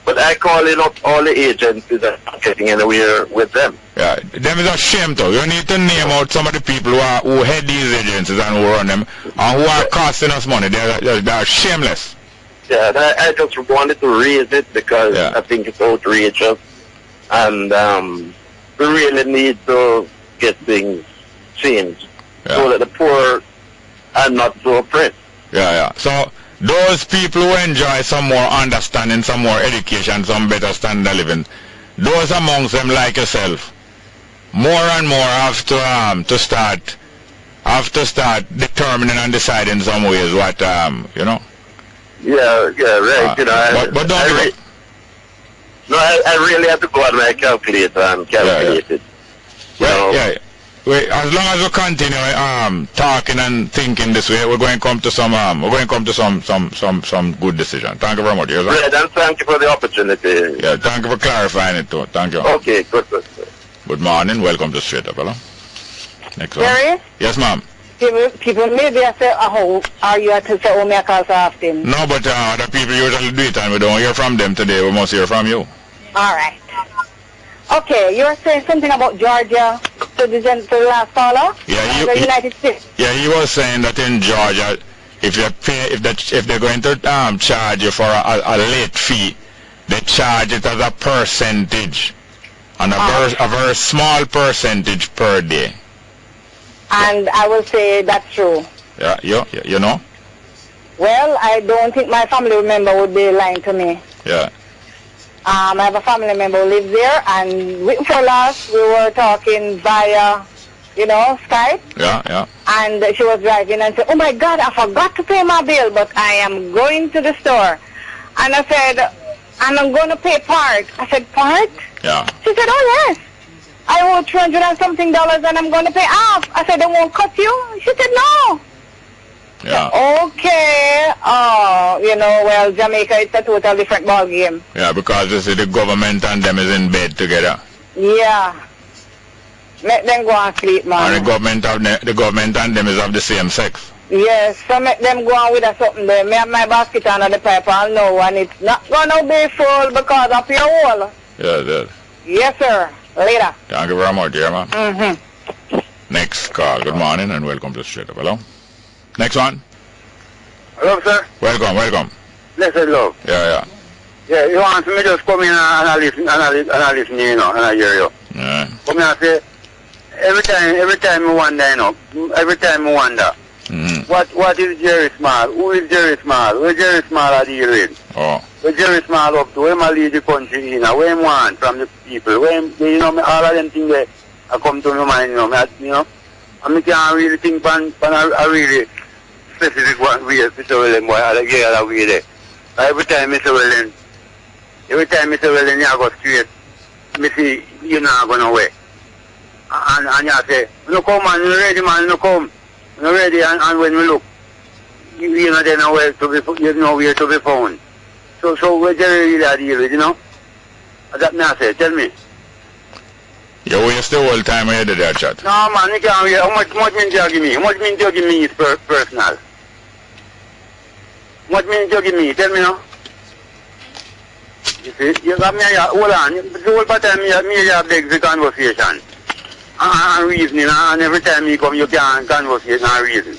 But I call it up all the agencies that are getting anywhere with them. Yeah, them is a shame though. You need to name out some of the people who head these agencies and who run them and who are costing us money. They are shameless. Yeah, I just wanted to raise it because I think it's outrageous, and we really need to get things changed so that the poor are not so oppressed. Yeah. So those people who enjoy some more understanding, some more education, some better standard of living, those amongst them like yourself, more and more have to start determining and deciding some ways what Yeah, right. But don't I really have to go on my calculator and calculate it. As long as we continue talking and thinking this way, we're going to come to some good decision. Thank you very much. Right, and thank you for the opportunity. Yeah, thank you for clarifying it too. Thank you. Okay, good. Good morning. Welcome to Straight Up, hello. Next one. Jerry? Yes, ma'am. People maybe I say, how are you to say, me I call so often? No, but other people usually do it and we don't hear from them today. We must hear from you. All right. Okay, you were saying something about Georgia to the last caller? Yeah, the United States. Yeah, he was saying that in Georgia, if they're going to charge you for a late fee, they charge it as a percentage, and a very small percentage per day. And I will say that's true. Yeah, you know? Well, I don't think my family member would be lying to me. Yeah. I have a family member who lives there, and for last we were talking via, Skype. Yeah. And she was driving and said, "Oh my God, I forgot to pay my bill, but I am going to the store." And I said, "And I'm going to pay part." I said, "Part?" Yeah. She said, "Oh yes. I owe $200 and something and I'm going to pay half." I said, "They won't cut you?" She said, "No." Yeah. Okay. Well, Jamaica, it's a total different ball game. Yeah, because you see the government and them is in bed together. Yeah. Make them go and sleep, man. And the government and them is of the same sex. Yes, so make them go on with something there. Me have my basket under the pipe, I'll know, and it's not going to be full because of your wall. Yes. Yes, sir. Later. Thank you very much, dear man. Mm-hmm. Next call. Good morning and welcome to Straight Up. Hello? Next one. Hello, sir. Welcome. Blessed love. Yeah. Yeah, you want me just come in and listen, and I hear you. Yeah. Come in and say, every time I wonder, Mm-hmm. What is Jerry Small? Who is Jerry Small? Where Jerry Small are dealing? Oh. Where Jerry Small up to? Where I lead the country in? Where I want from the people? Where, all of them things that come to my mind, and I can't really think on a really specific way, Mr. William, boy, I get out of there. Every time, Mr. William, you go straight, me see, you're not going away. And you say, no come man, you ready man, no come. You ready, and when we look, you know then where to be found. So where Jerry really deal with, That me I say, tell me. You waste the whole time ahead of that chat. No man, you can't wait. How much mean you give me? How much mean you give me is personal? How much mean you give me? Tell me now. You see, you got me hold on. The whole time me have begged the conversation. and reasoning, and every time you come, you can't conversate and reason.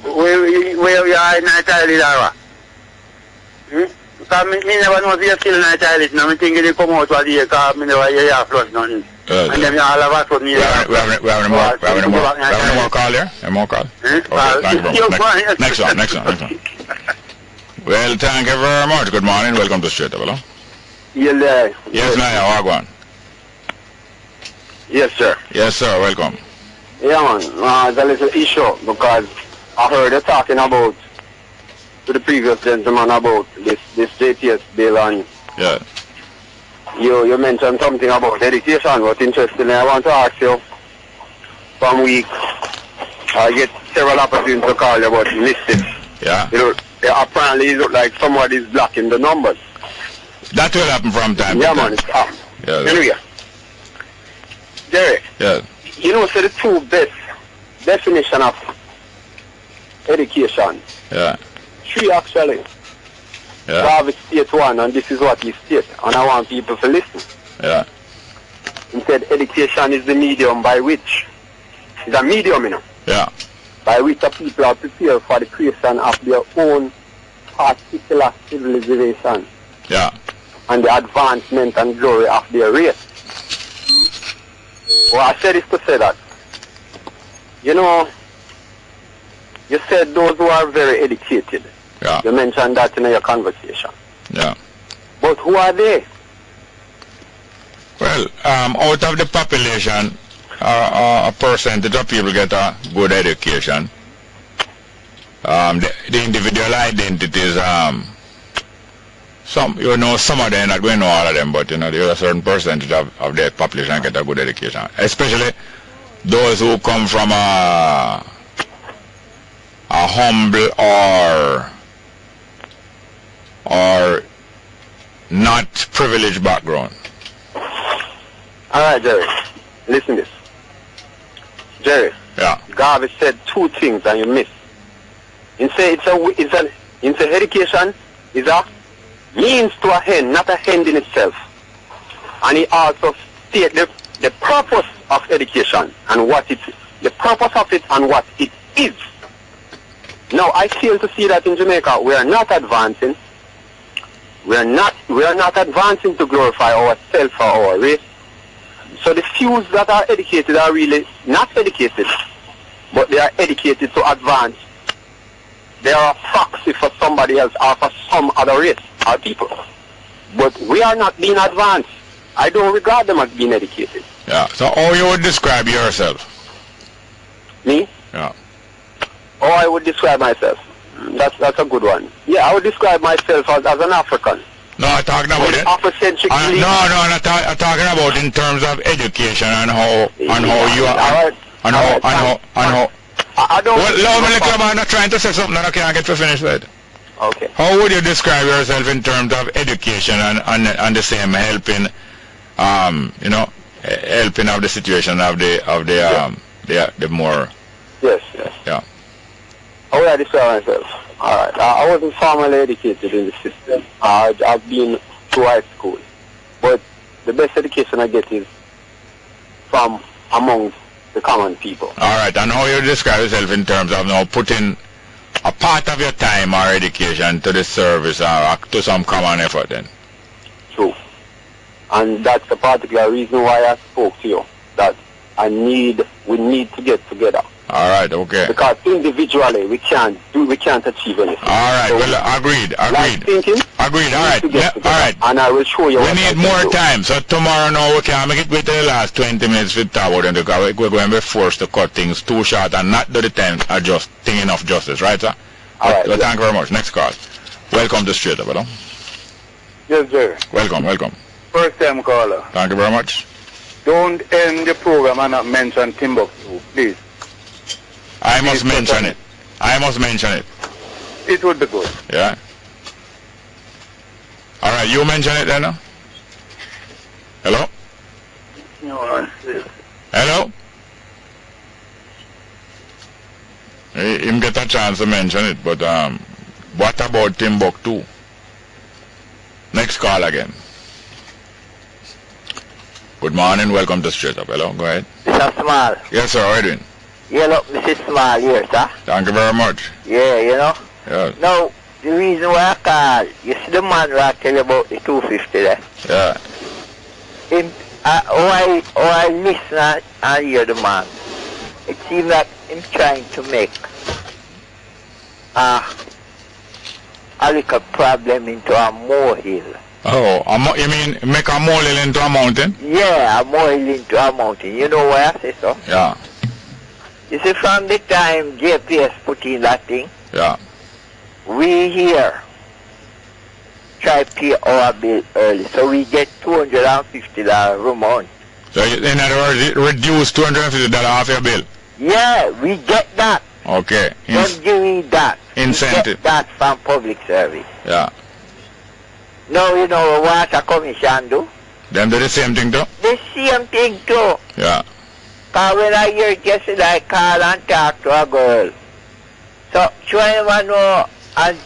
Where you are in a child is or what? Because me never know if you're still in a child is, and I think they come out for the year, because me never hear you flush nothing. And then you all of a sudden you have any more call here? Any more call? Okay, thank you very much. Next one. Well, thank you very much. Good morning. Welcome to Straight Up. Hello? Yes, ma'am. How are you? Yes, sir. Yes, sir. Welcome. Yeah, man. It's a little issue because I heard you talking about to the previous gentleman about this JTS bill, and you mentioned something about education. But interestingly, I want to ask you, from week I get several opportunities to call you about listed. Apparently it looks like somebody's blocking the numbers. That will happen from time to time. Man, it's up. Anyway, Jerry. You know, so the two best definition of education. Three actually. David state one, and this is what he states, and I want people to listen. He said education is the medium by which, it's a medium, you know, by which the people are prepared for the creation of their own particular civilization and the advancement and glory of their race. Well, I said this to say that, you know, you said those who are very educated. You mentioned that in your conversation. But who are they? Well, out of the population, a percentage of people get a good education. The individual identities, some of them, not going to know all of them, but there is a certain percentage of the population get a good education. Especially those who come from a humble or not privileged background. All right, Jerry. Listen to this. Jerry. Garvey said two things and you missed. He said education is a means to a end, not a end in itself. And he also stated the purpose of education and what it is. The purpose of it and what it is. Now, I fail to see that in Jamaica we are not advancing. We are not advancing to glorify ourselves or our race. So the few that are educated are really not educated, but they are educated to advance. They are a proxy for somebody else or for some other race or people. But we are not being advanced. I don't regard them as being educated. So how you would describe yourself? Me? How I would describe myself? That's a good one. I would describe myself as an African. No, I'm talking about it. Afrocentric. No, I'm talking about in terms of education and how you are. I don't. Well, I'm not trying to say something that I can't get to finish with. Okay. How would you describe yourself in terms of education and the same helping, helping of the situation of the more. Yes. How would I describe myself? Alright, I wasn't formally educated in the system. I've been to high school. But the best education I get is from among the common people. Alright, and how you describe yourself in terms of now putting a part of your time or education to the service or to some common effort then? True. And that's the particular reason why I spoke to you, that we need to get together. All right, okay. Because individually we can't achieve anything. All right, so agreed. Thinking, agreed. All right, all right. And I will show you. We need more time, so tomorrow now we can make it with the last 20 minutes with Tower, and we're going to be forced to cut things too short and not do the time thinking of justice, right, sir? All right. Well, thank you very much. Next call. Welcome to Straight Up, hello? Yes, sir. Welcome. First time caller. Thank you very much. Don't end the program and not mention Timbuktu, please. I must mention it. It would be good. Yeah. All right, you mention it then. Hello? No, hello? Him get a chance to mention it, but what about Timbuktu? Next call again. Good morning, welcome to Straight Up. Hello, go ahead. Mr. Small. Yes, sir, how are you doing? Yeah, look, Mrs. Small here, sir. Thank you very much. Yeah, you know. Yeah. Now, the reason why I call, you see the man who I tell you about the 250 there? Yeah. I listen and hear the man. It seems like him trying to make a little problem into a molehill. Oh, you mean make a molehill into a mountain? Yeah, a molehill into a mountain. You know why I say so? Yeah. You see, from the time JPS put in that thing, yeah, we here try to pay our bill early, so we get $250 a month. So in other words, reduce $250 off your bill? Yeah, we get that. Okay. Don't give me that. Incentive. We get that from public service. Yeah. Now, you know what a commission do? Them do the same thing too? The same thing too. Yeah. Because when I hear it yesterday, I call and talk to a girl. So, she never know, and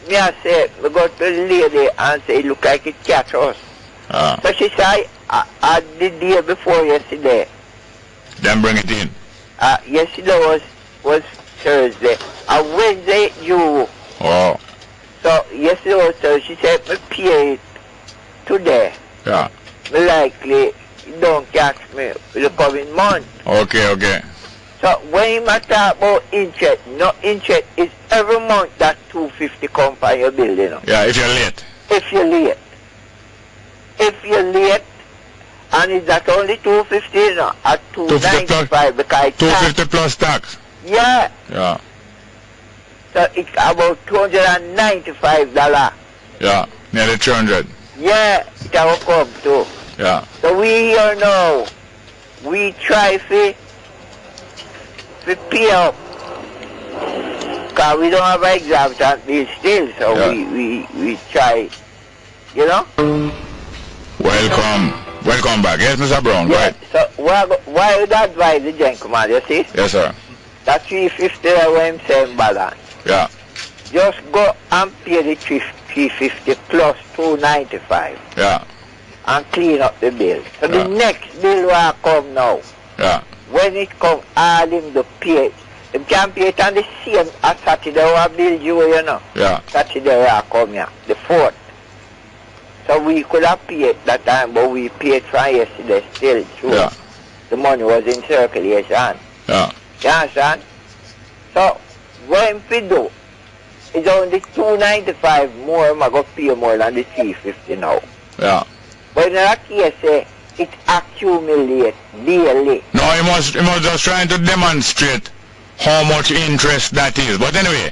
me I say, we go to the lady and say, look like it catch us. So she say, the day before yesterday. Then bring it in. Yesterday was Thursday. And Wednesday, you. Oh. So, yesterday was Thursday. She said, me pay it today. Yeah. Me likely don't catch me for the coming month. Okay, okay. So when you talk about interest, no interest is every month that $250 come for your bill, you know. Yeah, if you're late. If you're late. If you're late, and it's not only $250, you know, at $295 because $250 plus tax. Yeah. Yeah. So it's about $295. Yeah, nearly $300. Yeah, it will come too. Yeah. So we here now, we try to pay up. Because we don't have an exorbitant bill still, so yeah. we try, you know? Welcome back. Yes, Mr. Brown, yeah, right? So why would I advise the gentleman, you see? Yes, sir. That $350 when same balance. Yeah. Just go and pay the $350 plus $295. Yeah. And clean up the bill. So the next bill will come now. Yeah. When it comes, all him to pay it. Him can pay it on the same as Saturday will bill you know. Yeah. Saturday will come here, the 4th. So we could have paid it that time, but we paid from yesterday still true. Yeah. The money was in circulation. Yeah. You understand? So when we do, it's only $295 more, I'm going to pay more than the $350 now. Yeah. But in that case, it accumulates daily. No, he must just trying to demonstrate how much interest that is. But anyway,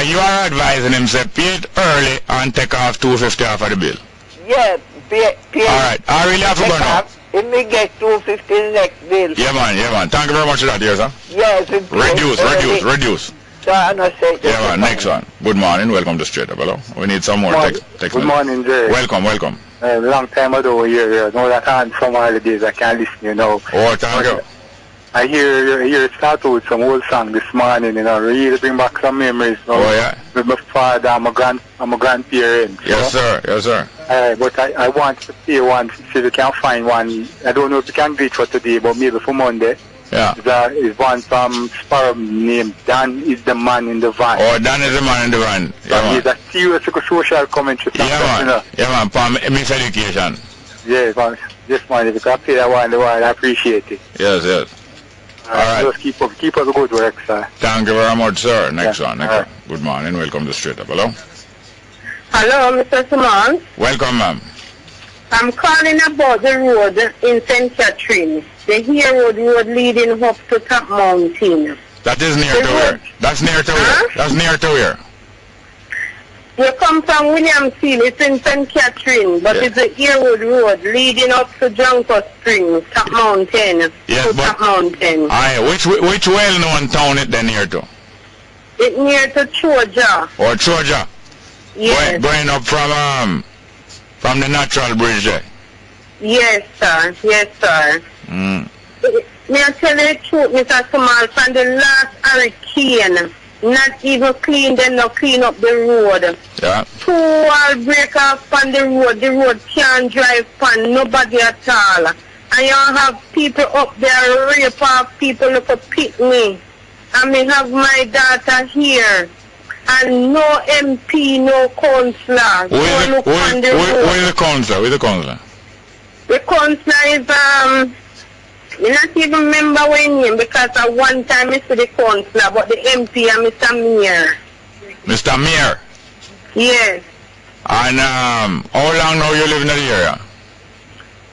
you are advising him say pay it early and take off $250 off of the bill. Yeah, pay. Alright, I really have to go now. If we get $250 the next bill. Yeah man. Thank you very much for that, yes sir. Yeah, reduce. So I know say yeah man, next one. Good morning, welcome to Straight Up. Hello. We need some more text. Good morning, Jay. Welcome. Long time ago here, know that I had some holidays I can't listen, you know. Oh, thank you. I hear it start with some old song this morning, you know, really bring back some memories. You know, oh, yeah. With my father and my grandparents. Yes, sir. But I want to play one, see if you can find one. I don't know if you can get it for today, but maybe for Monday. Yeah. It's one from Sparrow named Dan is the Man in the Van. Oh, Dan is the Man in the Van. Yeah, he's a serious social commentary. Yeah, man, for miseducation. Yeah, man. Just man, if you can play that one, I appreciate it. Yes. All right. Just keep up the good work, sir. Thank you very much, sir. Next one. Good morning. Welcome to Straight Up. Hello. Hello, Mr. Simon. Welcome, ma'am. I'm calling about the road in St. Catherine. The Hero Road leading up to Top Mountain. That is near to where? That's near to where? That's near to where? You come from William Seal, it's in St. Catherine, but it's the Hero Road leading up to Junker Springs, Top Mountain. Yes, Top Mountain. Which well-known town is that near to? It's near to Troja. Or Troja? Yes. Going up from the natural bridge there? Yes, sir. May I tell you the truth, Mr. Samal, from the last hurricane, not even clean, them not clean up the road. Yeah. 2 wall break off on the road can't drive on, nobody at all. And you have people up there rape off people look to pick me. And me have my daughter here. And no MP, no councillor. Who is the councillor? Who is the councillor? The councillor is, I not even remember when name because at one time I said the councillor, but the MP and Mr. Mayor. Mr. Mayor? Yes. And how long now you live in the area?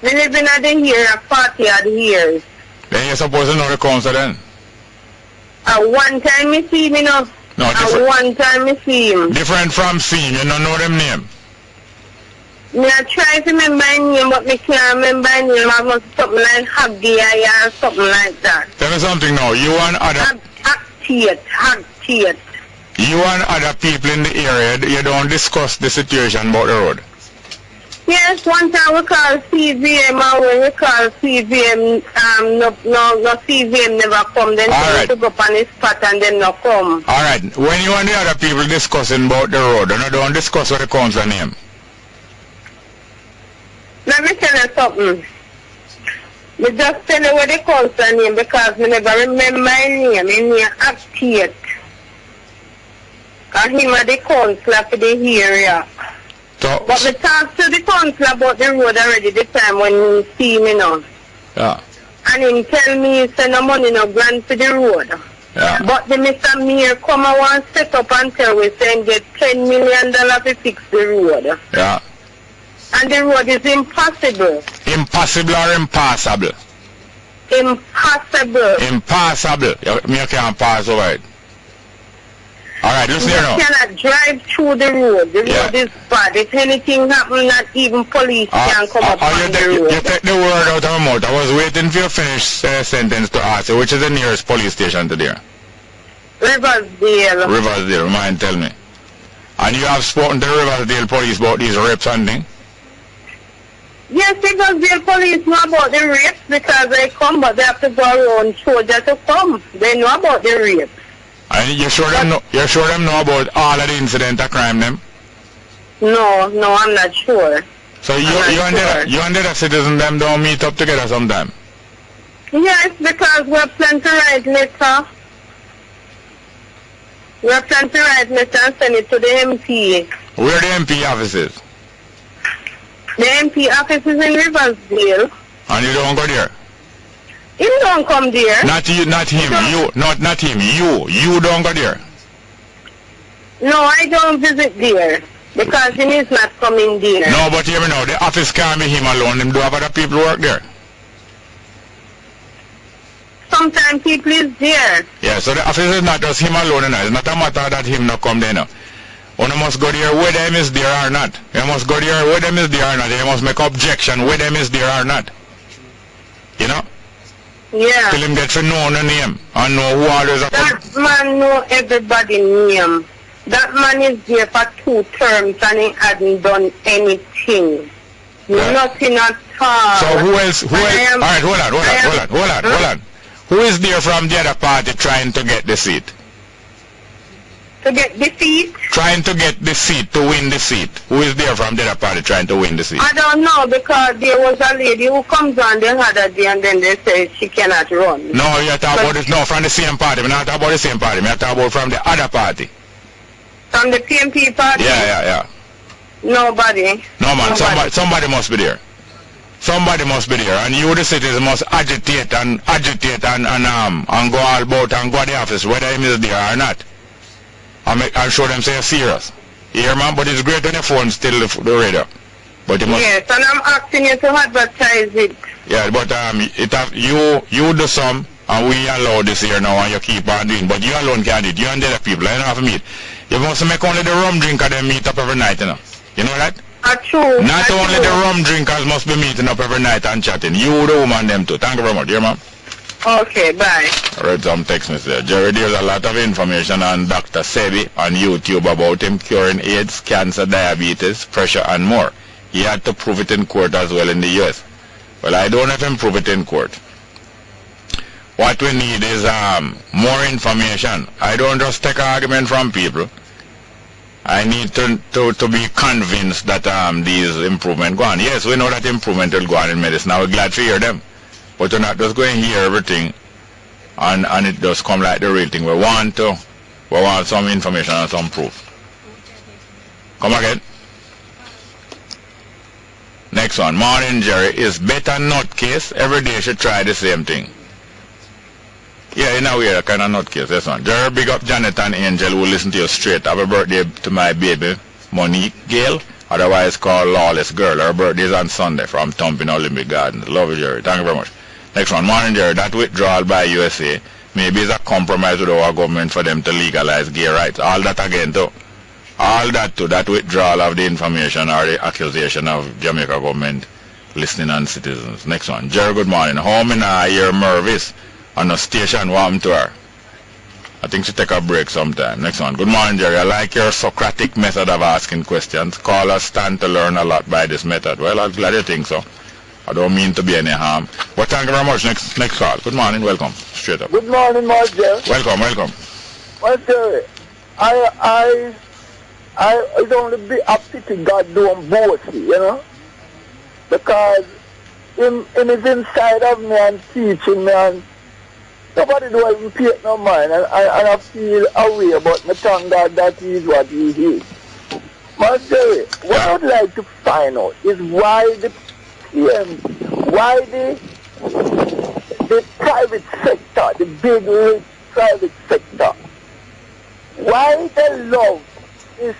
We live in the area 40 odd years. Then you're supposed to know the councillor then? At one time I see him, you know. No, at one time I see him. Different from seeing, you don't know them name? Me I try to remember his name, but me can't remember his name. I must something like Haggy or something like that. Tell me something now. You and other... Hagtiet. You and other people in the area, you don't discuss the situation about the road? Yes, one time we call CVM, and when we call CVM, no CVM never come. Then they to go up on the spot and then no come. Alright, when you and the other people discussing about the road, you don't discuss what the council name? Let me tell you something. Me just tell you what the council name because me never remember my name. My name Actiate. And him are the councillor for the area. So, but we talked to the councillor about the road already the time when he see me now. Yeah. And he tell me he send no money no grant for the road. Yeah. But the Mr. Mayor come and want set up and tell we saying get $10 million to fix the road. Yeah. And the road is impossible. Impossible or impossible? Impossible. Impossible. You can't pass over it. Alright, listen here now. You cannot drive through the road. The road is bad. If anything happens, not even police can come up on the road. You take the word out of my mouth. I was waiting for your finished sentence to ask you, which is the nearest police station to there? Riversdale. Riversdale, mind tell me. And you have spoken to the Riversdale police about these rapes and things? Yes, Riversdale police know about the rapes because they come, but they have to go around soldiers to come. They know about the rapes. And you sure them know about all of the incident of crime them? No, I'm not sure. So you and the other citizens them don't meet up together sometime? Yes, because we're planning to write letter. We're planning to write letter and send it to the MP. Where are the MP offices? The MP office is in Riversdale. And you don't go there? He don't come there. Not him. Not him. You don't go there. No, I don't visit there because he is not coming there. No, but hear me now. The office can't be him alone. Him do have other people work there. Sometimes people is there. Yeah, so the office is not just him alone. It's not a matter that him not come there now. One must go there whether him is there or not. You must go there whether him is there or not. You must make objection whether him is there or not. You know? Yeah. Till him get to know the name and know who all is. That man know everybody's name. That man is there for 2 terms and he hasn't done anything. Nothing at all. So who else? Alright, hold on. Who is there from the other party trying to get the seat? To get the seat? Trying to get the seat, to win the seat. Who is there from the other party trying to win the seat? I don't know because there was a lady who comes on the other day and then they say she cannot run. No, you're talking about this, no, from the same party. We're not talking about the same party. We're talking about from the other party. From the PMP party? Yeah. Nobody. No, man, somebody must be there. Somebody must be there, and you, the citizens, must agitate and go all about and go to the office, whether him is there or not. I'll show them say you're serious. Here, man, but it's great on your phone still, the radio. But you must... Yes, and I'm asking you to advertise it. Yeah, but you do some, and we allow this here now, and you keep on doing. But you alone can't do it. You and the other people, you don't have to meet. You must make only the rum drinker them meet up every night, you know. You know that? True. Not only the rum drinkers must be meeting up every night and chatting. You, the woman, them too. Thank you very much. Dear ma'am. Okay, bye. I read some text message. Jerry, there's a lot of information on Dr. Sebi on YouTube about him curing AIDS, cancer, diabetes, pressure, and more. He had to prove it in court as well in the US. Well, I don't have him prove it in court. What we need is more information. I don't just take argument from people. I need to be convinced that these improvements go on. Yes, we know that improvement will go on in medicine. Now we're glad to hear them. But we're not just going to hear everything and it does come like the real thing. We want some information and some proof. Come again. Next one. Morning, Jerry. Is better nutcase. Every day should try the same thing. Yeah, in a way, a kind of nutcase. This one. Jerry, big up Janet and Angel who listen to you straight. Happy birthday to my baby, Monique Gale, otherwise called Lawless Girl. Her birthday is on Sunday from Thumping Olympic Gardens. Love you, Jerry. Thank you very much. Next one. Morning, Jerry. That withdrawal by USA maybe is a compromise with our government for them to legalize gay rights. All that again, too. All that too, that withdrawal of the information or the accusation of Jamaica government listening on citizens. Next one. Jerry, good morning. Home in I hear Mervis on a station. What happened to her? I think she take a break sometime. Next one. Good morning, Jerry. I like your Socratic method of asking questions. Callers stand to learn a lot by this method. Well, I'm glad you think so. I don't mean to be any harm. But thank you very much. Next call. Good morning. Welcome. Straight up. Good morning, Mark. Welcome, welcome. Well, Jerry, I don't be up to God doing bossy, you know, because him is inside of me and teaching me, and nobody do even pay no mind, and I feel away about me. Thank God that he is what he is. But Jerry, what I'd like to find out is why the private sector, the big rich private sector, why they love this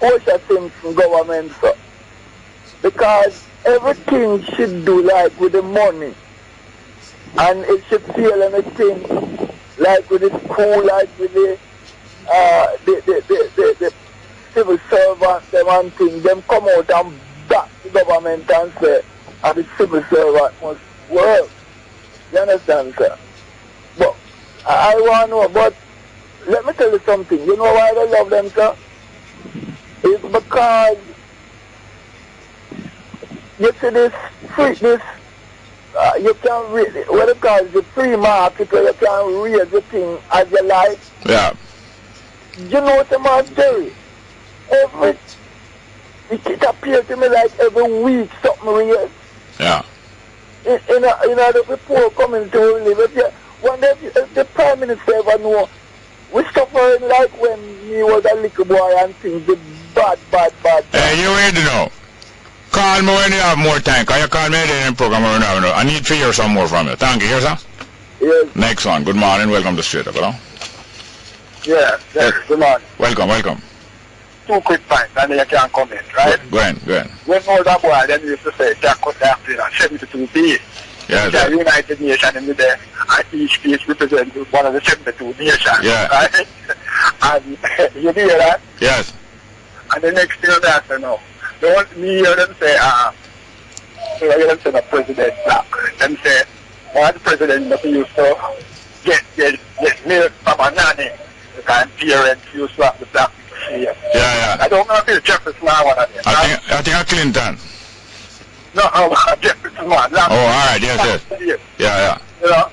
Osha Simpson government, sir? Because everything should do like with the money, and it should feel anything like with the school, like with the civil servants, them and things. Them come out and back the government and say, and the civil servant must work. You understand, sir? But I want to know, but let me tell you something. You know why they love them, sir? It's because you see this you can really, what it calls the free market, where you can raise the thing as you like. Yeah. You know what I'm saying, Jerry? It appears to me like every week something raised. Yeah. In the people coming to live, if the Prime Minister ever know, we suffering like when he was a little boy and things, the bad. Hey, you ready now? Call me when you have more time, because you call me in the program right now. I need to hear some more from you. Thank you, yes, sir? Yes. Next one. Good morning. Welcome to Straight Up, hello? Yes, good morning. Welcome. 2 quick points, and then you can comment, right? Go ahead. When older boy, then used to say, Jack cut the after 72 days. Yes, the United Nations in there, and each piece represents one of the 72 nations, right? And you hear that? Yes. And the next thing they say, no. Don't hear them say, you hear them say the president black. Them say, one president that used to get milk from a nanny, because parents used to have the black people here. Yeah. I don't know if it's Jefferson or one of them. I think Clinton. No, Jefferson one. Alright, yes. Yeah. You know,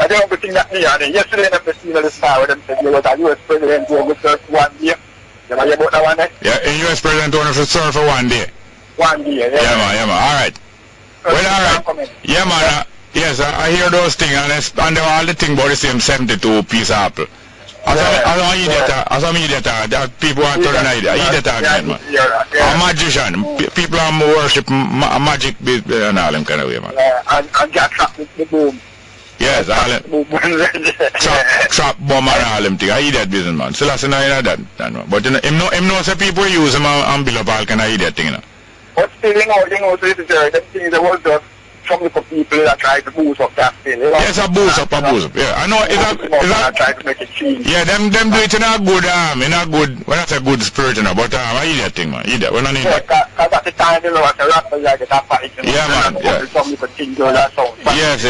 I don't think that me, and yesterday in the scene of the star, them said you was a U.S. president who was served 1 year. You know about that one there? Yeah, a U.S. president who should serve for 1 day. 1 day, yeah. Yeah, man. Alright. Well, alright. Yeah, man. Yes, I hear those things, and all the thing about the same 72 piece of apple. As I'm idiot, people want to turn an idiot. Idiot again, man. A magician. People worship magic and all them kind of way, man. And get trapped with the boom. Yes, all them. Trap bomb and all them things. I idiot business, man. Still, I say, no, that, man. But him knows that people use him and build up all kind of idiot thing, you know. But still, them things that was just some of the people that try to boost up that thing, you know? Yes, a boost up. Yeah, I know. Try to make it change. Yeah, them do it in a good, when I say good spirit, you know, but idiot thing, man. Idiot. We don't need that. Because at the time, you know, as a rapper, like that fight, you know? Yeah, man. Yeah. Some people think that sound. Yes.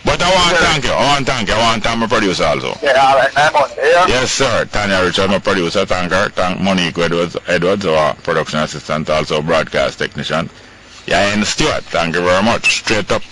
But I want to thank you. I want to thank my producer also. Yeah, all right. I'm on there. Yes, sir. Tanya Richard, my producer. Thank her. Thank Monique Edwards, our production assistant, also broadcast technician. Yeah, and Stuart, thank you very much. Straight up.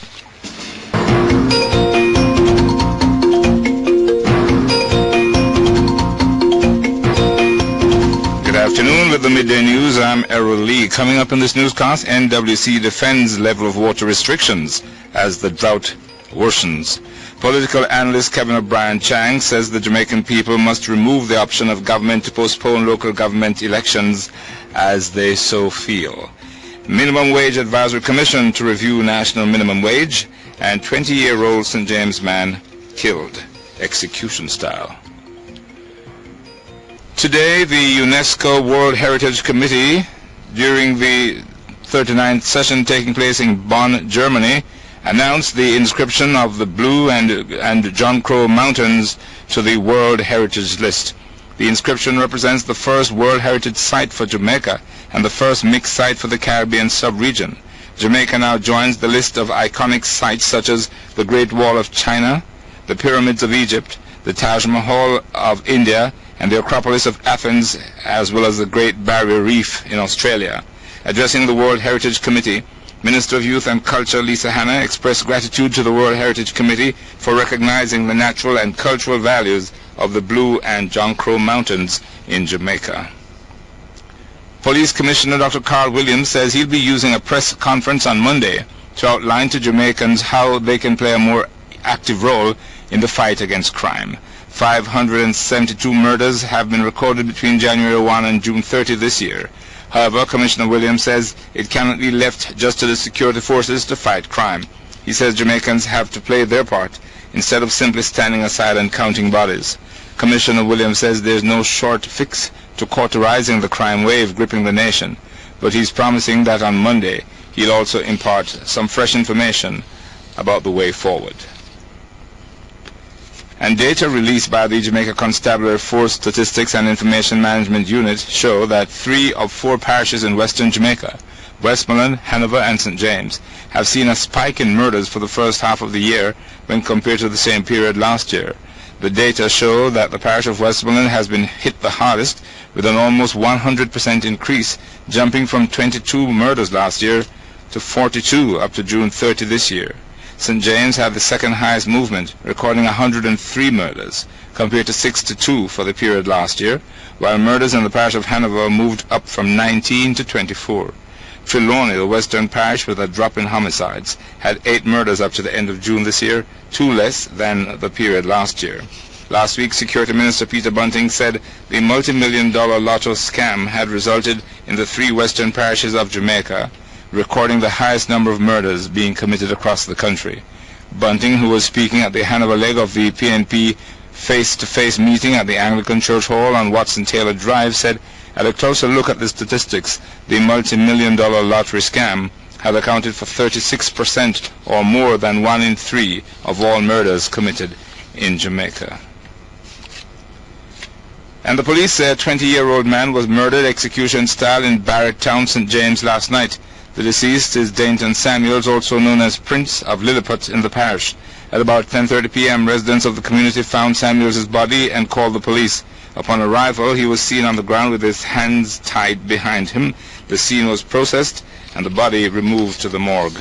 afternoon with the Midday News. I'm Errol Lee. Coming up in this newscast, NWC defends level of water restrictions as the drought worsens. Political analyst Kevin O'Brien Chang says the Jamaican people must remove the option of government to postpone local government elections as they so feel. Minimum Wage Advisory Commission to review national minimum wage, and 20-year-old St. James man killed, execution style. Today, the UNESCO World Heritage Committee, during the 39th session taking place in Bonn, Germany, announced the inscription of the Blue and John Crow Mountains to the World Heritage List. The inscription represents the first World Heritage Site for Jamaica and the first mixed site for the Caribbean sub-region. Jamaica now joins the list of iconic sites such as the Great Wall of China, the Pyramids of Egypt, the Taj Mahal of India, and the Acropolis of Athens, as well as the Great Barrier Reef in Australia. Addressing the World Heritage Committee, Minister of Youth and Culture Lisa Hanna expressed gratitude to the World Heritage Committee for recognizing the natural and cultural values of the Blue and John Crow Mountains in Jamaica. Police Commissioner Dr. Carl Williams says he'll be using a press conference on Monday to outline to Jamaicans how they can play a more active role in the fight against crime. 572 murders have been recorded between January 1 and June 30 this year. However, Commissioner Williams says it cannot be left just to the security forces to fight crime. He says Jamaicans have to play their part instead of simply standing aside and counting bodies. Commissioner Williams says there's no short fix to cauterizing the crime wave gripping the nation, but he's promising that on Monday he'll also impart some fresh information about the way forward. And data released by the Jamaica Constabulary Force Statistics and Information Management Unit show that 3 of 4 parishes in western Jamaica, Westmoreland, Hanover, and St. James, have seen a spike in murders for the first half of the year when compared to the same period last year. The data show that the parish of Westmoreland has been hit the hardest, with an almost 100% increase, jumping from 22 murders last year to 42 up to June 30 this year. St. James had the second highest movement, recording 103 murders, compared to 62 for the period last year, while murders in the parish of Hanover moved up from 19 to 24. Trelawney, the western parish with a drop in homicides, had 8 murders up to the end of June this year, 2 less than the period last year. Last week, Security Minister Peter Bunting said the multi-million-dollar lotto scam had resulted in the 3 western parishes of Jamaica recording the highest number of murders being committed across the country. Bunting, who was speaking at the Hanover leg of the PNP face-to-face meeting at the Anglican Church Hall on Watson-Taylor Drive, said, at a closer look at the statistics, the multi-million-dollar lottery scam had accounted for 36% or more than 1 in 3 of all murders committed in Jamaica. And the police say a 20-year-old man was murdered execution style in Barretttown, St. James last night. The deceased is Dainton Samuels, also known as Prince of Lilliput in the parish. At about 10:30 p.m., residents of the community found Samuels' body and called the police. Upon arrival, he was seen on the ground with his hands tied behind him. The scene was processed and the body removed to the morgue.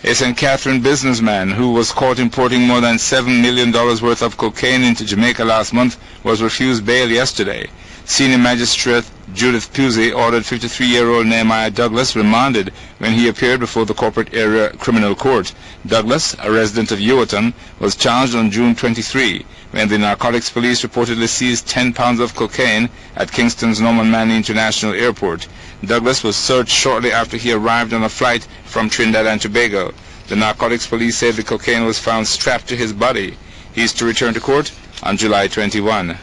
A St. Catherine businessman who was caught importing more than $7 million worth of cocaine into Jamaica last month was refused bail yesterday. Senior Magistrate Judith Pusey ordered 53-year-old Nehemiah Douglas remanded when he appeared before the Corporate Area Criminal Court. Douglas, a resident of Yewarton, was charged on June 23 when the Narcotics Police reportedly seized 10 pounds of cocaine at Kingston's Norman Manley International Airport. Douglas was searched shortly after he arrived on a flight from Trinidad and Tobago. The Narcotics Police said the cocaine was found strapped to his body. He is to return to court on July 21.